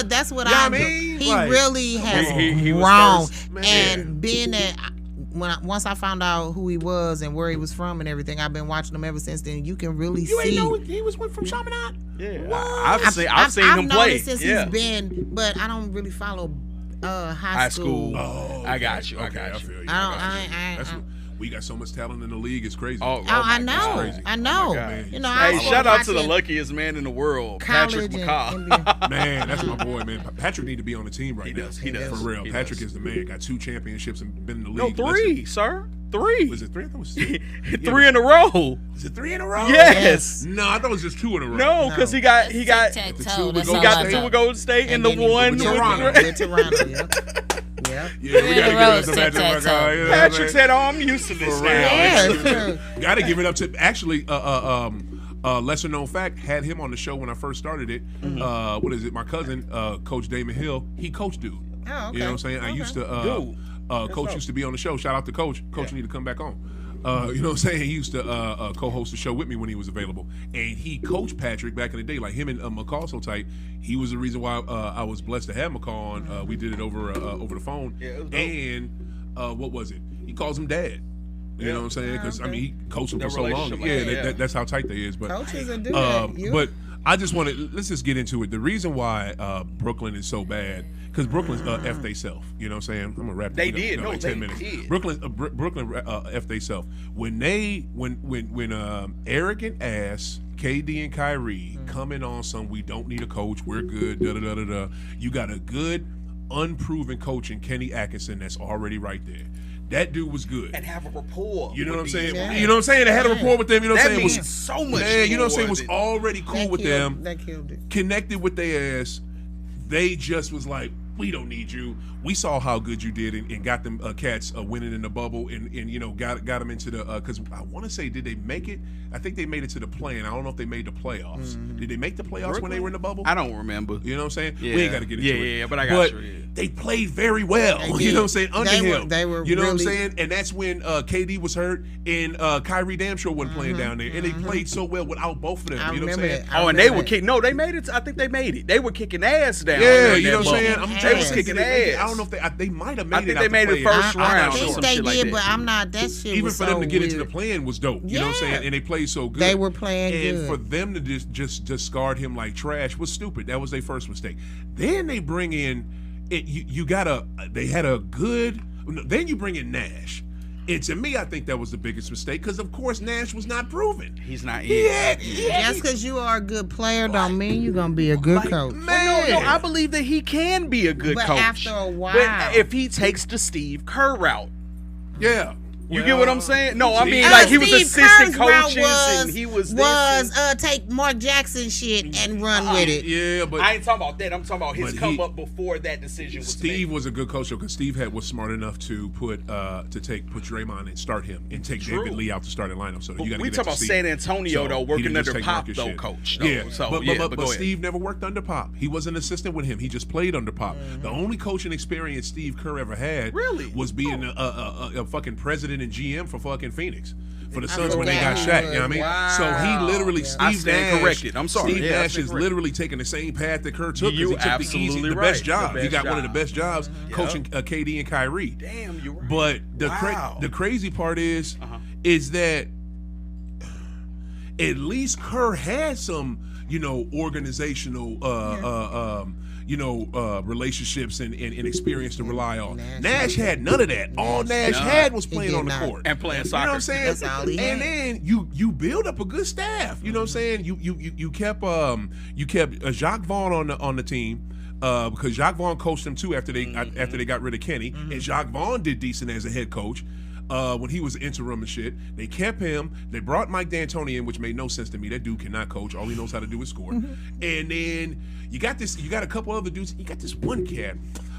Speaker 2: That's what I mean. He really has grown, and being that. Once I found out who he was and where he was from and everything, I've been watching him ever since then. You can really see.
Speaker 1: You ain't know he went from Chaminade?
Speaker 5: Yeah, I've seen him play.
Speaker 2: I've since he's been, but I don't really follow high school.
Speaker 5: Oh, I got you.
Speaker 1: I feel you. We got so much talent in the league. It's crazy.
Speaker 2: I know.
Speaker 1: Crazy.
Speaker 2: I know.
Speaker 1: God.
Speaker 2: You know,
Speaker 5: Hey,
Speaker 2: I
Speaker 5: shout out to the
Speaker 2: watching
Speaker 5: luckiest man in the world, Patrick
Speaker 2: college
Speaker 5: McCaw.
Speaker 2: and
Speaker 1: Man, that's my boy, man. Patrick need to be on the team right
Speaker 5: He
Speaker 1: now.
Speaker 5: does, he does.
Speaker 1: For real.
Speaker 5: He
Speaker 1: Patrick
Speaker 5: does.
Speaker 1: is the man. Got 2 championships and been in the
Speaker 5: No,
Speaker 1: league.
Speaker 5: 3, sir. 3.
Speaker 1: Was it 3? I thought it was 2.
Speaker 5: 3 in a row.
Speaker 1: Is it 3 in a row?
Speaker 5: Yes.
Speaker 1: No, I thought it was just 2 in a row.
Speaker 5: No, because he got
Speaker 4: Tic-tac-toe, that's all I
Speaker 5: got 2
Speaker 4: know.
Speaker 5: with Golden State and the
Speaker 2: then he
Speaker 5: 1
Speaker 2: with
Speaker 5: with
Speaker 1: Toronto.
Speaker 2: With Toronto, yeah. Yeah.
Speaker 1: Yeah, we
Speaker 4: in
Speaker 1: gotta
Speaker 4: a
Speaker 1: give
Speaker 4: row,
Speaker 1: it up to Patrick
Speaker 4: tic-tac-toe.
Speaker 1: McCaw. You know what
Speaker 5: Patrick
Speaker 1: I'm
Speaker 5: said, "Oh, I'm used to this
Speaker 1: For
Speaker 5: now."
Speaker 1: real.
Speaker 2: Yeah.
Speaker 1: Got to give it up to actually lesser known fact, had him on the show when I first started it. What is it? My cousin, Coach Damon Hill, he coached dude.
Speaker 2: Oh, okay.
Speaker 1: You know what I'm saying? I used to Coach used to be on the show. Shout out to Coach. Coach need to come back on. You know what I'm saying? He used to co-host the show with me when he was available, and he coached Patrick back in the day. Like him and McCall so tight. He was the reason why I was blessed to have McCall on. We did it over the phone.
Speaker 5: Yeah, it was dope.
Speaker 1: And what was it? He calls him Dad. You know what I'm saying? Because I mean, he coached him
Speaker 5: Their
Speaker 1: for so long.
Speaker 5: relationship,
Speaker 1: Yeah, that's how tight they is. But
Speaker 2: Coaches are doing that.
Speaker 1: but I just want to let's just get into it. The reason why Brooklyn is so bad because Brooklyn's f they self. You know what I'm saying? I'm gonna wrap.
Speaker 5: They
Speaker 1: this
Speaker 5: did.
Speaker 1: up,
Speaker 5: No,
Speaker 1: like
Speaker 5: they
Speaker 1: 10 minutes.
Speaker 5: did.
Speaker 1: Brooklyn f they self. When arrogant ass KD and Kyrie coming on some we don't need a coach, we're good. Da da da da da. You got a good unproven coach in Kenny Atkinson that's already right there. That dude was good.
Speaker 5: And have a rapport.
Speaker 1: You know what I'm
Speaker 5: with
Speaker 1: saying?
Speaker 5: these guys.
Speaker 1: You know what I'm saying? They had a rapport with them. You know what I'm
Speaker 5: That
Speaker 1: saying?
Speaker 5: means so much.
Speaker 1: Man, you know what I'm saying? Was
Speaker 5: more
Speaker 1: already cool with them.
Speaker 2: That killed it.
Speaker 1: Connected with their ass. They just was like, we don't need you. We saw how good you did and got them cats winning in the bubble and you know got them into the because I want to say did they make it? I think they made it to the play-in. I don't know if they made the playoffs. Did they make the playoffs when they were in the bubble?
Speaker 5: I don't remember.
Speaker 1: You know what I'm saying?
Speaker 5: Yeah.
Speaker 1: We ain't got to get into it.
Speaker 5: Yeah, but I got you. Yeah.
Speaker 1: They played very well.
Speaker 2: They
Speaker 1: You
Speaker 2: did.
Speaker 1: know what I'm saying? Under him.
Speaker 2: They were
Speaker 1: you know
Speaker 2: really,
Speaker 1: what I'm saying? And that's when KD was hurt and Kyrie damn sure wasn't playing down there. And they played so well without both of them.
Speaker 2: I
Speaker 1: you know what I'm
Speaker 2: remember
Speaker 1: saying?
Speaker 2: that.
Speaker 5: Oh, and they were kicking. No, they made it. I think they made it. They were kicking ass down.
Speaker 1: Yeah,
Speaker 5: there in
Speaker 1: you know
Speaker 5: that
Speaker 1: what I'm saying?
Speaker 5: bubble.
Speaker 1: I'm
Speaker 2: They
Speaker 1: trying
Speaker 2: was
Speaker 1: to
Speaker 5: kicking
Speaker 1: I
Speaker 5: ass.
Speaker 1: don't know if they might have made it.
Speaker 5: think
Speaker 1: out
Speaker 5: they
Speaker 1: the
Speaker 5: made it
Speaker 1: play-in.
Speaker 5: first
Speaker 2: I
Speaker 5: round or
Speaker 2: think
Speaker 5: some
Speaker 2: they
Speaker 5: shit like
Speaker 2: did,
Speaker 5: that.
Speaker 2: but I'm not. That shit
Speaker 1: Even
Speaker 2: was
Speaker 1: for them
Speaker 2: so
Speaker 1: to get into
Speaker 2: weird.
Speaker 1: the play-in was dope. You know what I'm
Speaker 2: Yeah.
Speaker 1: saying? And they played so good.
Speaker 2: They were playing
Speaker 1: and
Speaker 2: good.
Speaker 1: for them to just discard him like trash was stupid. That was their first mistake. Then they bring in it. They had a good. Then you bring in Nash. And to me, I think that was the biggest mistake because, of course, Nash was not proven.
Speaker 5: He's not.
Speaker 2: Just because you are a good player don't mean you're gonna be a good coach.
Speaker 1: Man,
Speaker 5: No, I believe that he can be a good
Speaker 2: But
Speaker 5: coach.
Speaker 2: after a while.
Speaker 5: But if he takes the Steve Kerr route.
Speaker 1: yeah.
Speaker 5: You get what I'm saying? No, I mean
Speaker 1: Steve-
Speaker 5: like he was
Speaker 2: Steve
Speaker 5: assistant
Speaker 2: Kerr's route
Speaker 5: coaches and he was
Speaker 2: take Mark Jackson shit and run with it.
Speaker 1: Yeah, but
Speaker 5: I ain't talking about that. I'm talking about his
Speaker 1: But
Speaker 5: come
Speaker 1: he-
Speaker 5: up before that decision was
Speaker 1: Steve
Speaker 5: made.
Speaker 1: was a good coach because Steve was smart enough to put Draymond and start him and take
Speaker 5: True.
Speaker 1: David Lee out the starting lineup. So you got to
Speaker 5: We
Speaker 1: get
Speaker 5: talking
Speaker 1: that
Speaker 5: about
Speaker 1: to Steve.
Speaker 5: San Antonio
Speaker 1: So
Speaker 5: though,
Speaker 1: he
Speaker 5: working
Speaker 1: didn't just
Speaker 5: under
Speaker 1: take
Speaker 5: Pop
Speaker 1: Marcus
Speaker 5: though,
Speaker 1: shit.
Speaker 5: coach.
Speaker 1: Yeah,
Speaker 5: So
Speaker 1: but
Speaker 5: go ahead.
Speaker 1: Steve never worked under Pop. He was an assistant with him. He just played under Pop. The only coaching experience Steve Kerr ever had
Speaker 5: Really?
Speaker 1: was being a fucking president and GM for fucking Phoenix. For the
Speaker 2: I
Speaker 1: Suns when they got
Speaker 2: forgot
Speaker 1: Shaq,
Speaker 2: he
Speaker 1: you know what I mean?
Speaker 2: was.
Speaker 1: So he literally,
Speaker 2: Yeah.
Speaker 5: I
Speaker 1: Steve
Speaker 5: stand
Speaker 1: Nash,
Speaker 5: corrected. I'm sorry.
Speaker 1: Steve
Speaker 5: Yeah, I
Speaker 1: Nash
Speaker 5: stand
Speaker 1: is
Speaker 5: corrected.
Speaker 1: literally taking the same path that Kerr took
Speaker 5: You
Speaker 1: because he took the
Speaker 5: absolutely
Speaker 1: the
Speaker 5: right.
Speaker 1: best job.
Speaker 5: The
Speaker 1: He
Speaker 5: best
Speaker 1: got one of the
Speaker 5: job.
Speaker 1: best jobs coaching KD and Kyrie.
Speaker 5: Damn, you're right.
Speaker 1: But
Speaker 5: Wow.
Speaker 1: the crazy part is
Speaker 5: Uh-huh.
Speaker 1: that at least Kerr had some, organizational, relationships and experience to rely on. Nash had none of that. All Nash had was playing
Speaker 2: did
Speaker 1: on the
Speaker 2: not.
Speaker 1: court
Speaker 5: And playing
Speaker 1: You know
Speaker 5: soccer.
Speaker 1: what I'm saying?
Speaker 2: That's all he
Speaker 1: and
Speaker 2: had.
Speaker 1: then you build up a good staff. You know what I'm saying? You kept Jacques Vaughn on the team. Because Jacques Vaughn coached them too after they got rid of Kenny, and Jacques Vaughn did decent as a head coach when he was interim and shit. They kept him. They brought Mike D'Antoni in, which made no sense to me. That dude cannot coach. All he knows how to do is score. And then you got a couple other dudes. You got this one cat.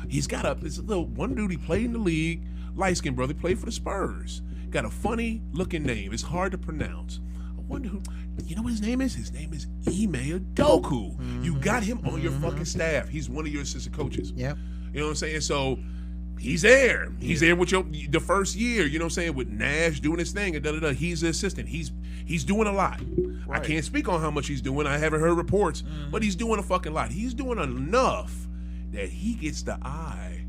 Speaker 1: He's got this little one dude. He played in the league. Light-skinned brother. Played for the Spurs. Got a funny looking name. It's hard to pronounce. I wonder who. You know what his name is? His name is Ime Udoka. You got him on your fucking staff. He's one of your assistant coaches.
Speaker 2: Yep.
Speaker 1: You know what I'm saying? So he's there. He's there with the first year. You know what I'm saying? With Nash doing his thing and da-da-da. He's the assistant. He's doing a lot.
Speaker 5: Right.
Speaker 1: I can't speak on how much he's doing. I haven't heard reports, but he's doing a fucking lot. He's doing enough that he gets the eye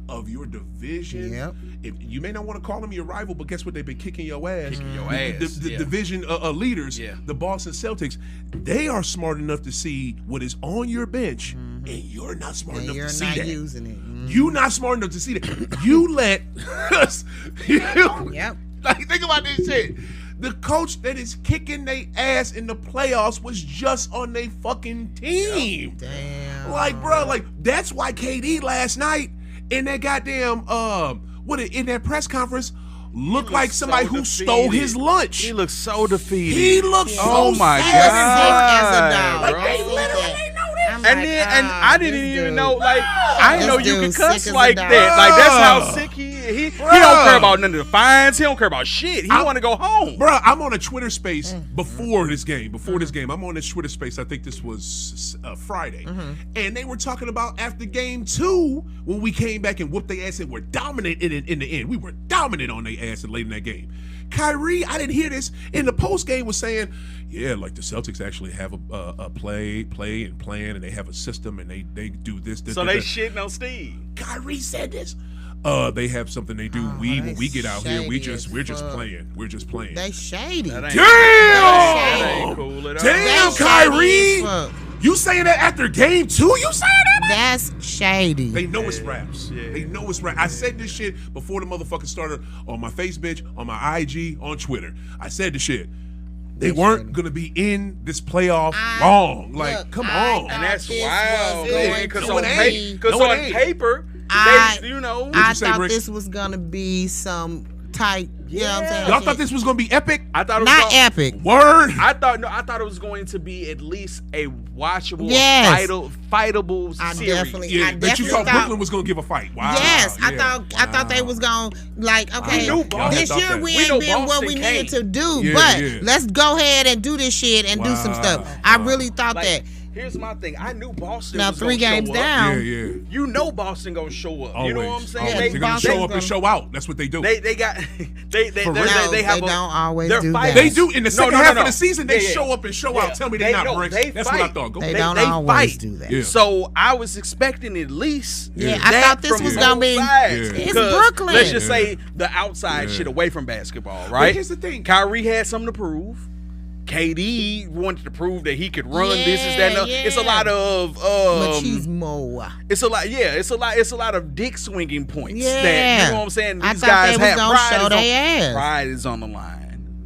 Speaker 1: of your division.
Speaker 2: Yep.
Speaker 1: If you may not want to call them your rival, but guess what? They've been kicking your ass.
Speaker 5: Kicking your ass,
Speaker 1: The
Speaker 5: yeah.
Speaker 1: division leaders,
Speaker 5: Yeah.
Speaker 1: the Boston Celtics, they are smart enough to see what is on your bench, and you're not smart
Speaker 2: And
Speaker 1: enough
Speaker 2: you're
Speaker 1: to see
Speaker 2: not
Speaker 1: that.
Speaker 2: using it.
Speaker 1: You not smart enough to see that. You let us.
Speaker 2: Yep.
Speaker 1: Like, think about this shit. The coach that is kicking their ass in the playoffs was just on their fucking team.
Speaker 2: Damn.
Speaker 1: Like, bro, like, that's why KD last night in that goddamn, in that press conference looked like somebody who stole his lunch.
Speaker 5: He looks so defeated.
Speaker 1: He looks so
Speaker 5: Oh my
Speaker 1: sad.
Speaker 5: God,
Speaker 2: bro.
Speaker 1: Like, they literally know this.
Speaker 2: I'm
Speaker 5: And
Speaker 2: like,
Speaker 5: then, and
Speaker 2: ah,
Speaker 5: I didn't
Speaker 2: this
Speaker 5: even
Speaker 2: dude.
Speaker 5: know, like, I didn't know
Speaker 2: This
Speaker 5: you could
Speaker 2: dude's
Speaker 5: cuss
Speaker 2: sick as a
Speaker 5: like
Speaker 2: dog.
Speaker 5: that. Like, that's how sick he is. He don't care about none of the fines. He don't care about shit. He want to go home.
Speaker 1: Bro, I'm on a Twitter space before this game. I'm on this Twitter space. I think this was Friday. And they were talking about after game 2 when we came back and whooped their ass and were dominant in the end. We were dominant on their ass late in that game. Kyrie, I didn't hear this in the post game, was saying, yeah, like the Celtics actually have a play and plan, and they have a system, and they do this.
Speaker 5: So they shitting on Steve.
Speaker 1: Kyrie said this. They have something they do. When we get out here, we're just playing. We're just playing.
Speaker 2: They shady.
Speaker 5: That ain't-
Speaker 1: Damn!
Speaker 5: That ain't cool at all.
Speaker 1: Damn,
Speaker 2: They
Speaker 1: Kyrie!
Speaker 2: shady as fuck.
Speaker 1: You saying that after game 2? You saying that?
Speaker 2: That's shady.
Speaker 1: They know it's raps.
Speaker 5: Yeah.
Speaker 1: They know it's rap. I said this shit before the motherfucker started on my Facebook, on my IG, on Twitter. I said this shit. They weren't gonna be in this playoff long. Like,
Speaker 2: look,
Speaker 1: come
Speaker 2: I
Speaker 1: on.
Speaker 5: And that's
Speaker 2: This
Speaker 5: wild,
Speaker 2: was going
Speaker 5: because
Speaker 1: to
Speaker 5: on,
Speaker 1: be-
Speaker 5: because
Speaker 1: No, it
Speaker 5: on
Speaker 1: ain't.
Speaker 5: paper,
Speaker 2: I-
Speaker 5: they, you know,
Speaker 2: I
Speaker 1: say,
Speaker 2: thought
Speaker 1: Brick?
Speaker 2: this was gonna be some type. You know what I'm saying?
Speaker 1: Y'all thought this was gonna be epic?
Speaker 5: I thought it was
Speaker 2: Not
Speaker 5: gonna-
Speaker 2: epic.
Speaker 1: Word.
Speaker 5: I thought it was going to be at least a watchable,
Speaker 2: Yes.
Speaker 5: fightable
Speaker 2: I
Speaker 5: series.
Speaker 2: definitely-
Speaker 1: Yeah,
Speaker 2: I
Speaker 1: but you
Speaker 2: definitely
Speaker 1: thought
Speaker 2: thought-
Speaker 1: Brooklyn was gonna give a fight. Wow.
Speaker 2: Yes, I
Speaker 1: yeah.
Speaker 2: thought they was gonna like okay.
Speaker 5: knew Boston-
Speaker 2: This
Speaker 1: Y'all
Speaker 2: year
Speaker 1: thought
Speaker 2: we
Speaker 1: that.
Speaker 5: We
Speaker 2: ain't
Speaker 5: know
Speaker 2: been what
Speaker 5: Boston
Speaker 2: we
Speaker 5: came.
Speaker 2: needed to do,
Speaker 1: Yeah,
Speaker 2: but
Speaker 1: yeah.
Speaker 2: let's go ahead and do this shit and do some stuff. I really thought
Speaker 5: Like,
Speaker 2: that.
Speaker 5: here's my thing. I knew Boston
Speaker 2: Now
Speaker 5: was
Speaker 2: 3
Speaker 5: gonna
Speaker 2: games
Speaker 5: show
Speaker 2: down.
Speaker 5: Up.
Speaker 1: Yeah.
Speaker 5: You know Boston gonna show up.
Speaker 1: Always.
Speaker 5: You know what I'm saying?
Speaker 1: Always. They're gonna
Speaker 2: Boston's
Speaker 1: show up and
Speaker 2: gonna-
Speaker 1: show out. That's what they do.
Speaker 5: They got they
Speaker 1: For real.
Speaker 2: No,
Speaker 5: they have
Speaker 2: they
Speaker 5: a,
Speaker 2: don't always
Speaker 5: they're
Speaker 2: do
Speaker 5: fighting.
Speaker 2: that.
Speaker 1: They do in the second
Speaker 5: No,
Speaker 1: half
Speaker 5: no.
Speaker 1: of the season. They
Speaker 5: Yeah.
Speaker 1: show up and show out. Tell me they're not bricks.
Speaker 5: They
Speaker 1: That's
Speaker 5: fight.
Speaker 1: what I thought. Go
Speaker 2: They
Speaker 1: ahead.
Speaker 2: don't
Speaker 5: they
Speaker 2: always
Speaker 5: fight.
Speaker 2: do that.
Speaker 1: Yeah.
Speaker 5: So I was expecting at least
Speaker 2: Yeah,
Speaker 1: Yeah.
Speaker 2: I
Speaker 5: that
Speaker 2: thought this
Speaker 5: from
Speaker 2: was
Speaker 5: both
Speaker 2: gonna be.
Speaker 5: sides.
Speaker 1: Yeah.
Speaker 2: It's
Speaker 5: 'Cause
Speaker 2: Brooklyn.
Speaker 5: Let's just say
Speaker 1: Yeah.
Speaker 5: the outside
Speaker 1: Yeah.
Speaker 5: shit away from basketball, right?
Speaker 1: here's the thing.
Speaker 5: Kyrie had something to prove. KD wanted to prove that he could run this, is that. And
Speaker 2: Yeah,
Speaker 5: It's a lot of
Speaker 2: Machismo.
Speaker 5: it's a lot of dick swinging points.
Speaker 2: Yeah.
Speaker 5: That, you know what I'm saying?
Speaker 2: I
Speaker 5: These
Speaker 2: thought
Speaker 5: guys
Speaker 2: they was
Speaker 5: have
Speaker 2: gonna
Speaker 5: pride.
Speaker 2: show
Speaker 5: is
Speaker 2: they ass.
Speaker 5: Pride is on the line.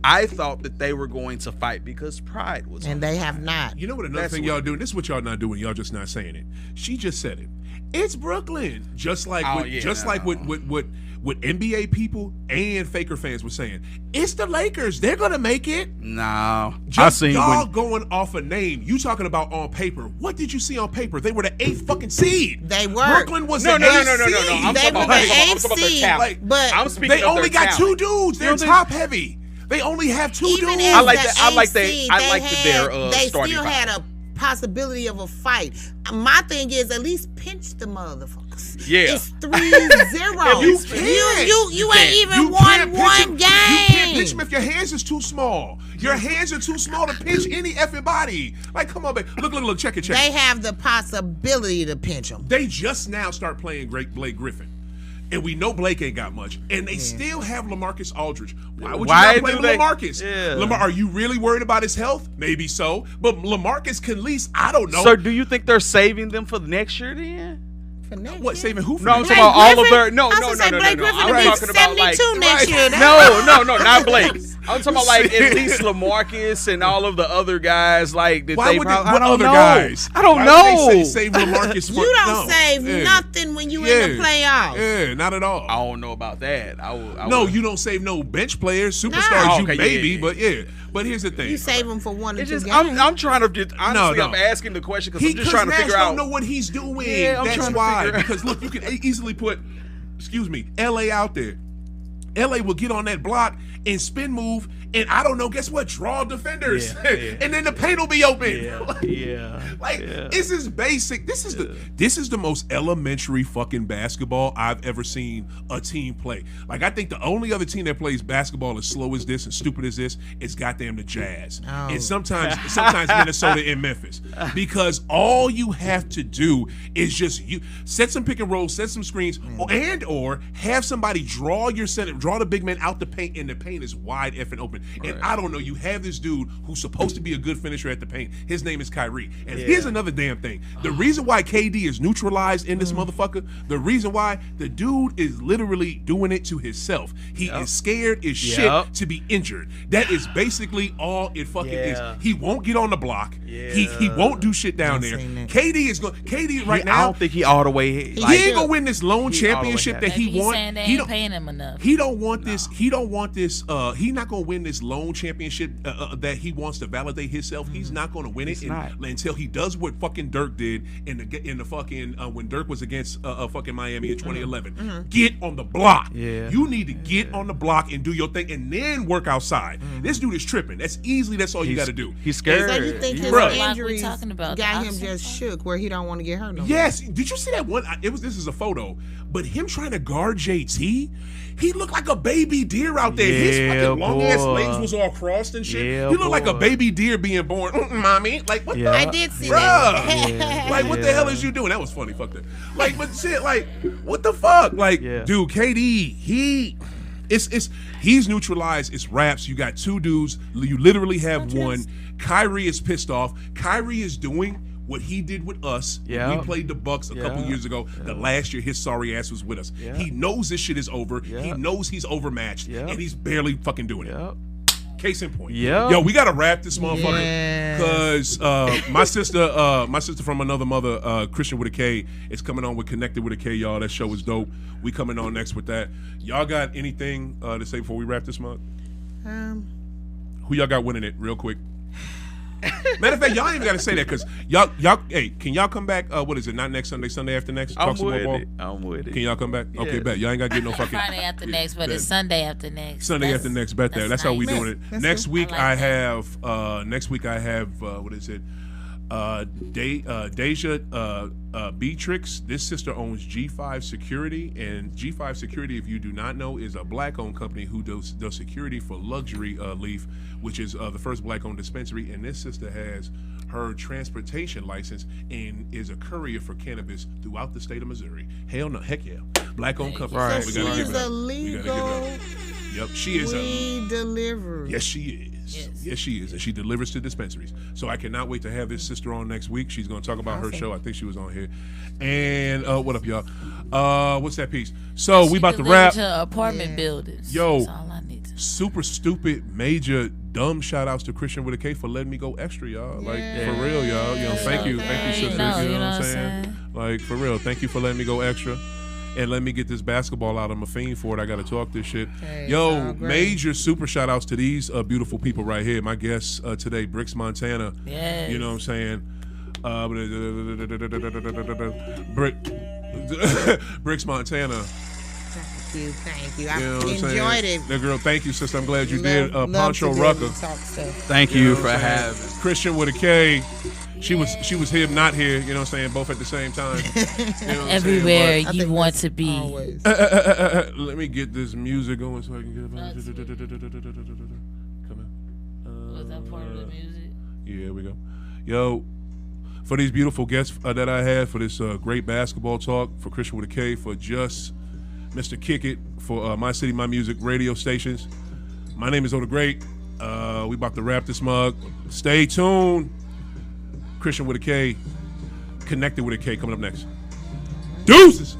Speaker 5: I thought that they were going to fight because pride was on
Speaker 2: And
Speaker 5: the
Speaker 2: they
Speaker 5: line.
Speaker 2: have not.
Speaker 1: You know what? Another
Speaker 5: That's
Speaker 1: thing
Speaker 5: what-
Speaker 1: y'all doing. This is what y'all not doing. Y'all just not saying it. She just said it. It's Brooklyn. Just like
Speaker 5: Oh,
Speaker 1: what,
Speaker 5: yeah,
Speaker 1: just
Speaker 5: no.
Speaker 1: like what NBA people and Faker fans were saying. It's the Lakers. They're gonna make it.
Speaker 5: No. I
Speaker 1: Just
Speaker 5: seen
Speaker 1: y'all
Speaker 5: when
Speaker 1: going off a name. You talking about on paper. What did you see on paper? They were the 8th fucking seed.
Speaker 2: They were.
Speaker 1: Brooklyn was
Speaker 5: No,
Speaker 1: the
Speaker 5: no, no,
Speaker 1: 8th
Speaker 5: no, no, no, no.
Speaker 1: seed.
Speaker 5: I'm
Speaker 2: They
Speaker 5: talking
Speaker 2: were
Speaker 5: about-
Speaker 2: the
Speaker 5: I'm talking
Speaker 2: eighth
Speaker 5: about their
Speaker 2: seed,
Speaker 5: talent.
Speaker 2: but
Speaker 5: I'm speaking
Speaker 1: They
Speaker 5: of
Speaker 1: only
Speaker 5: their
Speaker 1: got
Speaker 5: talent.
Speaker 1: 2 dudes. They're
Speaker 5: You know what I'm
Speaker 1: top heavy. They only have 2
Speaker 2: Even
Speaker 1: dudes.
Speaker 2: as
Speaker 5: I like
Speaker 2: the
Speaker 5: that- I like
Speaker 2: eighth
Speaker 5: that-
Speaker 2: seed,
Speaker 5: I
Speaker 2: they
Speaker 5: like their,
Speaker 2: they
Speaker 5: starting
Speaker 2: still
Speaker 5: five.
Speaker 2: had a possibility of a fight. My thing is at least pinch the motherfuckers.
Speaker 5: Yeah.
Speaker 2: It's 3-0.
Speaker 5: You
Speaker 2: you ain't even
Speaker 1: You
Speaker 2: won
Speaker 1: can't pitch
Speaker 2: one
Speaker 1: him. You can't
Speaker 2: game.
Speaker 1: pitch him if your hands is too small. Your hands are too small to pinch any effing body. Like, come on, babe. Look, check it.
Speaker 2: They have the possibility to pinch them.
Speaker 1: They just now start playing great Blake Griffin. And we know Blake ain't got much. And they still have LaMarcus Aldridge. Why would
Speaker 5: Why
Speaker 1: you not play
Speaker 5: do
Speaker 1: with
Speaker 5: they-
Speaker 1: LaMarcus?
Speaker 5: Yeah.
Speaker 1: Lamar, are you really worried about his health? Maybe so. But LaMarcus can at least, I don't know.
Speaker 5: So do you think they're saving them for the next year then?
Speaker 2: For next
Speaker 1: What,
Speaker 2: year.
Speaker 1: saving who for
Speaker 5: No, I'm
Speaker 1: next
Speaker 5: talking
Speaker 1: year?
Speaker 5: about all of
Speaker 2: Griffin?
Speaker 5: their no,
Speaker 2: I was
Speaker 5: no,
Speaker 2: gonna
Speaker 5: no,
Speaker 2: say
Speaker 5: no,
Speaker 2: Blake
Speaker 5: no,
Speaker 2: Griffin
Speaker 5: I'm
Speaker 2: to be
Speaker 5: talking about like
Speaker 2: 72 next year.
Speaker 5: no, not Blake. I'm talking about like at least LaMarcus and all of the other guys like that.
Speaker 1: Why
Speaker 5: they
Speaker 1: would they,
Speaker 5: probably,
Speaker 1: what
Speaker 5: I don't
Speaker 1: other
Speaker 5: know.
Speaker 1: guys?
Speaker 5: I don't
Speaker 1: Why
Speaker 5: know.
Speaker 1: would they say save LaMarcus for
Speaker 2: You don't
Speaker 1: no.
Speaker 2: save
Speaker 1: Yeah.
Speaker 2: nothing when you in the playoffs.
Speaker 1: Yeah, not at all.
Speaker 5: I don't know about that. I
Speaker 1: No,
Speaker 5: would-
Speaker 1: you don't save no bench players, superstars.
Speaker 5: No.
Speaker 1: You
Speaker 5: Okay,
Speaker 1: maybe,
Speaker 5: yeah.
Speaker 1: but yeah. But here's the thing.
Speaker 2: You save them for 1 or
Speaker 5: It's
Speaker 2: 2
Speaker 5: just
Speaker 2: games.
Speaker 5: I'm trying to just honestly
Speaker 1: No.
Speaker 5: I'm asking the question because
Speaker 1: He
Speaker 5: I'm just trying to
Speaker 1: Nash
Speaker 5: figure
Speaker 1: don't
Speaker 5: out.
Speaker 1: know what he's doing.
Speaker 5: Yeah, I'm
Speaker 1: That's
Speaker 5: trying to
Speaker 1: why.
Speaker 5: figure out.
Speaker 1: Because look, you can easily put, LA out there. LA will get on that block and spin move, and I don't know. Guess what? Draw defenders,
Speaker 5: Yeah, yeah.
Speaker 1: and then the paint will be open.
Speaker 5: Yeah.
Speaker 1: This is basic. This is the most elementary fucking basketball I've ever seen a team play. Like, I think the only other team that plays basketball as slow as this and stupid as this is goddamn the Jazz,
Speaker 2: Oh.
Speaker 1: and sometimes Minnesota and Memphis, because all you have to do is just you set some pick and roll, set some screens, or have somebody draw your center, draw the big man out the paint, and the paint is wide effing open. And I don't know, you have this dude who's supposed to be a good finisher at the paint. His name is Kyrie. And here's another damn thing. The reason why KD is neutralized in this motherfucker, the reason why the dude is literally doing it to himself. He is scared as shit to be injured. That is basically all it fucking is. He won't get on the block. He won't do shit down there. KD is going. KD right now.
Speaker 3: I don't think he all the way.
Speaker 1: He ain't gonna win this lone championship that he wants.
Speaker 4: He don't paying him enough.
Speaker 1: He don't want this. He don't want this. He not gonna win this lone championship that he wants to validate himself. He's not gonna win it until he does what fucking Dirk did in the fucking when Dirk was against fucking Miami in 2011. Get on the block. You need to get on the block and do your thing, and then work outside. This dude is tripping. That's all you got to do.
Speaker 3: He's scared.
Speaker 2: So you think his injuries got him just shook where he don't want to get hurt no more?
Speaker 1: Yes. Did you see that one? This is a photo, but him trying to guard JT, he looked like a baby deer out there. His fucking long ass legs was all crossed and shit. He looked like a baby deer being born. Mommy, like what? The
Speaker 2: I did see that.
Speaker 1: Like what the hell is you doing? That was funny. Fuck that. Like, but shit, like what the fuck? Like, dude, KD, he's neutralized. It's raps. You got two dudes. You literally have one. Kyrie is pissed off. Kyrie is doing what he did with us when we played the Bucks a couple years ago. The last year his sorry ass was with us. He knows this shit is over. He knows he's overmatched, and he's barely fucking doing it. Case in point. Yo, we gotta wrap this motherfucker because my sister from another mother, Christian with a K, is coming on with Connected with a K, y'all. That show is dope. We coming on next with that. Y'all got anything to say before we wrap this month? Who y'all got winning it, real quick? Matter of fact, y'all ain't even gotta say that because y'all. Hey, can y'all come back? What is it? Not next Sunday. Sunday after next.
Speaker 3: I'm with it.
Speaker 1: Can y'all come back? Yeah. Okay, bet. Y'all ain't gotta get no fucking.
Speaker 4: Friday after next, but it's Sunday after next.
Speaker 1: Sunday after next. Bet that. That's how we doing it. Next week I have. What is it? Deja Beatrix. This sister owns G5 Security, and G5 Security, if you do not know, is a black-owned company who does security for Luxury Leaf, which is the first black-owned dispensary. And this sister has her transportation license and is a courier for cannabis throughout the state of Missouri. Hell no, heck yeah, black-owned company.
Speaker 2: Right.
Speaker 1: So
Speaker 2: she is a legal.
Speaker 1: Yep, she is
Speaker 2: a delivery.
Speaker 1: Yes, she is. Yes, she is, and she delivers to dispensaries. So I cannot wait to have this sister on next week. She's going to talk about her show. I think she was on here. And what up, y'all? What's that piece? So we about to wrap.
Speaker 4: To apartment buildings.
Speaker 1: Yo,
Speaker 4: that's all I need to.
Speaker 1: Super stupid, major, dumb shout outs to Christian with a K for letting me go extra, y'all. Like for real, y'all. You know, thank you, sister. You know what I'm saying? Like for real, thank you for letting me go extra. And let me get this basketball out. I'm a fiend for it. I got to talk this shit. Okay, yo, major super shout outs to these beautiful people right here. My guests today, Bricks Montana.
Speaker 4: Yes.
Speaker 1: You know what I'm saying? Bricks Montana.
Speaker 2: Thank you. I enjoyed it.
Speaker 1: The girl, thank you, sister. I'm glad you did. Pancho Rucker.
Speaker 3: Thank you for having
Speaker 1: Christian with a K. She was here, not here, you know what I'm saying, both at the same time. You know
Speaker 4: everywhere you want to be.
Speaker 1: Let me get this music going so I can get come on.
Speaker 4: Was that part of the music?
Speaker 1: Yeah, here we go. Yo, for these beautiful guests that I had for this great basketball talk, for Christian with a K, for just Mr. Kick It, for My City, My Music radio stations. My name is Oda Great. We about to wrap this mug. Stay tuned. Christian with a K, Connected with a K coming up next. Deuces!